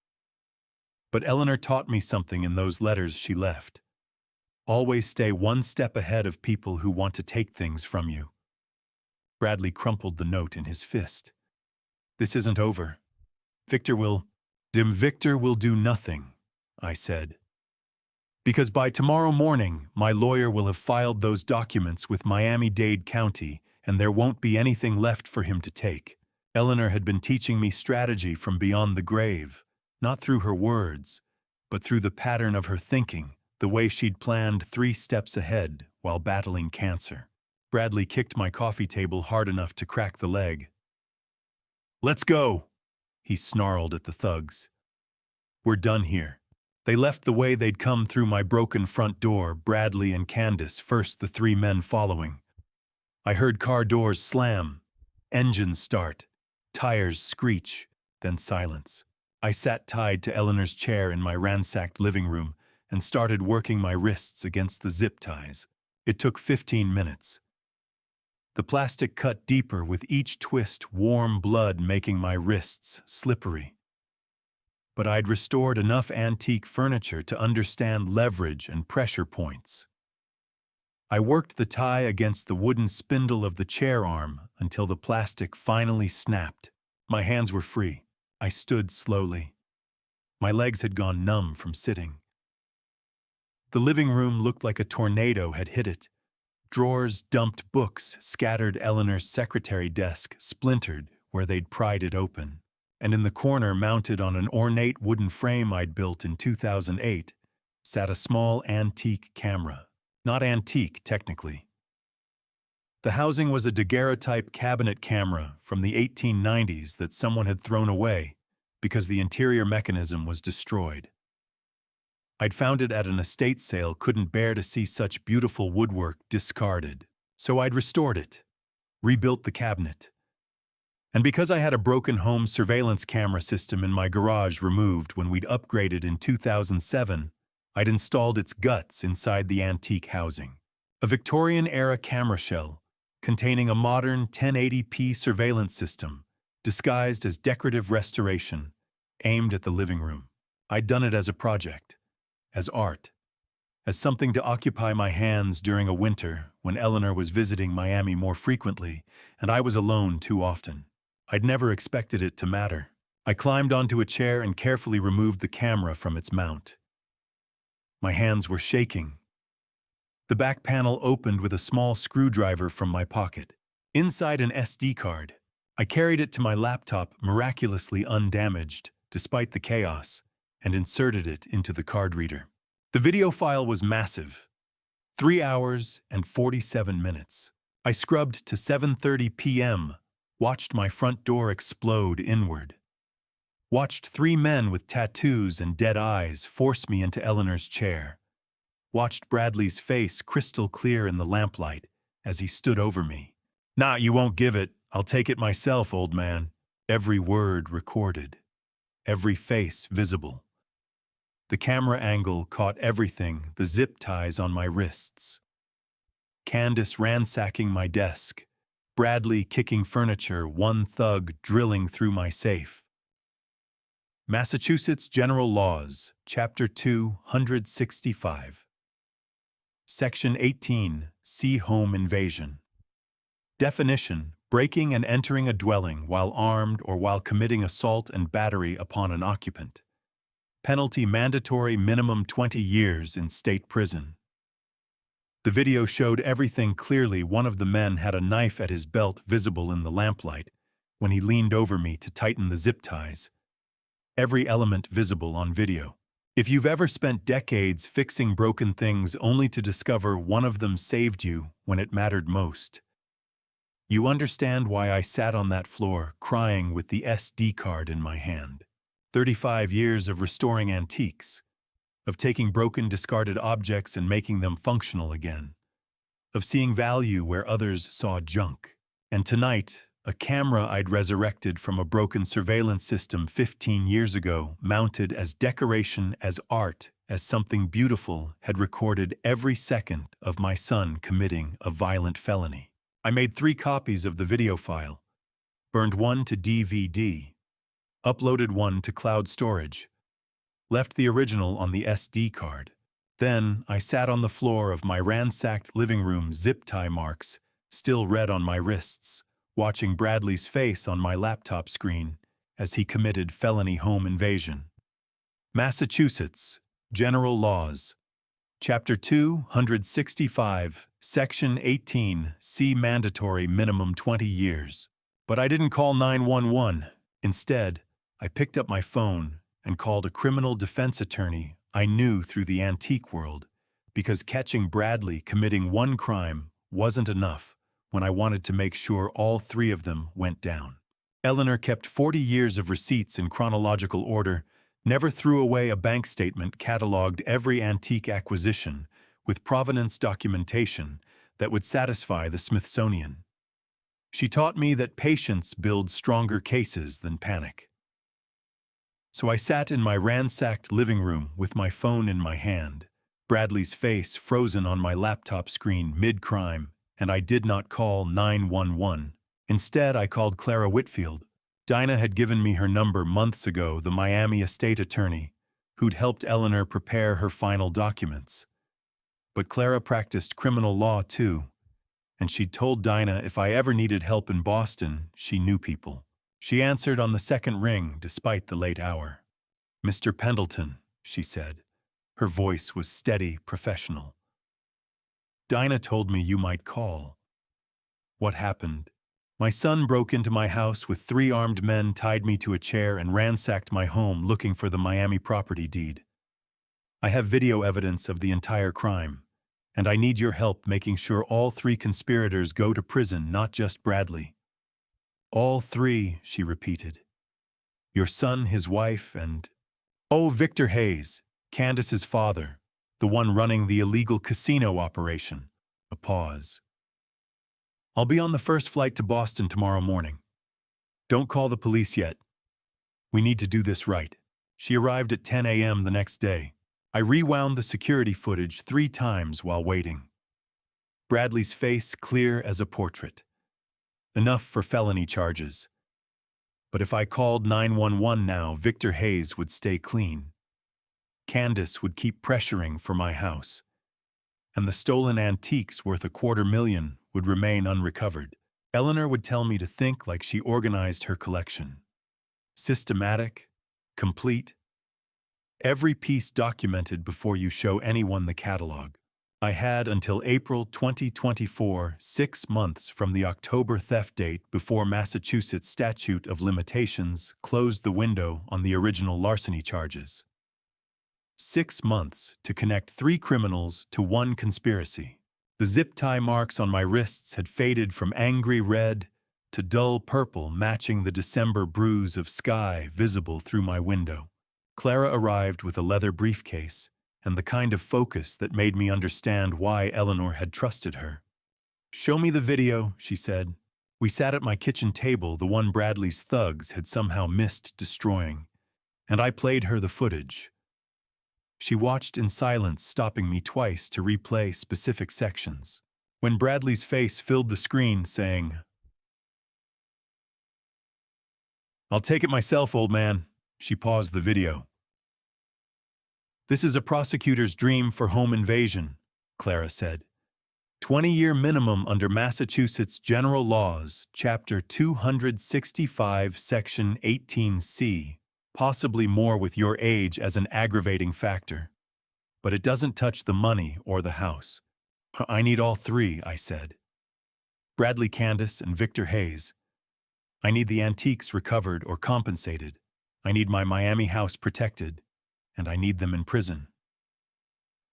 "But Eleanor taught me something in those letters she left. Always stay 1 step ahead of people who want to take things from you." Bradley crumpled the note in his fist. "This isn't over. Victor will do nothing," I said. "Because by tomorrow morning, my lawyer will have filed those documents with Miami-Dade County, and there won't be anything left for him to take." Eleanor had been teaching me strategy from beyond the grave, not through her words, but through the pattern of her thinking, the way she'd planned 3 steps ahead while battling cancer. Bradley kicked my coffee table hard enough to crack the leg. "Let's go," he snarled at the thugs. "We're done here." They left the way they'd come, through my broken front door, Bradley and Candace first, the 3 men following. I heard car doors slam, engines start, tires screech, then silence. I sat tied to Eleanor's chair in my ransacked living room and started working my wrists against the zip ties. It took 15 minutes. The plastic cut deeper with each twist, warm blood making my wrists slippery. But I'd restored enough antique furniture to understand leverage and pressure points. I worked the tie against the wooden spindle of the chair arm until the plastic finally snapped. My hands were free. I stood slowly. My legs had gone numb from sitting. The living room looked like a tornado had hit it. Drawers dumped books, scattered Eleanor's secretary desk, splintered where they'd pried it open. And in the corner, mounted on an ornate wooden frame I'd built in 2008, sat a small antique camera. Not antique, technically. The housing was a daguerreotype cabinet camera from the 1890s that someone had thrown away because the interior mechanism was destroyed. I'd found it at an estate sale, couldn't bear to see such beautiful woodwork discarded. So I'd restored it, rebuilt the cabinet. And because I had a broken home surveillance camera system in my garage removed when we'd upgraded in 2007, I'd installed its guts inside the antique housing. A Victorian-era camera shell containing a modern 1080p surveillance system disguised as decorative restoration, aimed at the living room. I'd done it as a project, as art, as something to occupy my hands during a winter when Eleanor was visiting Miami more frequently and I was alone too often. I'd never expected it to matter. I climbed onto a chair and carefully removed the camera from its mount. My hands were shaking. The back panel opened with a small screwdriver from my pocket. Inside an SD card. I carried it to my laptop, miraculously undamaged, despite the chaos, and inserted it into the card reader. The video file was massive, 3 hours and 47 minutes. I scrubbed to 7:30 p.m., watched my front door explode inward. Watched 3 men with tattoos and dead eyes force me into Eleanor's chair. Watched Bradley's face crystal clear in the lamplight as he stood over me. "Nah, you won't give it. I'll take it myself, old man." Every word recorded. Every face visible. The camera angle caught everything, the zip ties on my wrists. Candace ransacking my desk. Bradley kicking furniture, one thug drilling through my safe. Massachusetts General Laws, Chapter 265. Section 18, See Home Invasion. Definition: breaking and entering a dwelling while armed or while committing assault and battery upon an occupant. Penalty: mandatory minimum 20 years in state prison. The video showed everything clearly. One of the men had a knife at his belt visible in the lamplight when he leaned over me to tighten the zip ties. Every element visible on video. If you've ever spent decades fixing broken things only to discover one of them saved you when it mattered most, you understand why I sat on that floor crying with the SD card in my hand. 35 years of restoring antiques, of taking broken, discarded objects and making them functional again, of seeing value where others saw junk. And tonight, a camera I'd resurrected from a broken surveillance system 15 years ago, mounted as decoration, as art, as something beautiful, had recorded every second of my son committing a violent felony. I made 3 copies of the video file, burned one to DVD, uploaded one to cloud storage, left the original on the SD card. Then I sat on the floor of my ransacked living room, zip tie marks still red on my wrists, watching Bradley's face on my laptop screen as he committed felony home invasion. Massachusetts General Laws, Chapter 265, Section 18, See mandatory minimum 20 years. But I didn't call 911. Instead, I picked up my phone and called a criminal defense attorney I knew through the antique world, because catching Bradley committing one crime wasn't enough when I wanted to make sure all 3 of them went down. Eleanor kept 40 years of receipts in chronological order, never threw away a bank statement, cataloged every antique acquisition with provenance documentation that would satisfy the Smithsonian. She taught me that patience builds stronger cases than panic. So I sat in my ransacked living room with my phone in my hand, Bradley's face frozen on my laptop screen mid-crime, and I did not call 911. Instead, I called Clara Whitfield. Dinah had given me her number months ago, the Miami estate attorney who'd helped Eleanor prepare her final documents. But Clara practiced criminal law too, and she'd told Dinah if I ever needed help in Boston, she knew people. She answered on the second ring despite the late hour. "Mr. Pendleton," she said. Her voice was steady, professional. "Dinah told me you might call." What happened? My son broke into my house with 3 armed men, tied me to a chair, and ransacked my home looking for the Miami property deed. I have video evidence of the entire crime, and I need your help making sure all 3 conspirators go to prison, not just Bradley. "All 3, she repeated. "Your son, his wife, and—" "Oh, Victor Hayes, Candace's father, the one running the illegal casino operation." A pause. "I'll be on the first flight to Boston tomorrow morning. Don't call the police yet. We need to do this right." She arrived at 10 a.m. the next day. I rewound the security footage 3 times while waiting. Bradley's face clear as a portrait. Enough for felony charges. But if I called 911 now, Victor Hayes would stay clean. Candace would keep pressuring for my house. And the stolen antiques worth $250,000 would remain unrecovered. Eleanor would tell me to think like she organized her collection. Systematic, complete, every piece documented before you show anyone the catalog. I had until April 2024, 6 months from the October theft date before Massachusetts statute of limitations closed the window on the original larceny charges. 6 months to connect 3 criminals to 1 conspiracy. The zip tie marks on my wrists had faded from angry red to dull purple, matching the December bruise of sky visible through my window. Clara arrived with a leather briefcase and the kind of focus that made me understand why Eleanor had trusted her. "Show me the video," she said. We sat at my kitchen table, the one Bradley's thugs had somehow missed destroying, and I played her the footage. She watched in silence, stopping me twice to replay specific sections. When Bradley's face filled the screen, saying, "I'll take it myself, old man," she paused the video. "This is a prosecutor's dream for home invasion," Clara said. 20-year minimum under Massachusetts General Laws, Chapter 265, Section 18C. Possibly more with your age as an aggravating factor. But it doesn't touch the money or the house. "I need all 3, I said. "Bradley, Candace, and Victor Hayes. I need the antiques recovered or compensated. I need my Miami house protected. And I need them in prison.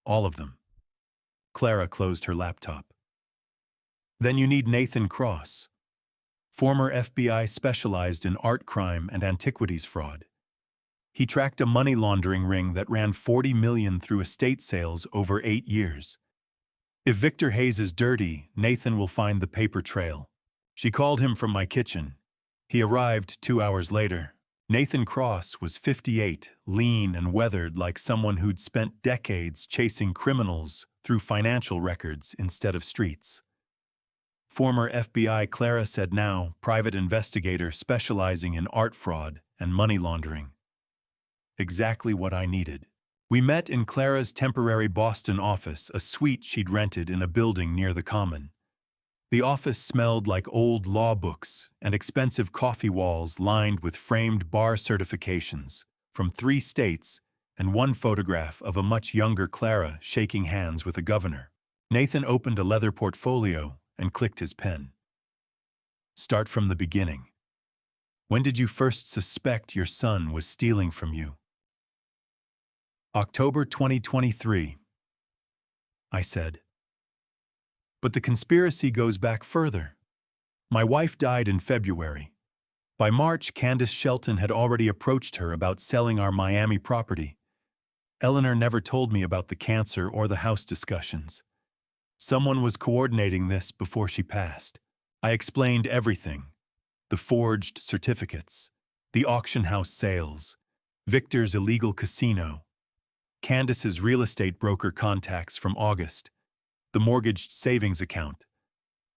All of them." Clara closed her laptop. "Then you need Nathan Cross, former FBI specialized in art crime and antiquities fraud. He tracked a money laundering ring that ran $40 million through estate sales over 8 years. If Victor Hayes is dirty, Nathan will find the paper trail." She called him from my kitchen. He arrived 2 hours later. Nathan Cross was 58, lean and weathered like someone who'd spent decades chasing criminals through financial records instead of streets. Former FBI, Clara said, now private investigator specializing in art fraud and money laundering. Exactly what I needed. We met in Clara's temporary Boston office, a suite she'd rented in a building near the Common. The office smelled like old law books and expensive coffee walls lined with framed bar certifications from 3 states and 1 photograph of a much younger Clara shaking hands with a governor. Nathan opened a leather portfolio and clicked his pen. "Start from the beginning. When did you first suspect your son was stealing from you?" "October 2023, I said. "But the conspiracy goes back further. My wife died in February. By March, Candace Shelton had already approached her about selling our Miami property. Eleanor never told me about the cancer or the house discussions. Someone was coordinating this before she passed. I explained everything. The forged certificates, the auction house sales, Victor's illegal casino, Candace's real estate broker contacts from August, the mortgaged savings account,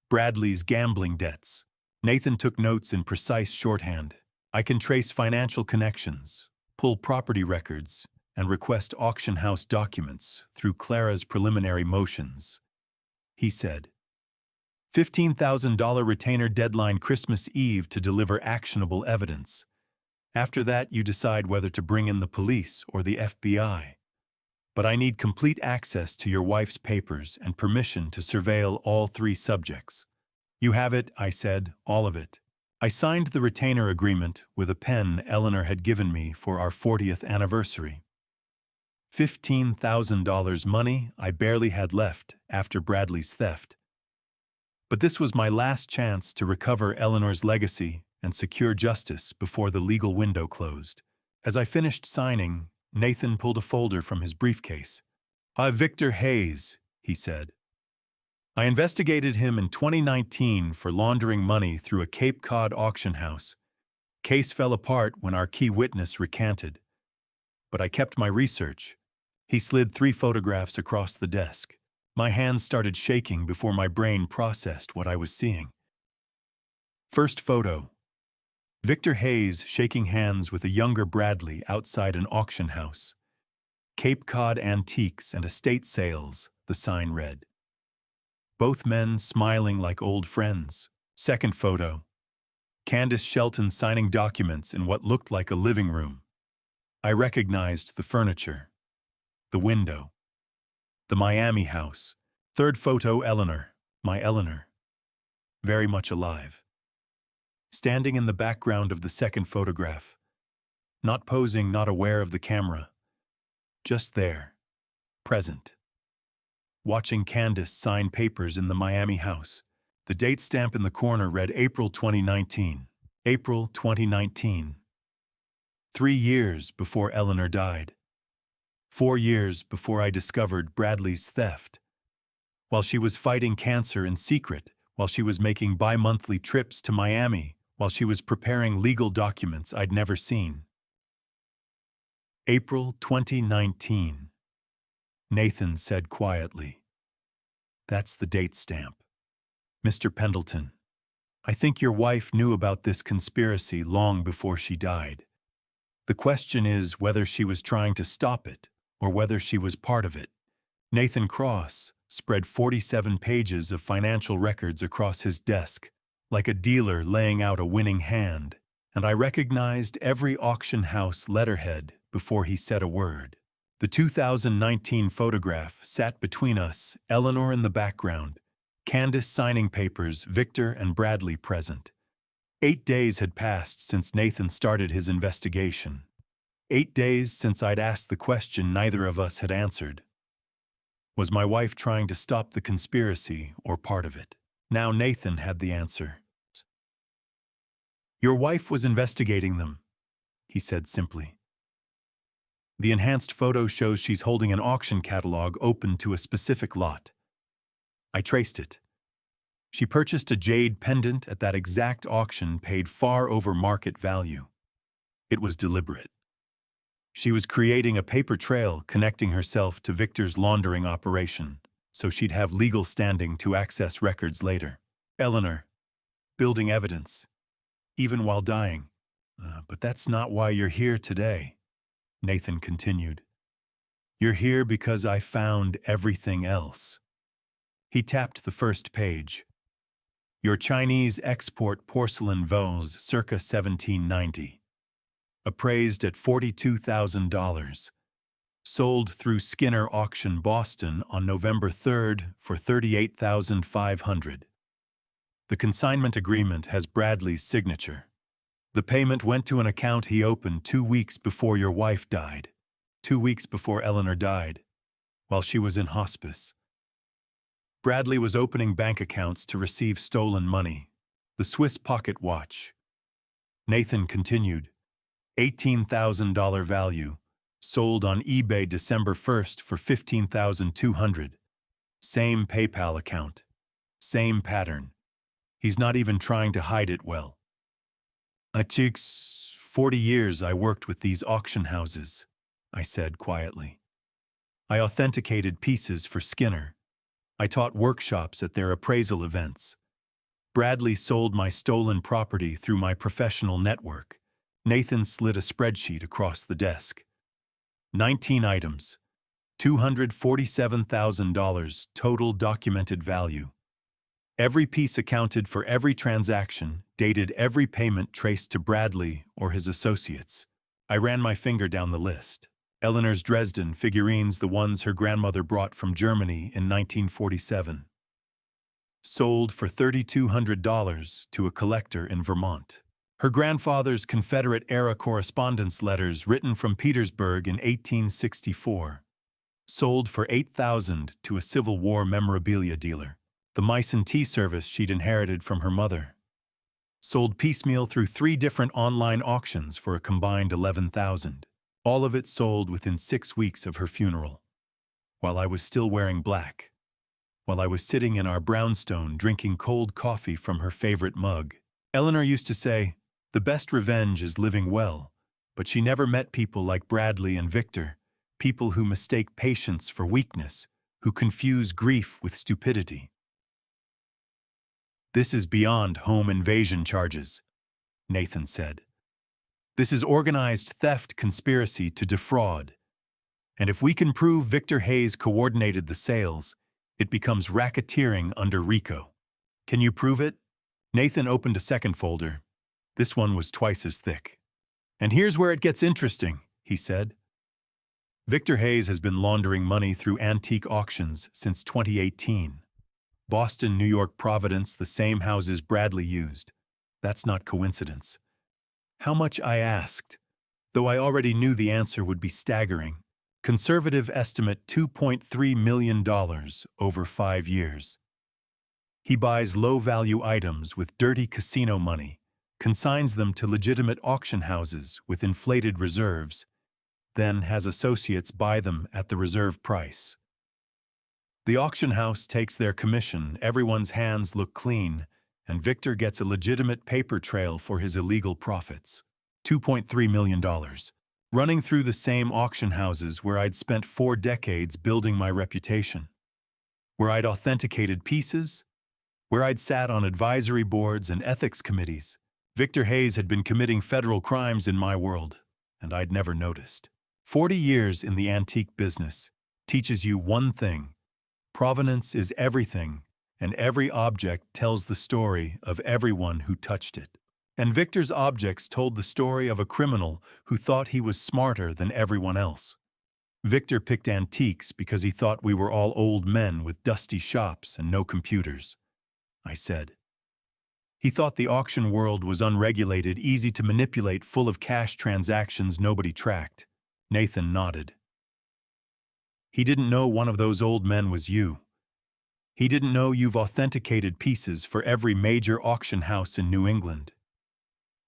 Bradley's gambling debts. Nathan took notes in precise shorthand. I can trace financial connections, pull property records, and request auction house documents through Clara's preliminary motions. He said, $15,000 retainer deadline Christmas Eve to deliver actionable evidence. After that, you decide whether to bring in the police or the FBI. But I need complete access to your wife's papers and permission to surveil all 3 subjects." "You have it," I said, "all of it." I signed the retainer agreement with a pen Eleanor had given me for our 40th anniversary. $15,000 money I barely had left after Bradley's theft. But this was my last chance to recover Eleanor's legacy and secure justice before the legal window closed. As I finished signing, Nathan pulled a folder from his briefcase. Victor Hayes," he said. "I investigated him in 2019 for laundering money through a Cape Cod auction house. Case fell apart when our key witness recanted. But I kept my research." He slid 3 photographs across the desk. My hands started shaking before my brain processed what I was seeing. First photo. Victor Hayes shaking hands with a younger Bradley outside an auction house. Cape Cod Antiques and Estate Sales, the sign read. Both men smiling like old friends. Second photo. Candace Shelton signing documents in what looked like a living room. I recognized the furniture, the window, the Miami house. Third photo, Eleanor, my Eleanor, very much alive. Standing in the background of the second photograph, not posing, not aware of the camera, just there, present. Watching Candace sign papers in the Miami house. The date stamp in the corner read April 2019. April 2019. 3 years before Eleanor died. 4 years before I discovered Bradley's theft. While she was fighting cancer in secret, while she was making bi-monthly trips to Miami, while she was preparing legal documents I'd never seen. April 2019. Nathan said quietly, "That's the date stamp. Mr. Pendleton, I think your wife knew about this conspiracy long before she died. The question is whether she was trying to stop it or whether she was part of it." Nathan Cross spread 47 pages of financial records across his desk, like a dealer laying out a winning hand, and I recognized every auction house letterhead before he said a word. The 2019 photograph sat between us, Eleanor in the background, Candace signing papers, Victor and Bradley present. 8 days had passed since Nathan started his investigation. 8 days since I'd asked the question neither of us had answered. Was my wife trying to stop the conspiracy or part of it? Now Nathan had the answer. "Your wife was investigating them," he said simply. The enhanced photo shows she's holding an auction catalog open to a specific lot. I traced it. She purchased a jade pendant at that exact auction, paid far over market value. It was deliberate. She was creating a paper trail connecting herself to Victor's laundering operation, so she'd have legal standing to access records later. Eleanor, building evidence, even while dying. But that's not why you're here today," Nathan continued. "You're here because I found everything else." He tapped the first page. "Your Chinese export porcelain vase circa 1790. Appraised at $42,000. Sold through Skinner Auction Boston on November 3rd for $38,500. The consignment agreement has Bradley's signature. The payment went to an account he opened 2 weeks before your wife died, 2 weeks before Eleanor died, while she was in hospice. Bradley was opening bank accounts to receive stolen money, the Swiss pocket watch." Nathan continued, $18,000 value, sold on eBay December 1st for $15,200. Same PayPal account, same pattern. He's not even trying to hide it well. "Chicks, 40 years I worked with these auction houses," I said quietly. "I authenticated pieces for Skinner. I taught workshops at their appraisal events. Bradley sold my stolen property through my professional network." Nathan slid a spreadsheet across the desk. 19 items, $247,000 total documented value. Every piece accounted for every transaction, dated every payment traced to Bradley or his associates. I ran my finger down the list. Eleanor's Dresden figurines, the ones her grandmother brought from Germany in 1947. Sold for $3,200 to a collector in Vermont. Her grandfather's Confederate-era correspondence letters written from Petersburg in 1864. Sold for $8,000 to a Civil War memorabilia dealer. The mice and tea service she'd inherited from her mother. Sold piecemeal through 3 different online auctions for a combined $11,000. All of it sold within 6 weeks of her funeral. While I was still wearing black. While I was sitting in our brownstone drinking cold coffee from her favorite mug. Eleanor used to say, "The best revenge is living well," but she never met people like Bradley and Victor, people who mistake patience for weakness, who confuse grief with stupidity. "This is beyond home invasion charges," Nathan said. This is organized theft conspiracy to defraud. And if we can prove Victor Hayes coordinated the sales, it becomes racketeering under RICO. Can you prove it? Nathan opened a second folder. This one was twice as thick. And here's where it gets interesting, he said. Victor Hayes has been laundering money through antique auctions since 2018. Boston, New York, Providence, the same houses Bradley used. That's not coincidence. How much, I asked, though I already knew the answer would be staggering. Conservative estimate $2.3 million over 5 years. He buys low-value items with dirty casino money, consigns them to legitimate auction houses with inflated reserves, then has associates buy them at the reserve price. The auction house takes their commission, everyone's hands look clean, and Victor gets a legitimate paper trail for his illegal profits. $2.3 million. Running through the same auction houses where I'd spent 4 decades building my reputation. Where I'd authenticated pieces, where I'd sat on advisory boards and ethics committees. Victor Hayes had been committing federal crimes in my world, and I'd never noticed. 40 years in the antique business teaches you one thing. Provenance is everything, and every object tells the story of everyone who touched it. And Victor's objects told the story of a criminal who thought he was smarter than everyone else. Victor picked antiques because he thought we were all old men with dusty shops and no computers, I said. He thought the auction world was unregulated, easy to manipulate, full of cash transactions nobody tracked. Nathan nodded. He didn't know one of those old men was you. He didn't know you've authenticated pieces for every major auction house in New England.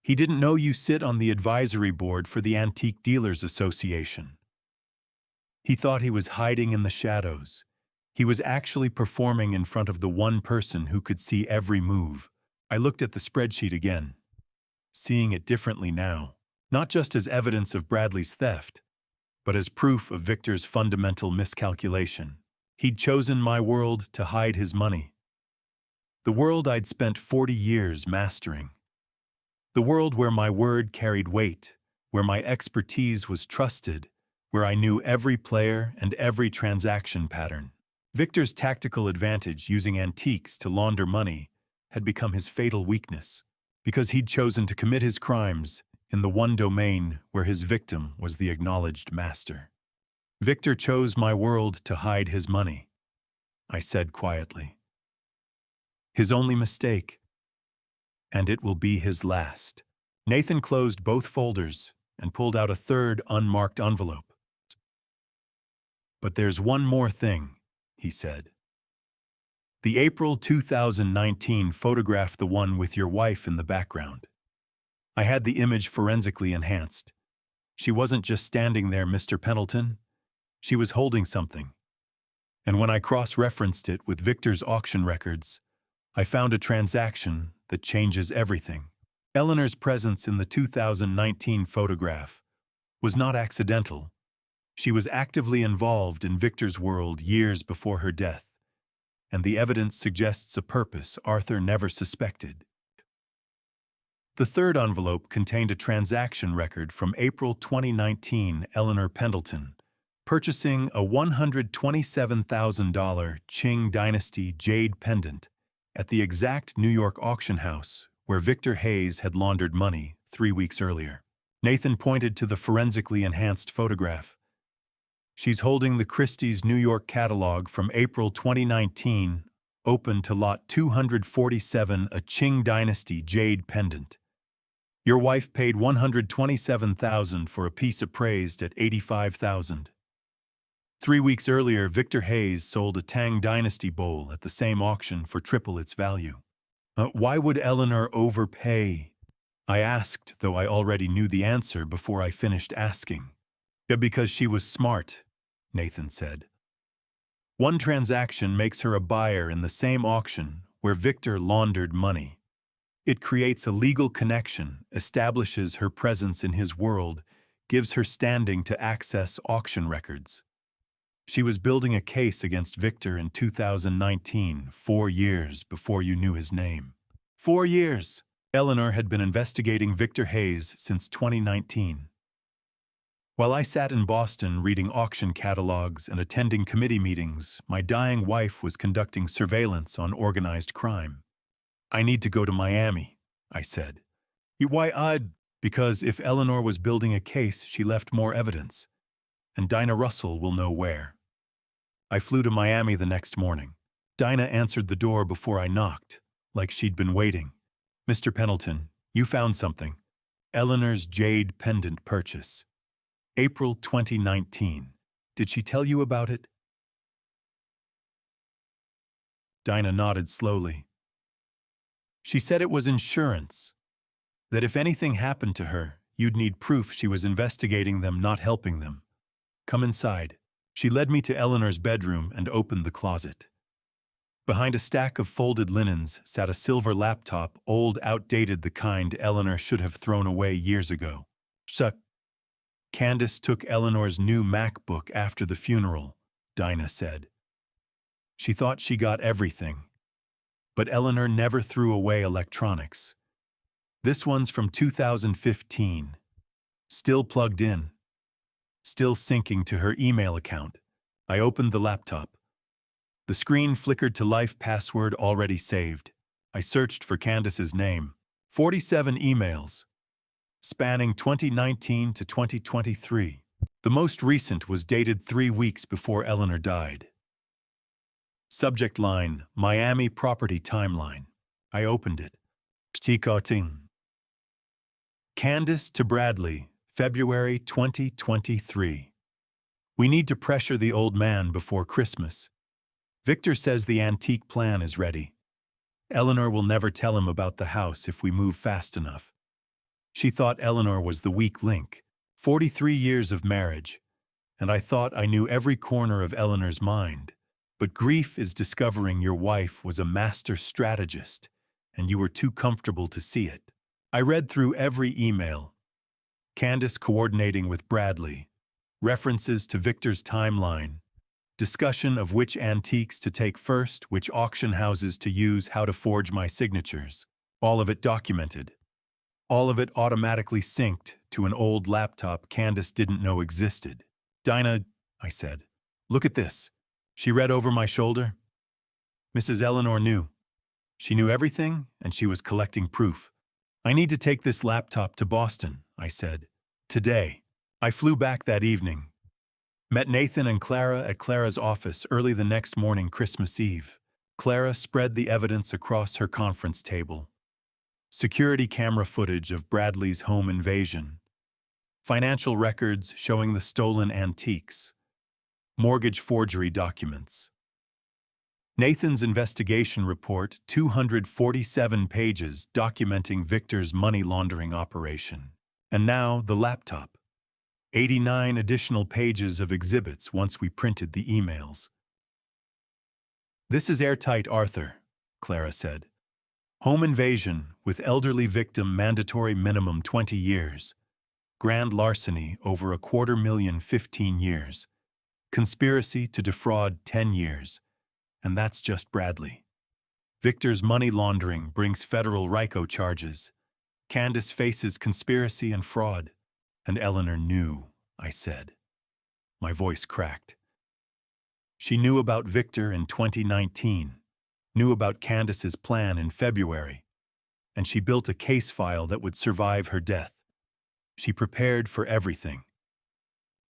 He didn't know you sit on the advisory board for the Antique Dealers Association. He thought he was hiding in the shadows. He was actually performing in front of the one person who could see every move. I looked at the spreadsheet again, seeing it differently now, not just as evidence of Bradley's theft, but as proof of Victor's fundamental miscalculation. He'd chosen my world to hide his money. The world I'd spent 40 years mastering. The world where my word carried weight, where my expertise was trusted, where I knew every player and every transaction pattern. Victor's tactical advantage using antiques to launder money had become his fatal weakness, because he'd chosen to commit his crimes in the one domain where his victim was the acknowledged master. Victor chose my world to hide his money, I said quietly. His only mistake, and it will be his last. Nathan closed both folders and pulled out a third unmarked envelope. But there's one more thing, he said. The April 2019 photograph, the one with your wife in the background. I had the image forensically enhanced. She wasn't just standing there, Mr. Pendleton. She was holding something. And when I cross-referenced it with Victor's auction records, I found a transaction that changes everything. Eleanor's presence in the 2019 photograph was not accidental. She was actively involved in Victor's world years before her death, and the evidence suggests a purpose Arthur never suspected. The third envelope contained a transaction record from April 2019. Eleanor Pendleton, purchasing a $127,000 Qing Dynasty jade pendant at the exact New York auction house where Victor Hayes had laundered money 3 weeks earlier. Nathan pointed to the forensically enhanced photograph. She's holding the Christie's New York catalog from April 2019, open to lot 247, a Qing Dynasty jade pendant. Your wife paid $127,000 for a piece appraised at $85,000. 3 weeks earlier, Victor Hayes sold a Tang Dynasty bowl at the same auction for triple its value. Why would Eleanor overpay? I asked, though I already knew the answer before I finished asking. Because she was smart, Nathan said. One transaction makes her a buyer in the same auction where Victor laundered money. It creates a legal connection, establishes her presence in his world, gives her standing to access auction records. She was building a case against Victor in 2019, 4 years before you knew his name. 4 years! Eleanor had been investigating Victor Hayes since 2019. While I sat in Boston reading auction catalogs and attending committee meetings, my dying wife was conducting surveillance on organized crime. "I need to go to Miami," I said. "Why, because if Eleanor was building a case, she left more evidence, and Dinah Russell will know where." I flew to Miami the next morning. Dinah answered the door before I knocked, like she'd been waiting. "Mr. Pendleton, you found something. Eleanor's jade pendant purchase. April 2019. Did she tell you about it?" Dinah nodded slowly. "She said it was insurance. That if anything happened to her, you'd need proof she was investigating them, not helping them. Come inside." She led me to Eleanor's bedroom and opened the closet. Behind a stack of folded linens sat a silver laptop, old, outdated, the kind Eleanor should have thrown away years ago. "Candace took Eleanor's new MacBook after the funeral," Dinah said. "She thought she got everything. But Eleanor never threw away electronics. This one's from 2015. Still plugged in. Still syncing to her email account." I opened the laptop. The screen flickered to life, password already saved. I searched for Candace's name. 47 emails, spanning 2019 to 2023. The most recent was dated 3 weeks before Eleanor died. Subject line, Miami Property Timeline. I opened it. Candace to Bradley, February 2023. "We need to pressure the old man before Christmas. Victor says the antique plan is ready. Eleanor will never tell him about the house if we move fast enough. She thought Eleanor was the weak link. 43 years of marriage, and I thought I knew every corner of Eleanor's mind. But grief is discovering your wife was a master strategist, and you were too comfortable to see it." I read through every email. Candace coordinating with Bradley. References to Victor's timeline. Discussion of which antiques to take first, which auction houses to use, how to forge my signatures. All of it documented. All of it automatically synced to an old laptop Candace didn't know existed. "Dinah," I said, "look at this." She read over my shoulder. Mrs. Eleanor knew. She knew everything, and she was collecting proof. "I need to take this laptop to Boston," I said. "Today." I flew back that evening. Met Nathan and Clara at Clara's office early the next morning, Christmas Eve. Clara spread the evidence across her conference table. Security camera footage of Bradley's home invasion. Financial records showing the stolen antiques. Mortgage forgery documents. Nathan's investigation report, 247 pages documenting Victor's money laundering operation. And now the laptop. 89 additional pages of exhibits once we printed the emails. "This is airtight, Arthur," Clara said. "Home invasion with elderly victim, mandatory minimum 20 years. Grand larceny over $250,000, 15 years. Conspiracy to defraud 10 years. And that's just Bradley. Victor's money laundering brings federal RICO charges. Candace faces conspiracy and fraud. And Eleanor knew," I said. My voice cracked. She knew about Victor in 2019, knew about Candace's plan in February, and she built a case file that would survive her death. She prepared for everything.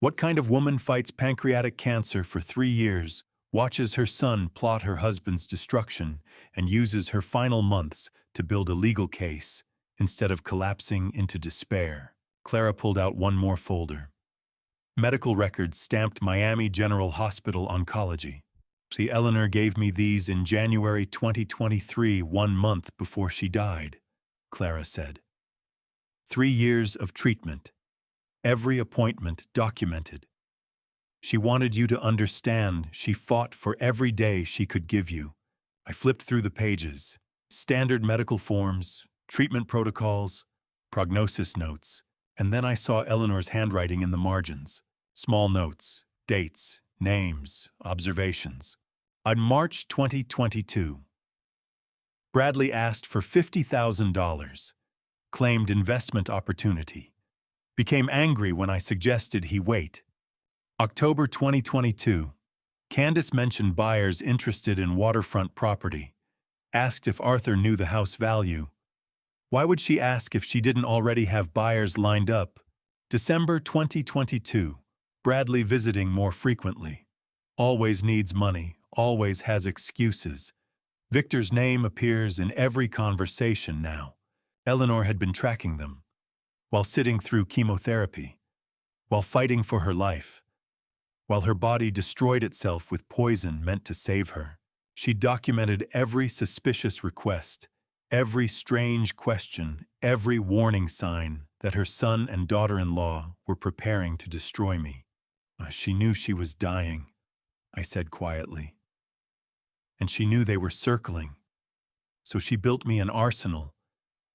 What kind of woman fights pancreatic cancer for 3 years, watches her son plot her husband's destruction, and uses her final months to build a legal case instead of collapsing into despair? Clara pulled out one more folder. Medical records stamped Miami General Hospital Oncology. See, Eleanor gave me these in January 2023, 1 month before she died, Clara said. 3 years of treatment. Every appointment documented. She wanted you to understand she fought for every day she could give you. I flipped through the pages. Standard medical forms, treatment protocols, prognosis notes. And then I saw Eleanor's handwriting in the margins. Small notes, dates, names, observations. On March 2022. Bradley asked for $50,000, claimed investment opportunity, became angry when I suggested he wait. October 2022. Candace mentioned buyers interested in waterfront property, asked if Arthur knew the house value. Why would she ask if she didn't already have buyers lined up? December 2022. Bradley visiting more frequently. Always needs money, always has excuses. Victor's name appears in every conversation now. Eleanor had been tracking them, while sitting through chemotherapy, while fighting for her life, while her body destroyed itself with poison meant to save her. She documented every suspicious request, every strange question, every warning sign that her son and daughter-in-law were preparing to destroy me. She knew she was dying, I said quietly. And she knew they were circling. So she built me an arsenal.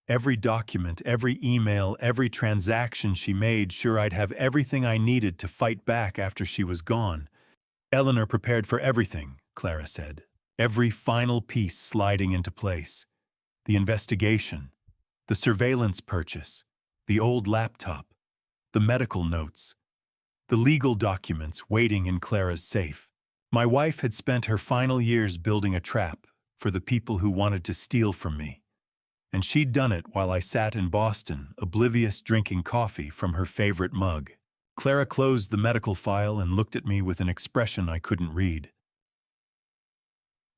Every document, every email, every transaction she made sure I'd have everything I needed to fight back after she was gone. Eleanor prepared for everything, Clara said. Every final piece sliding into place. The investigation, the surveillance purchase, the old laptop, the medical notes, the legal documents waiting in Clara's safe. My wife had spent her final years building a trap for the people who wanted to steal from me. And she'd done it while I sat in Boston, oblivious, drinking coffee from her favorite mug. Clara closed the medical file and looked at me with an expression I couldn't read.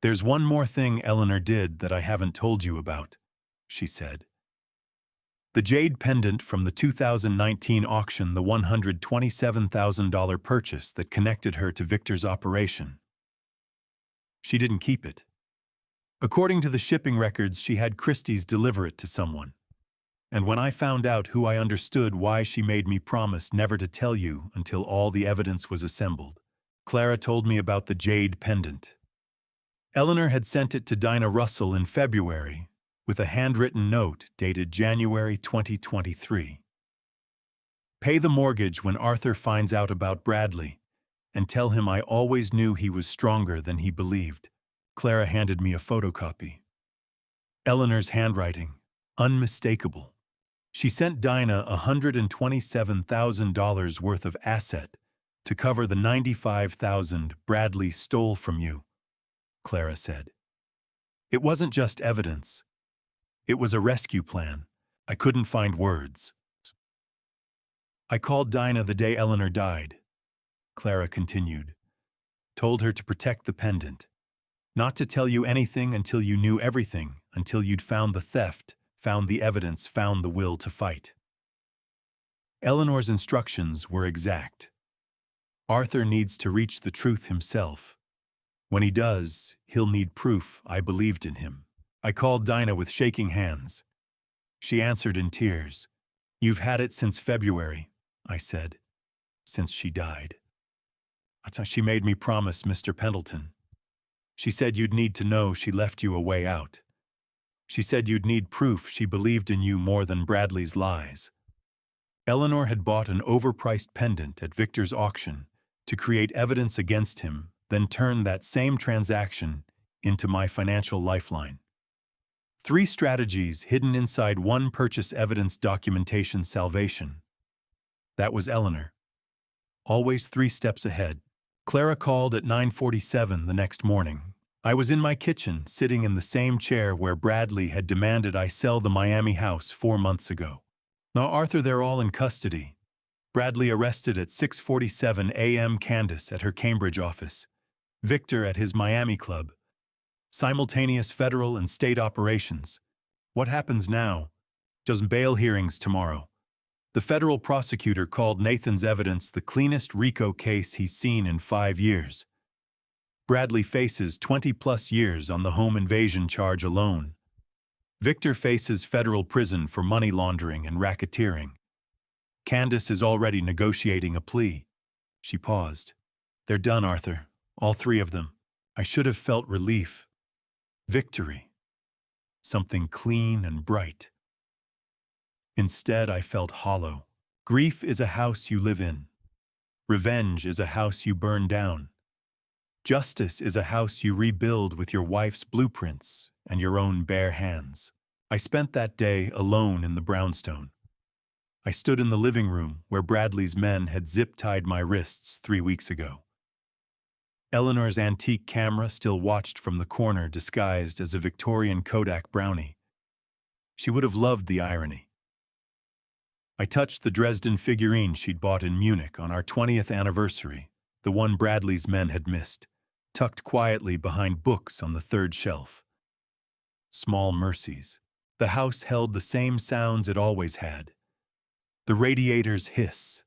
"There's one more thing Eleanor did that I haven't told you about," she said. "The jade pendant from the 2019 auction, the $127,000 purchase that connected her to Victor's operation. She didn't keep it. According to the shipping records, she had Christie's deliver it to someone. And when I found out who, I understood why she made me promise never to tell you until all the evidence was assembled. Clara told me about the jade pendant. Eleanor had sent it to Dinah Russell in February with a handwritten note dated January 2023. Pay the mortgage when Arthur finds out about Bradley, and tell him I always knew he was stronger than he believed." Clara handed me a photocopy. Eleanor's handwriting, unmistakable. She sent Dinah $127,000 worth of asset to cover the $95,000 Bradley stole from you, Clara said. It wasn't just evidence. It was a rescue plan. I couldn't find words. "I called Dinah the day Eleanor died," Clara continued. "Told her to protect the pendant. Not to tell you anything until you knew everything, until you'd found the theft, found the evidence, found the will to fight." Eleanor's instructions were exact. Arthur needs to reach the truth himself. When he does, he'll need proof I believed in him. I called Dinah with shaking hands. She answered in tears. "You've had it since February," I said. "Since she died." "She made me promise, Mr. Pendleton. She said you'd need to know she left you a way out. She said you'd need proof she believed in you more than Bradley's lies." Eleanor had bought an overpriced pendant at Victor's auction to create evidence against him, then turned that same transaction into my financial lifeline. 3 strategies hidden inside one purchase evidence documentation salvation. That was Eleanor. Always 3 steps ahead. Clara called at 9:47 the next morning. I was in my kitchen, sitting in the same chair where Bradley had demanded I sell the Miami house 4 months ago. Now Arthur, they're all in custody. Bradley arrested at 6:47 a.m. Candace at her Cambridge office. Victor at his Miami club. Simultaneous federal and state operations. What happens now? Just bail hearings tomorrow. The federal prosecutor called Nathan's evidence the cleanest RICO case he's seen in 5 years. Bradley faces 20-plus years on the home invasion charge alone. Victor faces federal prison for money laundering and racketeering. Candace is already negotiating a plea. She paused. "They're done, Arthur. All 3 of them. I should have felt relief. Victory. Something clean and bright. Instead, I felt hollow. Grief is a house you live in. Revenge is a house you burn down. Justice is a house you rebuild with your wife's blueprints and your own bare hands. I spent that day alone in the brownstone. I stood in the living room where Bradley's men had zip-tied my wrists 3 weeks ago. Eleanor's antique camera still watched from the corner disguised as a Victorian Kodak brownie. She would have loved the irony. I touched the Dresden figurine she'd bought in Munich on our 20th anniversary, the one Bradley's men had missed, tucked quietly behind books on the third shelf. Small mercies. The house held the same sounds it always had. The radiator's hiss.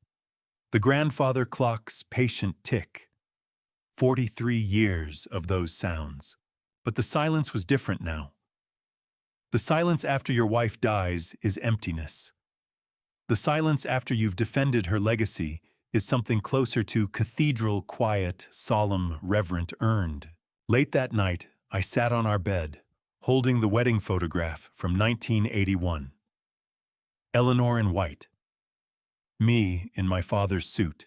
The grandfather clock's patient tick. 43 years of those sounds. But the silence was different now. The silence after your wife dies is emptiness. The silence after you've defended her legacy is something closer to cathedral, quiet, solemn, reverent, earned. Late that night, I sat on our bed, holding the wedding photograph from 1981. Eleanor in white. Me in my father's suit.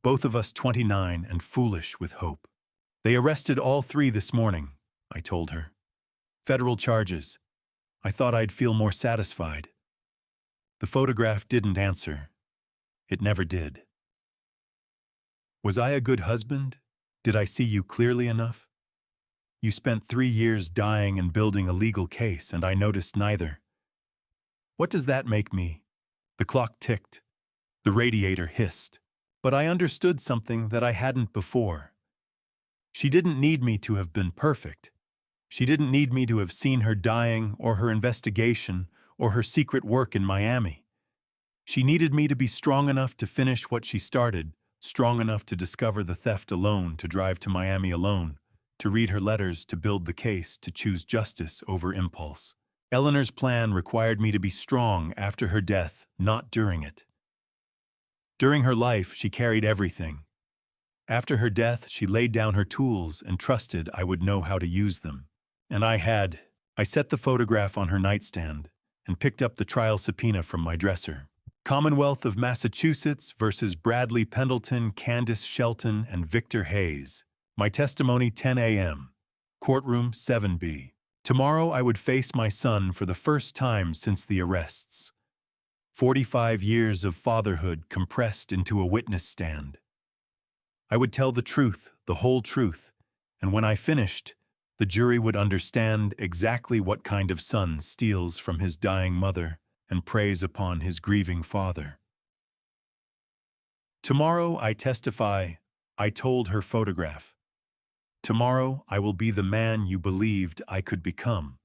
Both of us 29 and foolish with hope. They arrested all 3 this morning, I told her. Federal charges. I thought I'd feel more satisfied. The photograph didn't answer. It never did. Was I a good husband? Did I see you clearly enough? You spent 3 years dying and building a legal case, and I noticed neither. What does that make me? The clock ticked. The radiator hissed. But I understood something that I hadn't before. She didn't need me to have been perfect. She didn't need me to have seen her dying or her investigation or her secret work in Miami. She needed me to be strong enough to finish what she started, strong enough to discover the theft alone, to drive to Miami alone, to read her letters, to build the case, to choose justice over impulse. Eleanor's plan required me to be strong after her death, not during it. During her life, she carried everything. After her death, she laid down her tools and trusted I would know how to use them. And I had. I set the photograph on her nightstand and picked up the trial subpoena from my dresser. Commonwealth of Massachusetts versus Bradley Pendleton, Candace Shelton, and Victor Hayes. My testimony 10 a.m. Courtroom 7B. Tomorrow I would face my son for the first time since the arrests. 45 years of fatherhood compressed into a witness stand. I would tell the truth, the whole truth, and when I finished, the jury would understand exactly what kind of son steals from his dying mother and preys upon his grieving father. Tomorrow I testify, I told her photograph. Tomorrow I will be the man you believed I could become.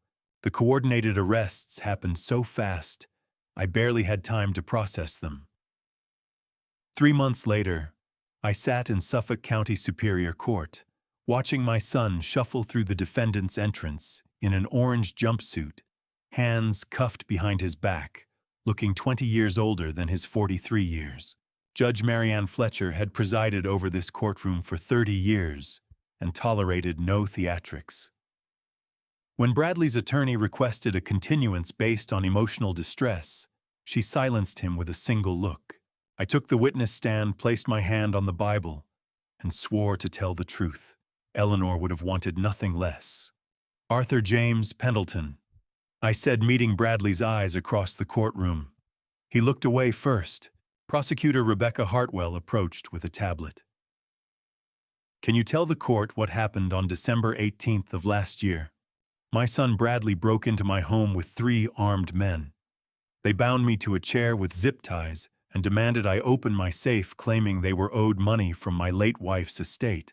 The coordinated arrests happened so fast, I barely had time to process them. 3 months later, I sat in Suffolk County Superior Court, watching my son shuffle through the defendant's entrance in an orange jumpsuit, hands cuffed behind his back, looking 20 years older than his 43 years. Judge Marianne Fletcher had presided over this courtroom for 30 years and tolerated no theatrics. When Bradley's attorney requested a continuance based on emotional distress, she silenced him with a single look. I took the witness stand, placed my hand on the Bible, and swore to tell the truth. Eleanor would have wanted nothing less. Arthur James Pendleton, I said, meeting Bradley's eyes across the courtroom. He looked away first. Prosecutor Rebecca Hartwell approached with a tablet. Can you tell the court what happened on December 18th of last year? My son Bradley broke into my home with 3 armed men. They bound me to a chair with zip ties and demanded I open my safe, claiming they were owed money from my late wife's estate.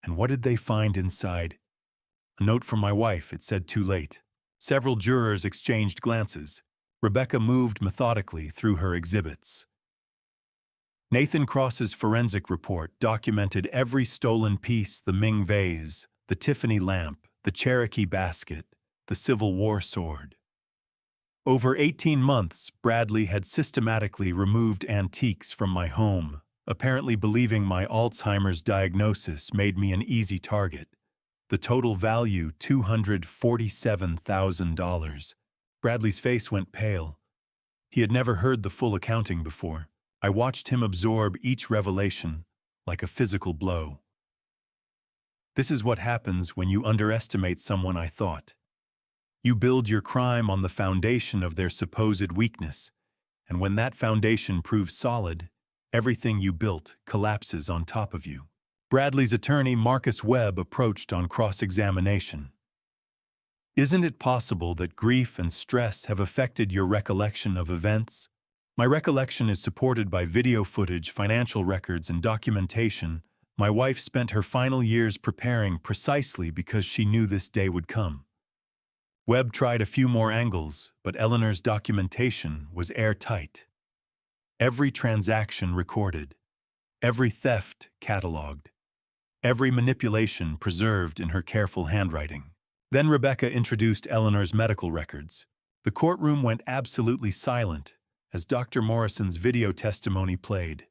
And what did they find inside? A note from my wife. It said, "Too late." Several jurors exchanged glances. Rebecca moved methodically through her exhibits. Nathan Cross's forensic report documented every stolen piece: the Ming vase, the Tiffany lamp, the Cherokee basket, the Civil War sword. Over 18 months, Bradley had systematically removed antiques from my home, apparently believing my Alzheimer's diagnosis made me an easy target. The total value, $247,000. Bradley's face went pale. He had never heard the full accounting before. I watched him absorb each revelation like a physical blow. This is what happens when you underestimate someone I thought. You build your crime on the foundation of their supposed weakness, and when that foundation proves solid, everything you built collapses on top of you. Bradley's attorney, Marcus Webb, approached on cross-examination. Isn't it possible that grief and stress have affected your recollection of events? My recollection is supported by video footage, financial records, and documentation. My wife spent her final years preparing precisely because she knew this day would come. Webb tried a few more angles, but Eleanor's documentation was airtight. Every transaction recorded, every theft cataloged, every manipulation preserved in her careful handwriting. Then Rebecca introduced Eleanor's medical records. The courtroom went absolutely silent as Dr. Morrison's video testimony played.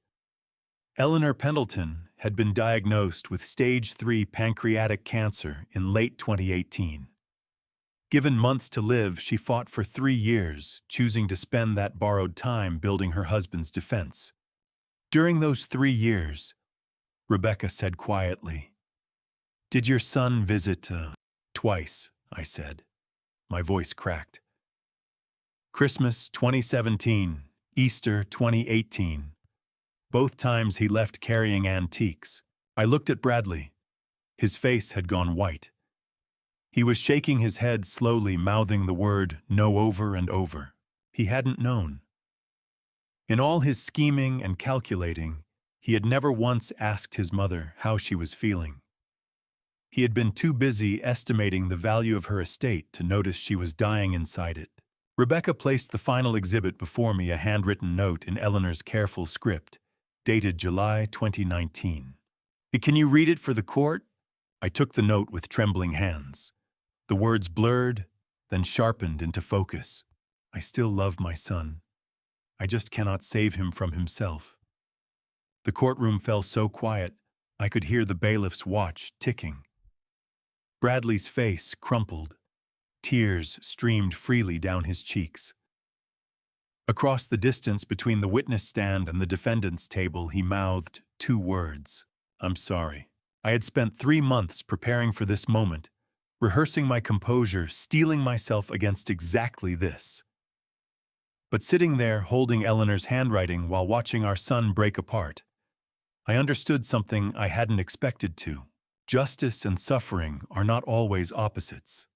Eleanor Pendleton had been diagnosed with stage 3 pancreatic cancer in late 2018. Given months to live, she fought for 3 years, choosing to spend that borrowed time building her husband's defense. During those 3 years, Rebecca said quietly, "Did your son visit?" "Twice," I said. My voice cracked. "Christmas 2017, Easter 2018. Both times he left carrying antiques." I looked at Bradley. His face had gone white. He was shaking his head slowly, mouthing the word "no" over and over. He hadn't known. In all his scheming and calculating, he had never once asked his mother how she was feeling. He had been too busy estimating the value of her estate to notice she was dying inside it. Rebecca placed the final exhibit before me, a handwritten note in Eleanor's careful script, dated July 2019. "Can you read it for the court?" I took the note with trembling hands. The words blurred, then sharpened into focus. "I still love my son. I just cannot save him from himself." The courtroom fell so quiet, I could hear the bailiff's watch ticking. Bradley's face crumpled. Tears streamed freely down his cheeks. Across the distance between the witness stand and the defendant's table, he mouthed 2 words: "I'm sorry." I had spent 3 months preparing for this moment, rehearsing my composure, steeling myself against exactly this. But sitting there holding Eleanor's handwriting while watching our son break apart, I understood something I hadn't expected to. Justice and suffering are not always opposites.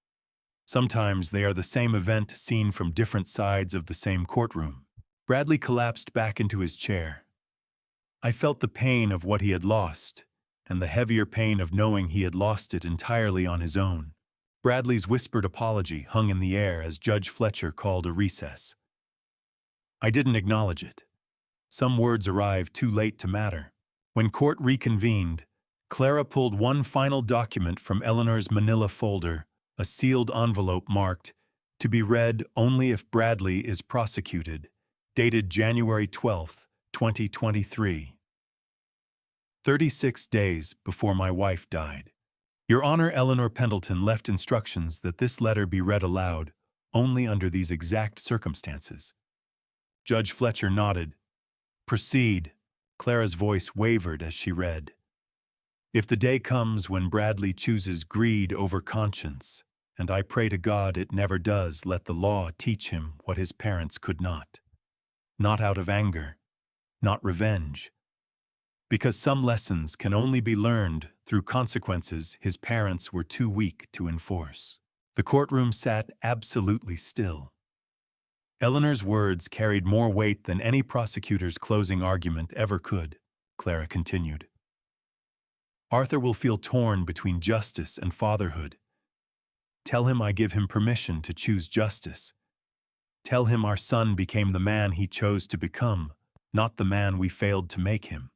Sometimes they are the same event seen from different sides of the same courtroom. Bradley collapsed back into his chair. I felt the pain of what he had lost, and the heavier pain of knowing he had lost it entirely on his own. Bradley's whispered apology hung in the air as Judge Fletcher called a recess. I didn't acknowledge it. Some words arrived too late to matter. When court reconvened, Clara pulled one final document from Eleanor's manila folder, a sealed envelope marked, "To be read only if Bradley is prosecuted," dated January 12, 2023. 36 days before my wife died. Your Honor, Eleanor Pendleton left instructions that this letter be read aloud only under these exact circumstances. Judge Fletcher nodded. "Proceed." Clara's voice wavered as she read. "If the day comes when Bradley chooses greed over conscience, and I pray to God it never does, let the law teach him what his parents could not. Not out of anger, not revenge. Because some lessons can only be learned through consequences his parents were too weak to enforce." The courtroom sat absolutely still. Eleanor's words carried more weight than any prosecutor's closing argument ever could, Clara continued. "Arthur will feel torn between justice and fatherhood. Tell him I give him permission to choose justice. Tell him our son became the man he chose to become, not the man we failed to make him.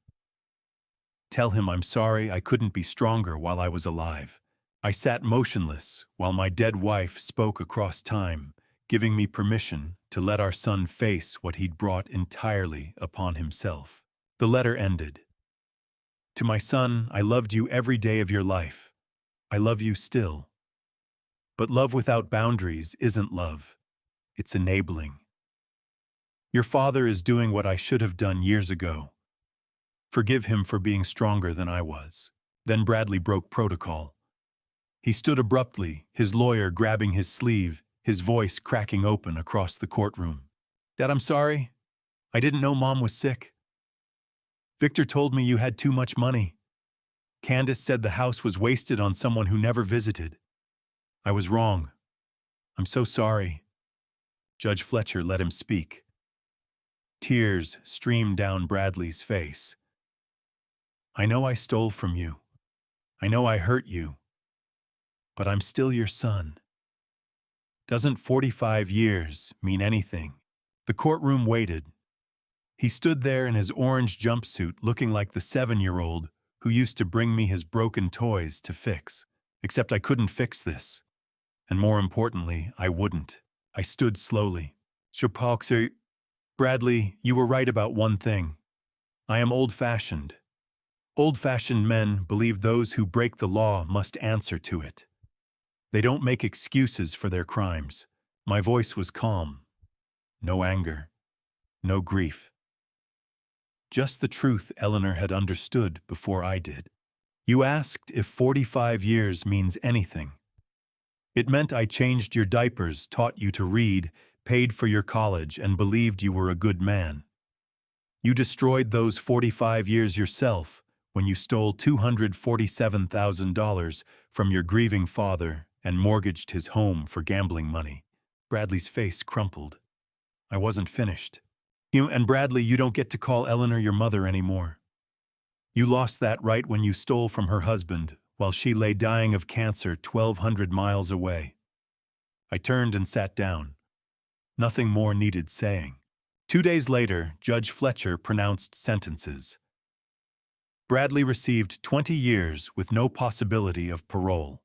Tell him I'm sorry I couldn't be stronger while I was alive. I sat motionless while my dead wife spoke across time, giving me permission to let our son face what he'd brought entirely upon himself." The letter ended. "To my son, I loved you every day of your life. I love you still. But love without boundaries isn't love. It's enabling. Your father is doing what I should have done years ago. Forgive him for being stronger than I was." Then Bradley broke protocol. He stood abruptly, his lawyer grabbing his sleeve, his voice cracking open across the courtroom. "Dad, I'm sorry. I didn't know Mom was sick. Victor told me you had too much money. Candace said the house was wasted on someone who never visited. I was wrong. I'm so sorry." Judge Fletcher let him speak. Tears streamed down Bradley's face. "I know I stole from you. I know I hurt you. But I'm still your son. Doesn't 45 years mean anything?" The courtroom waited. He stood there in his orange jumpsuit looking like the 7-year-old who used to bring me his broken toys to fix. Except I couldn't fix this. And more importantly, I wouldn't. I stood slowly. "Bradley, you were right about one thing. I am old-fashioned. Old-fashioned men believe those who break the law must answer to it. They don't make excuses for their crimes." My voice was calm. No anger. No grief. Just the truth Eleanor had understood before I did. "You asked if 45 years means anything. It meant I changed your diapers, taught you to read, paid for your college, and believed you were a good man. You destroyed those 45 years yourself when you stole $247,000 from your grieving father and mortgaged his home for gambling money." Bradley's face crumpled. I wasn't finished. "And Bradley, you don't get to call Eleanor your mother anymore. You lost that right when you stole from her husband while she lay dying of cancer 1,200 miles away." I turned and sat down. Nothing more needed saying. 2 days later, Judge Fletcher pronounced sentences. Bradley received 20 years with no possibility of parole.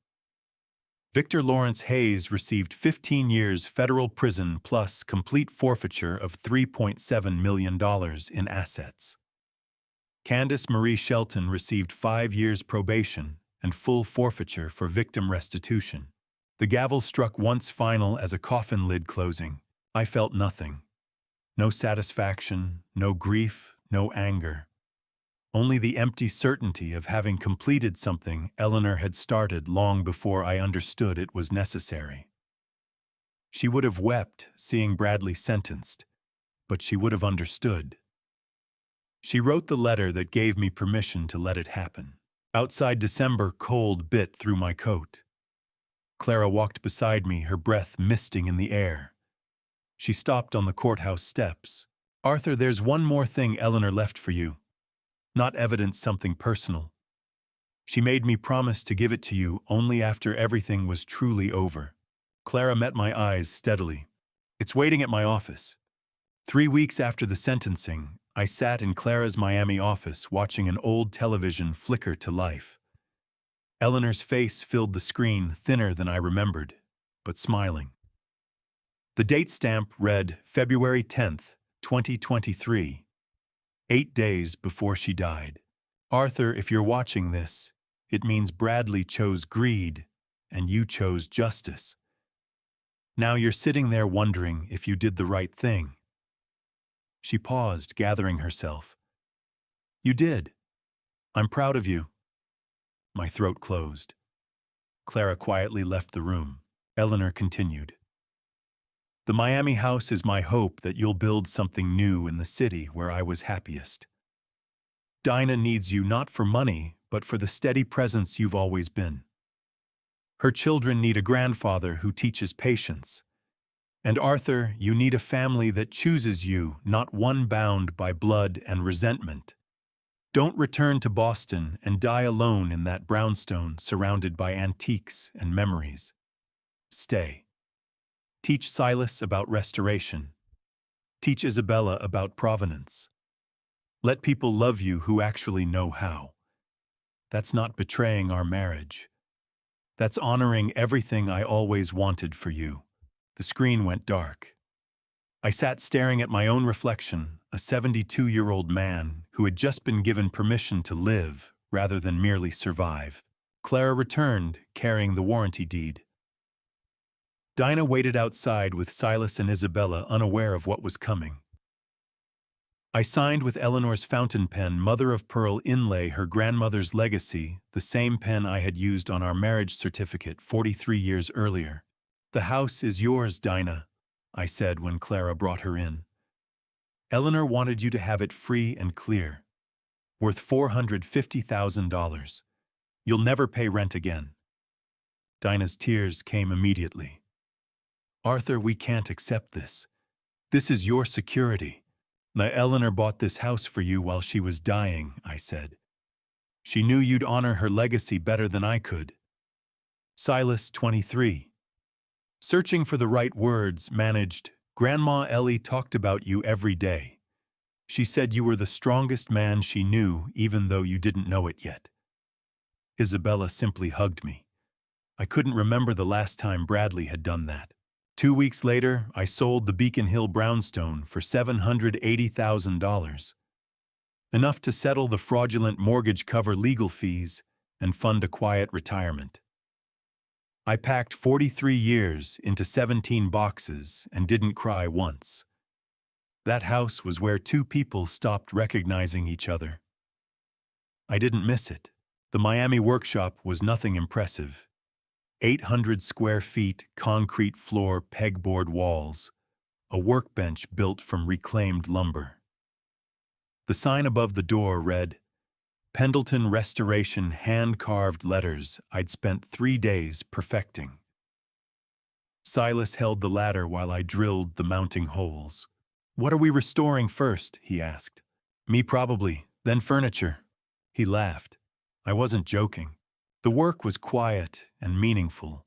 Victor Lawrence Hayes received 15 years federal prison plus complete forfeiture of $3.7 million in assets. Candace Marie Shelton received 5 years probation and full forfeiture for victim restitution. The gavel struck once final as a coffin lid closing. I felt nothing. No satisfaction, no grief, no anger. Only the empty certainty of having completed something Eleanor had started long before I understood it was necessary. She would have wept seeing Bradley sentenced, but she would have understood. She wrote the letter that gave me permission to let it happen. Outside, December cold bit through my coat. Clara walked beside me, her breath misting in the air. She stopped on the courthouse steps. "Arthur, there's one more thing Eleanor left for you. Not evidence, something personal. She made me promise to give it to you only after everything was truly over." Clara met my eyes steadily. "It's waiting at my office." 3 weeks after the sentencing, I sat in Clara's Miami office watching an old television flicker to life. Eleanor's face filled the screen, thinner than I remembered, but smiling. The date stamp read February 10th, 2023. 8 days before she died. "Arthur, if you're watching this, it means Bradley chose greed and you chose justice. Now you're sitting there wondering if you did the right thing." She paused, gathering herself. "You did. I'm proud of you." My throat closed. Clara quietly left the room. Eleanor continued. "The Miami house is my hope that you'll build something new in the city where I was happiest. Dinah needs you not for money, but for the steady presence you've always been. Her children need a grandfather who teaches patience. And Arthur, you need a family that chooses you, not one bound by blood and resentment. Don't return to Boston and die alone in that brownstone surrounded by antiques and memories. Stay. Teach Silas about restoration. Teach Isabella about provenance. Let people love you who actually know how. That's not betraying our marriage. That's honoring everything I always wanted for you." The screen went dark. I sat staring at my own reflection, a 72-year-old man who had just been given permission to live rather than merely survive. Clara returned, carrying the warranty deed. Dinah waited outside with Silas and Isabella, unaware of what was coming. I signed with Eleanor's fountain pen, mother of pearl inlay, her grandmother's legacy, the same pen I had used on our marriage certificate 43 years earlier. "The house is yours, Dinah," I said when Clara brought her in. "Eleanor wanted you to have it free and clear. Worth $450,000. You'll never pay rent again." Dinah's tears came immediately. "Arthur, we can't accept this. This is your security. Eleanor bought this house for you while she was dying," I said. "She knew you'd honor her legacy better than I could." Silas, 23. Searching for the right words, managed, "Grandma Ellie talked about you every day. She said you were the strongest man she knew, even though you didn't know it yet." Isabella simply hugged me. I couldn't remember the last time Bradley had done that. 2 weeks later, I sold the Beacon Hill brownstone for $780,000. Enough to settle the fraudulent mortgage, cover legal fees, and fund a quiet retirement. I packed 43 years into 17 boxes and didn't cry once. That house was where two people stopped recognizing each other. I didn't miss it. The Miami workshop was nothing impressive. 800 square feet, concrete floor, pegboard walls, a workbench built from reclaimed lumber. The sign above the door read, "Pendleton Restoration," hand-carved letters I'd spent 3 days perfecting. Silas held the ladder while I drilled the mounting holes. "What are we restoring first?" he asked. "Me probably, then furniture." He laughed. I wasn't joking. The work was quiet and meaningful.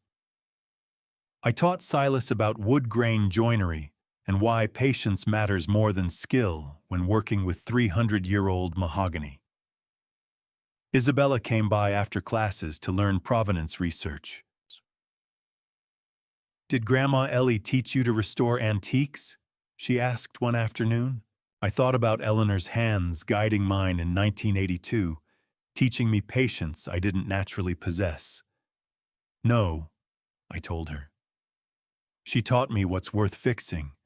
I taught Silas about wood grain joinery and why patience matters more than skill when working with 300-year-old mahogany. Isabella came by after classes to learn provenance research. "Did Grandma Ellie teach you to restore antiques?" she asked one afternoon. I thought about Eleanor's hands guiding mine in 1982, teaching me patience I didn't naturally possess. "No," I told her. "She taught me what's worth fixing.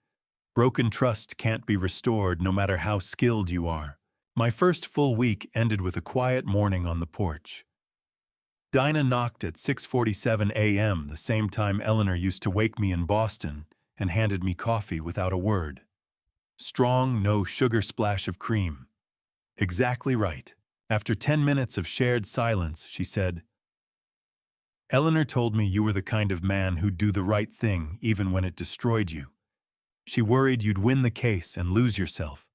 Broken trust can't be restored no matter how skilled you are." My first full week ended with a quiet morning on the porch. Dinah knocked at 6:47 a.m., the same time Eleanor used to wake me in Boston, and handed me coffee without a word. Strong, no sugar, splash of cream. Exactly right. After 10 minutes of shared silence, she said, "Eleanor told me you were the kind of man who'd do the right thing even when it destroyed you. She worried you'd win the case and lose yourself."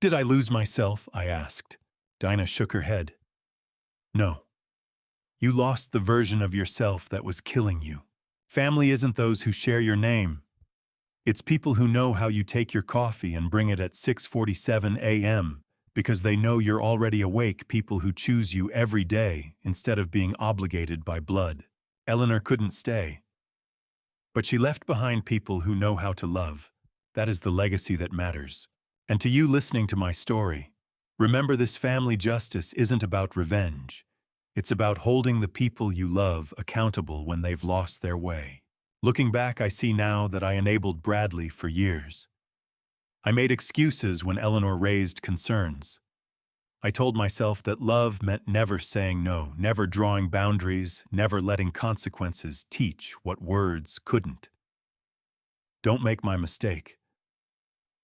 "Did I lose myself?" I asked. Dinah shook her head. "No. You lost the version of yourself that was killing you. Family isn't those who share your name. It's people who know how you take your coffee and bring it at 6:47 a.m., because they know you're already awake, people who choose you every day instead of being obligated by blood." Eleanor couldn't stay. But she left behind people who know how to love. That is the legacy that matters. And to you listening to my story, remember this: family justice isn't about revenge. It's about holding the people you love accountable when they've lost their way. Looking back, I see now that I enabled Bradley for years. I made excuses when Eleanor raised concerns. I told myself that love meant never saying no, never drawing boundaries, never letting consequences teach what words couldn't. Don't make my mistake.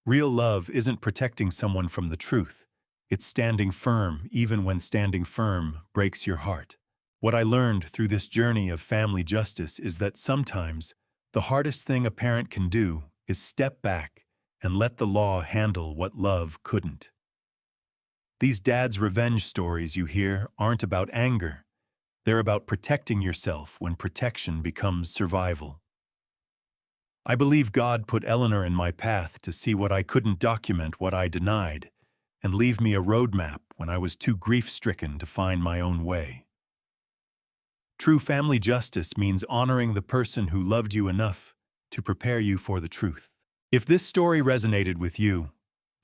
Real love isn't protecting someone from the truth. It's standing firm, even when standing firm breaks your heart. What I learned through this journey of family justice is that sometimes the hardest thing a parent can do is step back and let the law handle what love couldn't. These dad's revenge stories you hear aren't about anger. They're about protecting yourself when protection becomes survival. I believe God put Eleanor in my path to see what I couldn't document, what I denied, and leave me a roadmap when I was too grief-stricken to find my own way. True family justice means honoring the person who loved you enough to prepare you for the truth. If this story resonated with you,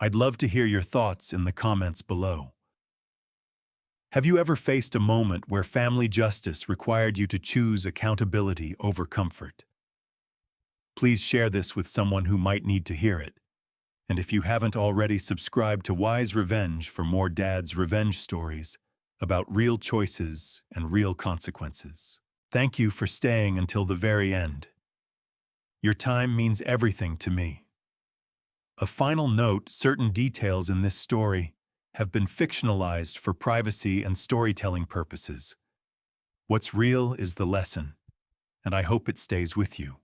I'd love to hear your thoughts in the comments below. Have you ever faced a moment where family justice required you to choose accountability over comfort? Please share this with someone who might need to hear it. And if you haven't already, subscribe to Wise Revenge for more dad's revenge stories about real choices and real consequences. Thank you for staying until the very end. Your time means everything to me. A final note: certain details in this story have been fictionalized for privacy and storytelling purposes. What's real is the lesson, and I hope it stays with you.